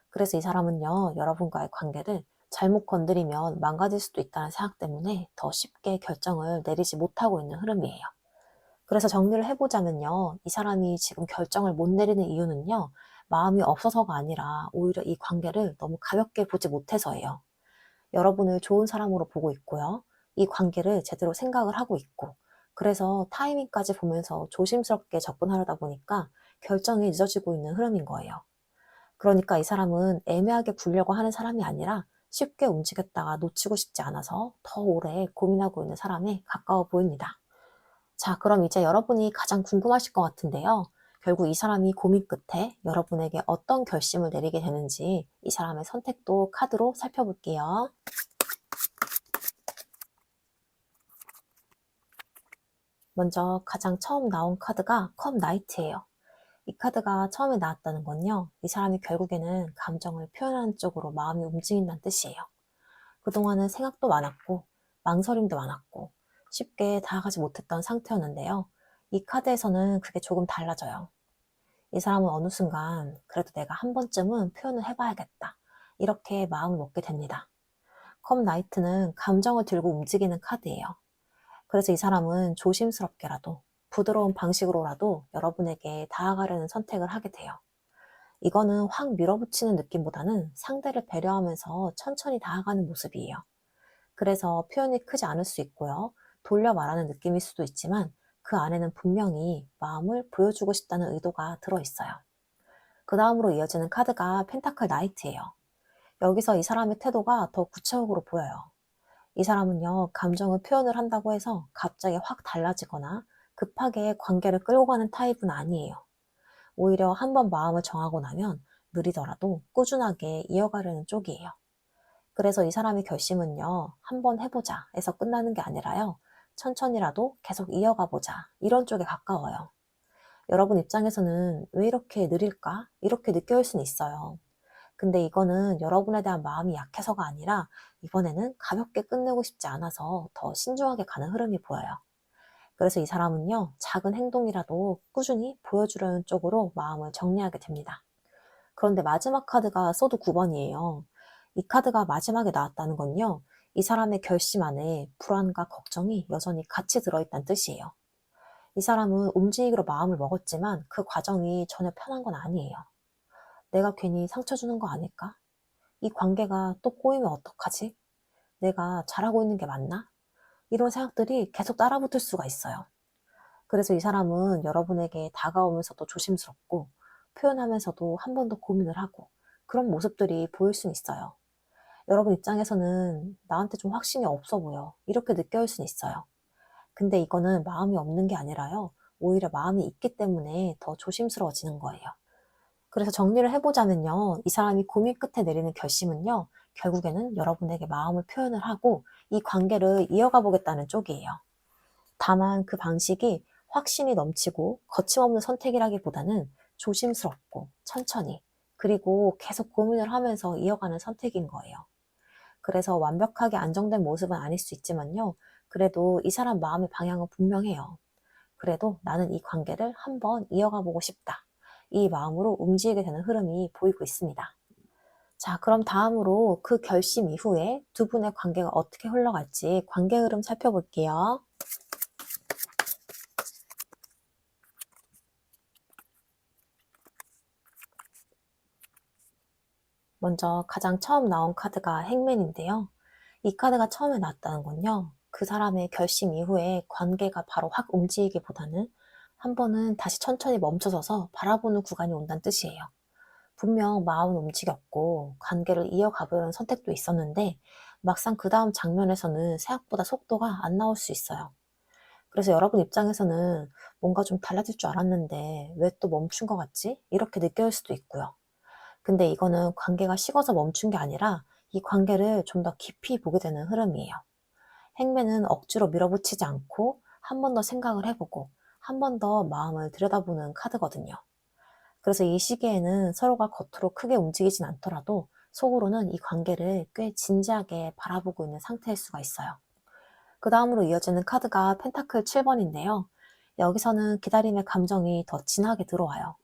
그래서 이 사람은요, 여러분과의 관계를 잘못 건드리면 망가질 수도 있다는 생각 때문에 더 쉽게 결정을 내리지 못하고 있는 흐름이에요. 그래서 정리를 해보자면요, 이 사람이 지금 결정을 못 내리는 이유는요, 마음이 없어서가 아니라 오히려 이 관계를 너무 가볍게 보지 못해서예요. 여러분을 좋은 사람으로 보고 있고요. 이 관계를 제대로 생각을 하고 있고, 그래서 타이밍까지 보면서 조심스럽게 접근하려다 보니까 결정이 늦어지고 있는 흐름인 거예요. 그러니까 이 사람은 애매하게 굴려고 하는 사람이 아니라 쉽게 움직였다가 놓치고 싶지 않아서 더 오래 고민하고 있는 사람에 가까워 보입니다. 자, 그럼 이제 여러분이 가장 궁금하실 것 같은데요. 결국 이 사람이 고민 끝에 여러분에게 어떤 결심을 내리게 되는지 이 사람의 선택도 카드로 살펴볼게요. 먼저 가장 처음 나온 카드가 컵 나이트예요. 이 카드가 처음에 나왔다는 건요, 이 사람이 결국에는 감정을 표현하는 쪽으로 마음이 움직인다는 뜻이에요. 그동안은 생각도 많았고, 망설임도 많았고, 쉽게 다가가지 못했던 상태였는데요. 이 카드에서는 그게 조금 달라져요. 이 사람은 어느 순간, 그래도 내가 한 번쯤은 표현을 해봐야겠다. 이렇게 마음을 먹게 됩니다. 컵 나이트는 감정을 들고 움직이는 카드예요. 그래서 이 사람은 조심스럽게라도, 부드러운 방식으로라도 여러분에게 다가가려는 선택을 하게 돼요. 이거는 확 밀어붙이는 느낌보다는 상대를 배려하면서 천천히 다가가는 모습이에요. 그래서 표현이 크지 않을 수 있고요. 돌려 말하는 느낌일 수도 있지만 그 안에는 분명히 마음을 보여주고 싶다는 의도가 들어있어요. 그 다음으로 이어지는 카드가 펜타클 나이트예요. 여기서 이 사람의 태도가 더 구체적으로 보여요. 이 사람은요, 감정을 표현을 한다고 해서 갑자기 확 달라지거나 급하게 관계를 끌고 가는 타입은 아니에요. 오히려 한번 마음을 정하고 나면 느리더라도 꾸준하게 이어가려는 쪽이에요. 그래서 이 사람의 결심은요, 한번 해보자 에서 끝나는 게 아니라요, 천천히라도 계속 이어가 보자 이런 쪽에 가까워요. 여러분 입장에서는 왜 이렇게 느릴까? 이렇게 느껴질 수는 있어요. 근데 이거는 여러분에 대한 마음이 약해서가 아니라 이번에는 가볍게 끝내고 싶지 않아서 더 신중하게 가는 흐름이 보여요. 그래서 이 사람은요, 작은 행동이라도 꾸준히 보여주려는 쪽으로 마음을 정리하게 됩니다. 그런데 마지막 카드가 소드 9번이에요. 이 카드가 마지막에 나왔다는 건요, 이 사람의 결심 안에 불안과 걱정이 여전히 같이 들어있다는 뜻이에요. 이 사람은 움직이기로 마음을 먹었지만 그 과정이 전혀 편한 건 아니에요. 내가 괜히 상처 주는 거 아닐까? 이 관계가 또 꼬이면 어떡하지? 내가 잘하고 있는 게 맞나? 이런 생각들이 계속 따라붙을 수가 있어요. 그래서 이 사람은 여러분에게 다가오면서도 조심스럽고 표현하면서도 한 번 더 고민을 하고 그런 모습들이 보일 수는 있어요. 여러분 입장에서는 나한테 좀 확신이 없어 보여. 이렇게 느껴질 수는 있어요. 근데 이거는 마음이 없는 게 아니라요. 오히려 마음이 있기 때문에 더 조심스러워지는 거예요. 그래서 정리를 해보자면요. 이 사람이 고민 끝에 내리는 결심은요. 결국에는 여러분에게 마음을 표현을 하고 이 관계를 이어가 보겠다는 쪽이에요. 다만 그 방식이 확신이 넘치고 거침없는 선택이라기보다는 조심스럽고 천천히 그리고 계속 고민을 하면서 이어가는 선택인 거예요. 그래서 완벽하게 안정된 모습은 아닐 수 있지만요. 그래도 이 사람 마음의 방향은 분명해요. 그래도 나는 이 관계를 한번 이어가 보고 싶다. 이 마음으로 움직이게 되는 흐름이 보이고 있습니다. 자, 그럼 다음으로 그 결심 이후에 두 분의 관계가 어떻게 흘러갈지 관계 흐름 살펴볼게요. 먼저 가장 처음 나온 카드가 행맨인데요. 이 카드가 처음에 나왔다는 건요, 그 사람의 결심 이후에 관계가 바로 확 움직이기보다는 한 번은 다시 천천히 멈춰서서 바라보는 구간이 온다는 뜻이에요. 분명 마음은 움직였고 관계를 이어가보려는 선택도 있었는데 막상 그 다음 장면에서는 생각보다 속도가 안 나올 수 있어요. 그래서 여러분 입장에서는 뭔가 좀 달라질 줄 알았는데 왜 또 멈춘 것 같지? 이렇게 느껴질 수도 있고요. 근데 이거는 관계가 식어서 멈춘 게 아니라 이 관계를 좀 더 깊이 보게 되는 흐름이에요. 행매는 억지로 밀어붙이지 않고 한 번 더 생각을 해보고 한 번 더 마음을 들여다보는 카드거든요. 그래서 이 시기에는 서로가 겉으로 크게 움직이진 않더라도 속으로는 이 관계를 꽤 진지하게 바라보고 있는 상태일 수가 있어요. 그 다음으로 이어지는 카드가 펜타클 7번인데요. 여기서는 기다림의 감정이 더 진하게 들어와요.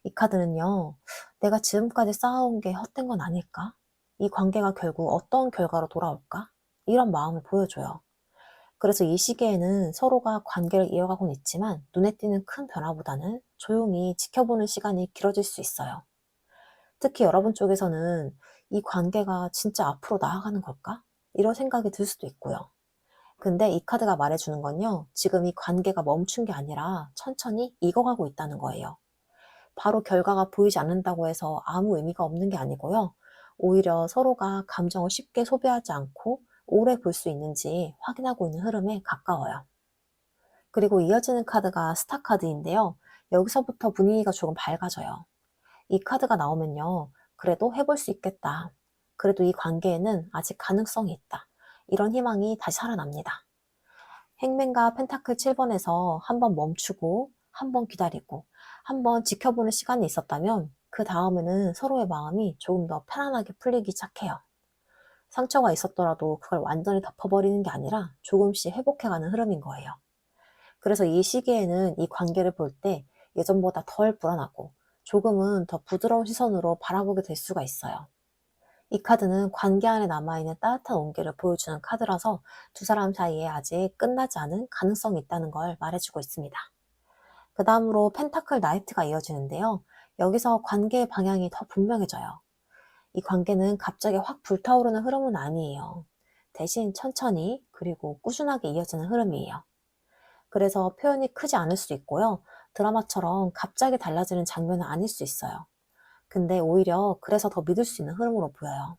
이 카드는요, 내가 지금까지 쌓아온 게 헛된 건 아닐까? 이 관계가 결국 어떤 결과로 돌아올까? 이런 마음을 보여줘요. 그래서 이 시기에는 서로가 관계를 이어가곤 있지만 눈에 띄는 큰 변화보다는 조용히 지켜보는 시간이 길어질 수 있어요. 특히 여러분 쪽에서는 이 관계가 진짜 앞으로 나아가는 걸까? 이런 생각이 들 수도 있고요. 근데 이 카드가 말해주는 건요, 지금 이 관계가 멈춘 게 아니라 천천히 익어가고 있다는 거예요. 바로 결과가 보이지 않는다고 해서 아무 의미가 없는 게 아니고요. 오히려 서로가 감정을 쉽게 소비하지 않고 오래 볼 수 있는지 확인하고 있는 흐름에 가까워요. 그리고 이어지는 카드가 스타 카드인데요. 여기서부터 분위기가 조금 밝아져요. 이 카드가 나오면요. 그래도 해볼 수 있겠다. 그래도 이 관계에는 아직 가능성이 있다. 이런 희망이 다시 살아납니다. 행맨과 펜타클 7번에서 한번 멈추고, 한번 기다리고, 한번 지켜보는 시간이 있었다면 그 다음에는 서로의 마음이 조금 더 편안하게 풀리기 시작해요. 상처가 있었더라도 그걸 완전히 덮어버리는 게 아니라 조금씩 회복해가는 흐름인 거예요. 그래서 이 시기에는 이 관계를 볼 때 예전보다 덜 불안하고 조금은 더 부드러운 시선으로 바라보게 될 수가 있어요. 이 카드는 관계 안에 남아있는 따뜻한 온기를 보여주는 카드라서 두 사람 사이에 아직 끝나지 않은 가능성이 있다는 걸 말해주고 있습니다. 그 다음으로 펜타클 나이트가 이어지는데요. 여기서 관계의 방향이 더 분명해져요. 이 관계는 갑자기 확 불타오르는 흐름은 아니에요. 대신 천천히 그리고 꾸준하게 이어지는 흐름이에요. 그래서 표현이 크지 않을 수 있고요. 드라마처럼 갑자기 달라지는 장면은 아닐 수 있어요. 근데 오히려 그래서 더 믿을 수 있는 흐름으로 보여요.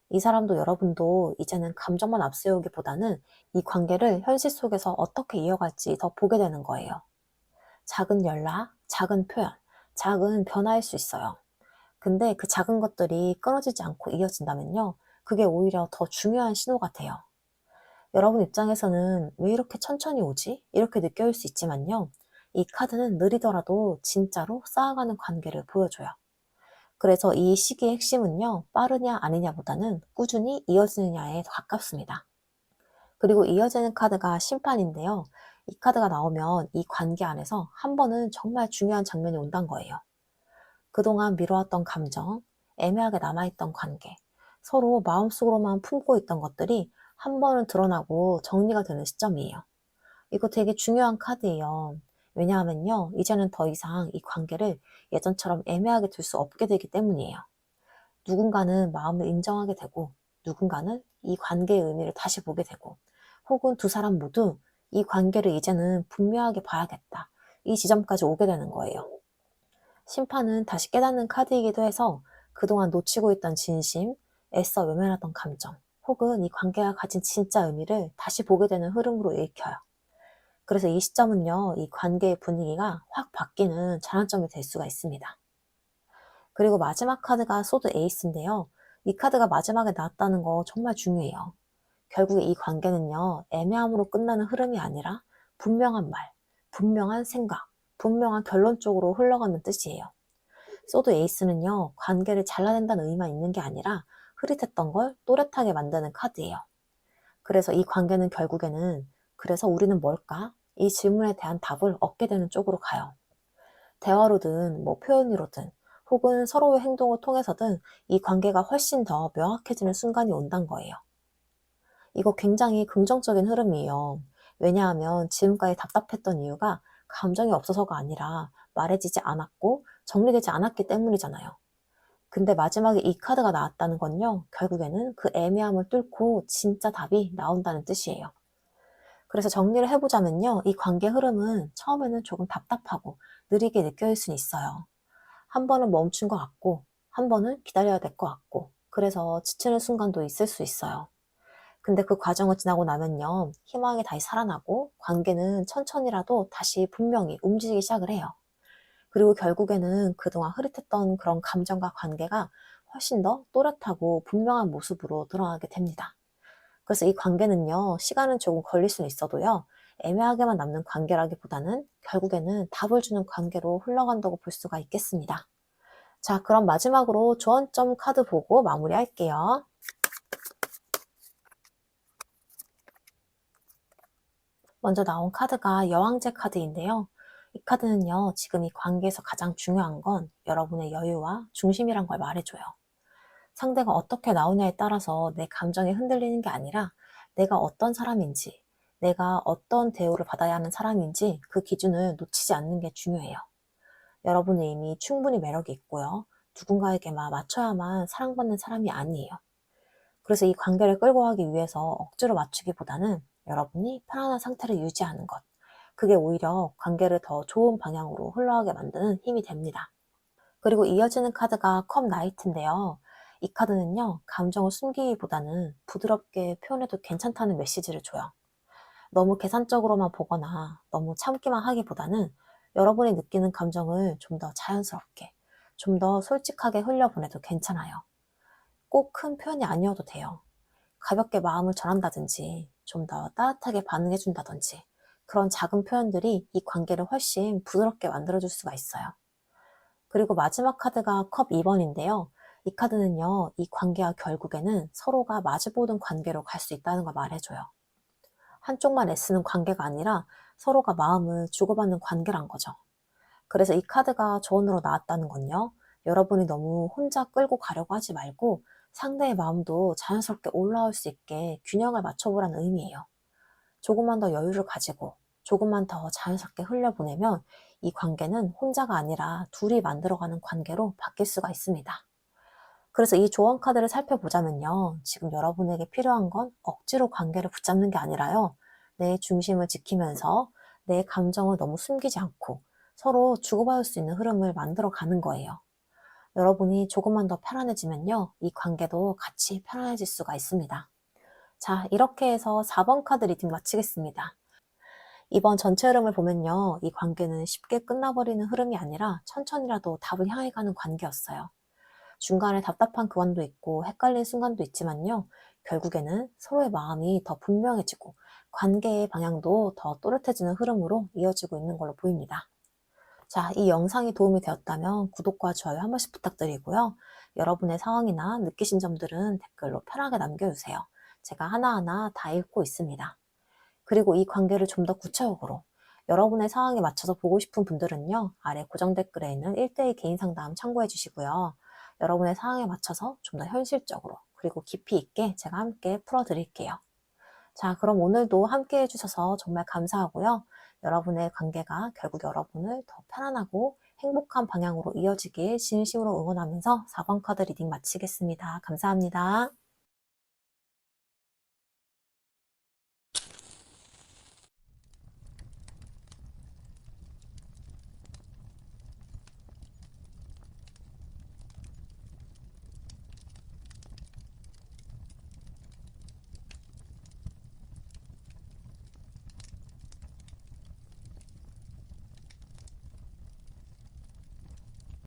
이 사람도 여러분도 이제는 감정만 앞세우기보다는 이 관계를 현실 속에서 어떻게 이어갈지 더 보게 되는 거예요. 작은 연락, 작은 표현, 작은 변화일 수 있어요. 근데 그 작은 것들이 끊어지지 않고 이어진다면요. 그게 오히려 더 중요한 신호 같아요. 여러분 입장에서는 왜 이렇게 천천히 오지? 이렇게 느껴질 수 있지만요. 이 카드는 느리더라도 진짜로 쌓아가는 관계를 보여줘요. 그래서 이 시기의 핵심은요, 빠르냐 아니냐보다는 꾸준히 이어지느냐에 더 가깝습니다. 그리고 이어지는 카드가 심판인데요. 이 카드가 나오면 이 관계 안에서 한 번은 정말 중요한 장면이 온단 거예요. 그동안 미뤄왔던 감정, 애매하게 남아있던 관계, 서로 마음속으로만 품고 있던 것들이 한 번은 드러나고 정리가 되는 시점이에요. 이거 되게 중요한 카드예요. 왜냐하면요, 이제는 더 이상 이 관계를 예전처럼 애매하게 둘 수 없게 되기 때문이에요. 누군가는 마음을 인정하게 되고, 누군가는 이 관계의 의미를 다시 보게 되고, 혹은 두 사람 모두 이 관계를 이제는 분명하게 봐야겠다. 이 지점까지 오게 되는 거예요. 심판은 다시 깨닫는 카드이기도 해서 그동안 놓치고 있던 진심, 애써 외면하던 감정, 혹은 이 관계가 가진 진짜 의미를 다시 보게 되는 흐름으로 읽혀요. 그래서 이 시점은요, 이 관계의 분위기가 확 바뀌는 전환점이 될 수가 있습니다. 그리고 마지막 카드가 소드 에이스인데요. 이 카드가 마지막에 나왔다는 거 정말 중요해요. 결국에 이 관계는요, 애매함으로 끝나는 흐름이 아니라 분명한 말, 분명한 생각, 분명한 결론 쪽으로 흘러가는 뜻이에요. 소드 에이스는요, 관계를 잘라낸다는 의미만 있는 게 아니라 흐릿했던 걸 또렷하게 만드는 카드예요. 그래서 이 관계는 결국에는 그래서 우리는 뭘까? 이 질문에 대한 답을 얻게 되는 쪽으로 가요. 대화로든 표현으로든 혹은 서로의 행동을 통해서든 이 관계가 훨씬 더 명확해지는 순간이 온단 거예요. 이거 굉장히 긍정적인 흐름이에요. 왜냐하면 지금까지 답답했던 이유가 감정이 없어서가 아니라 말해지지 않았고 정리되지 않았기 때문이잖아요. 근데 마지막에 이 카드가 나왔다는 건요, 결국에는 그 애매함을 뚫고 진짜 답이 나온다는 뜻이에요. 그래서 정리를 해보자면요, 이 관계 흐름은 처음에는 조금 답답하고 느리게 느껴질 수는 있어요. 한 번은 멈춘 것 같고, 한 번은 기다려야 될 것 같고, 그래서 지치는 순간도 있을 수 있어요. 근데 그 과정을 지나고 나면요, 희망이 다시 살아나고, 관계는 천천히라도 다시 분명히 움직이기 시작을 해요. 그리고 결국에는 그동안 흐릿했던 그런 감정과 관계가 훨씬 더 또렷하고 분명한 모습으로 드러나게 됩니다. 그래서 이 관계는요, 시간은 조금 걸릴 수는 있어도요, 애매하게만 남는 관계라기보다는 결국에는 답을 주는 관계로 흘러간다고 볼 수가 있겠습니다. 자, 그럼 마지막으로 조언점 카드 보고 마무리할게요. 먼저 나온 카드가 여왕제 카드인데요. 이 카드는요, 지금 이 관계에서 가장 중요한 건 여러분의 여유와 중심이란 걸 말해줘요. 상대가 어떻게 나오냐에 따라서 내 감정이 흔들리는 게 아니라 내가 어떤 사람인지, 내가 어떤 대우를 받아야 하는 사람인지 그 기준을 놓치지 않는 게 중요해요. 여러분은 이미 충분히 매력이 있고요. 누군가에게만 맞춰야만 사랑받는 사람이 아니에요. 그래서 이 관계를 끌고 가기 위해서 억지로 맞추기보다는 여러분이 편안한 상태를 유지하는 것, 그게 오히려 관계를 더 좋은 방향으로 흘러가게 만드는 힘이 됩니다. 그리고 이어지는 카드가 컵 나이트인데요. 이 카드는요, 감정을 숨기기보다는 부드럽게 표현해도 괜찮다는 메시지를 줘요. 너무 계산적으로만 보거나 너무 참기만 하기보다는 여러분이 느끼는 감정을 좀 더 자연스럽게, 좀 더 솔직하게 흘려보내도 괜찮아요. 꼭 큰 표현이 아니어도 돼요. 가볍게 마음을 전한다든지, 좀 더 따뜻하게 반응해준다든지, 그런 작은 표현들이 이 관계를 훨씬 부드럽게 만들어줄 수가 있어요. 그리고 마지막 카드가 컵 2번인데요. 이 카드는요, 이 관계와 결국에는 서로가 마주보는 관계로 갈 수 있다는 걸 말해줘요. 한쪽만 애쓰는 관계가 아니라 서로가 마음을 주고받는 관계란 거죠. 그래서 이 카드가 조언으로 나왔다는 건요, 여러분이 너무 혼자 끌고 가려고 하지 말고 상대의 마음도 자연스럽게 올라올 수 있게 균형을 맞춰보라는 의미예요. 조금만 더 여유를 가지고 조금만 더 자연스럽게 흘려보내면 이 관계는 혼자가 아니라 둘이 만들어가는 관계로 바뀔 수가 있습니다. 그래서 이 조언 카드를 살펴보자면요. 지금 여러분에게 필요한 건 억지로 관계를 붙잡는 게 아니라요. 내 중심을 지키면서 내 감정을 너무 숨기지 않고 서로 주고받을 수 있는 흐름을 만들어 가는 거예요. 여러분이 조금만 더 편안해지면요. 이 관계도 같이 편안해질 수가 있습니다. 자, 이렇게 해서 4번 카드 리딩 마치겠습니다. 이번 전체 흐름을 보면요. 이 관계는 쉽게 끝나버리는 흐름이 아니라 천천히라도 답을 향해 가는 관계였어요. 중간에 답답한 교환도 있고 헷갈린 순간도 있지만요. 결국에는 서로의 마음이 더 분명해지고 관계의 방향도 더 또렷해지는 흐름으로 이어지고 있는 걸로 보입니다. 자, 이 영상이 도움이 되었다면 구독과 좋아요 한 번씩 부탁드리고요. 여러분의 상황이나 느끼신 점들은 댓글로 편하게 남겨주세요. 제가 하나하나 다 읽고 있습니다. 그리고 이 관계를 좀 더 구체적으로 여러분의 상황에 맞춰서 보고 싶은 분들은요. 아래 고정 댓글에 있는 1대1 개인 상담 참고해 주시고요. 여러분의 상황에 맞춰서 좀 더 현실적으로 그리고 깊이 있게 제가 함께 풀어드릴게요. 자, 그럼 오늘도 함께 해주셔서 정말 감사하고요. 여러분의 관계가 결국 여러분을 더 편안하고 행복한 방향으로 이어지길 진심으로 응원하면서 4번 카드 리딩 마치겠습니다. 감사합니다.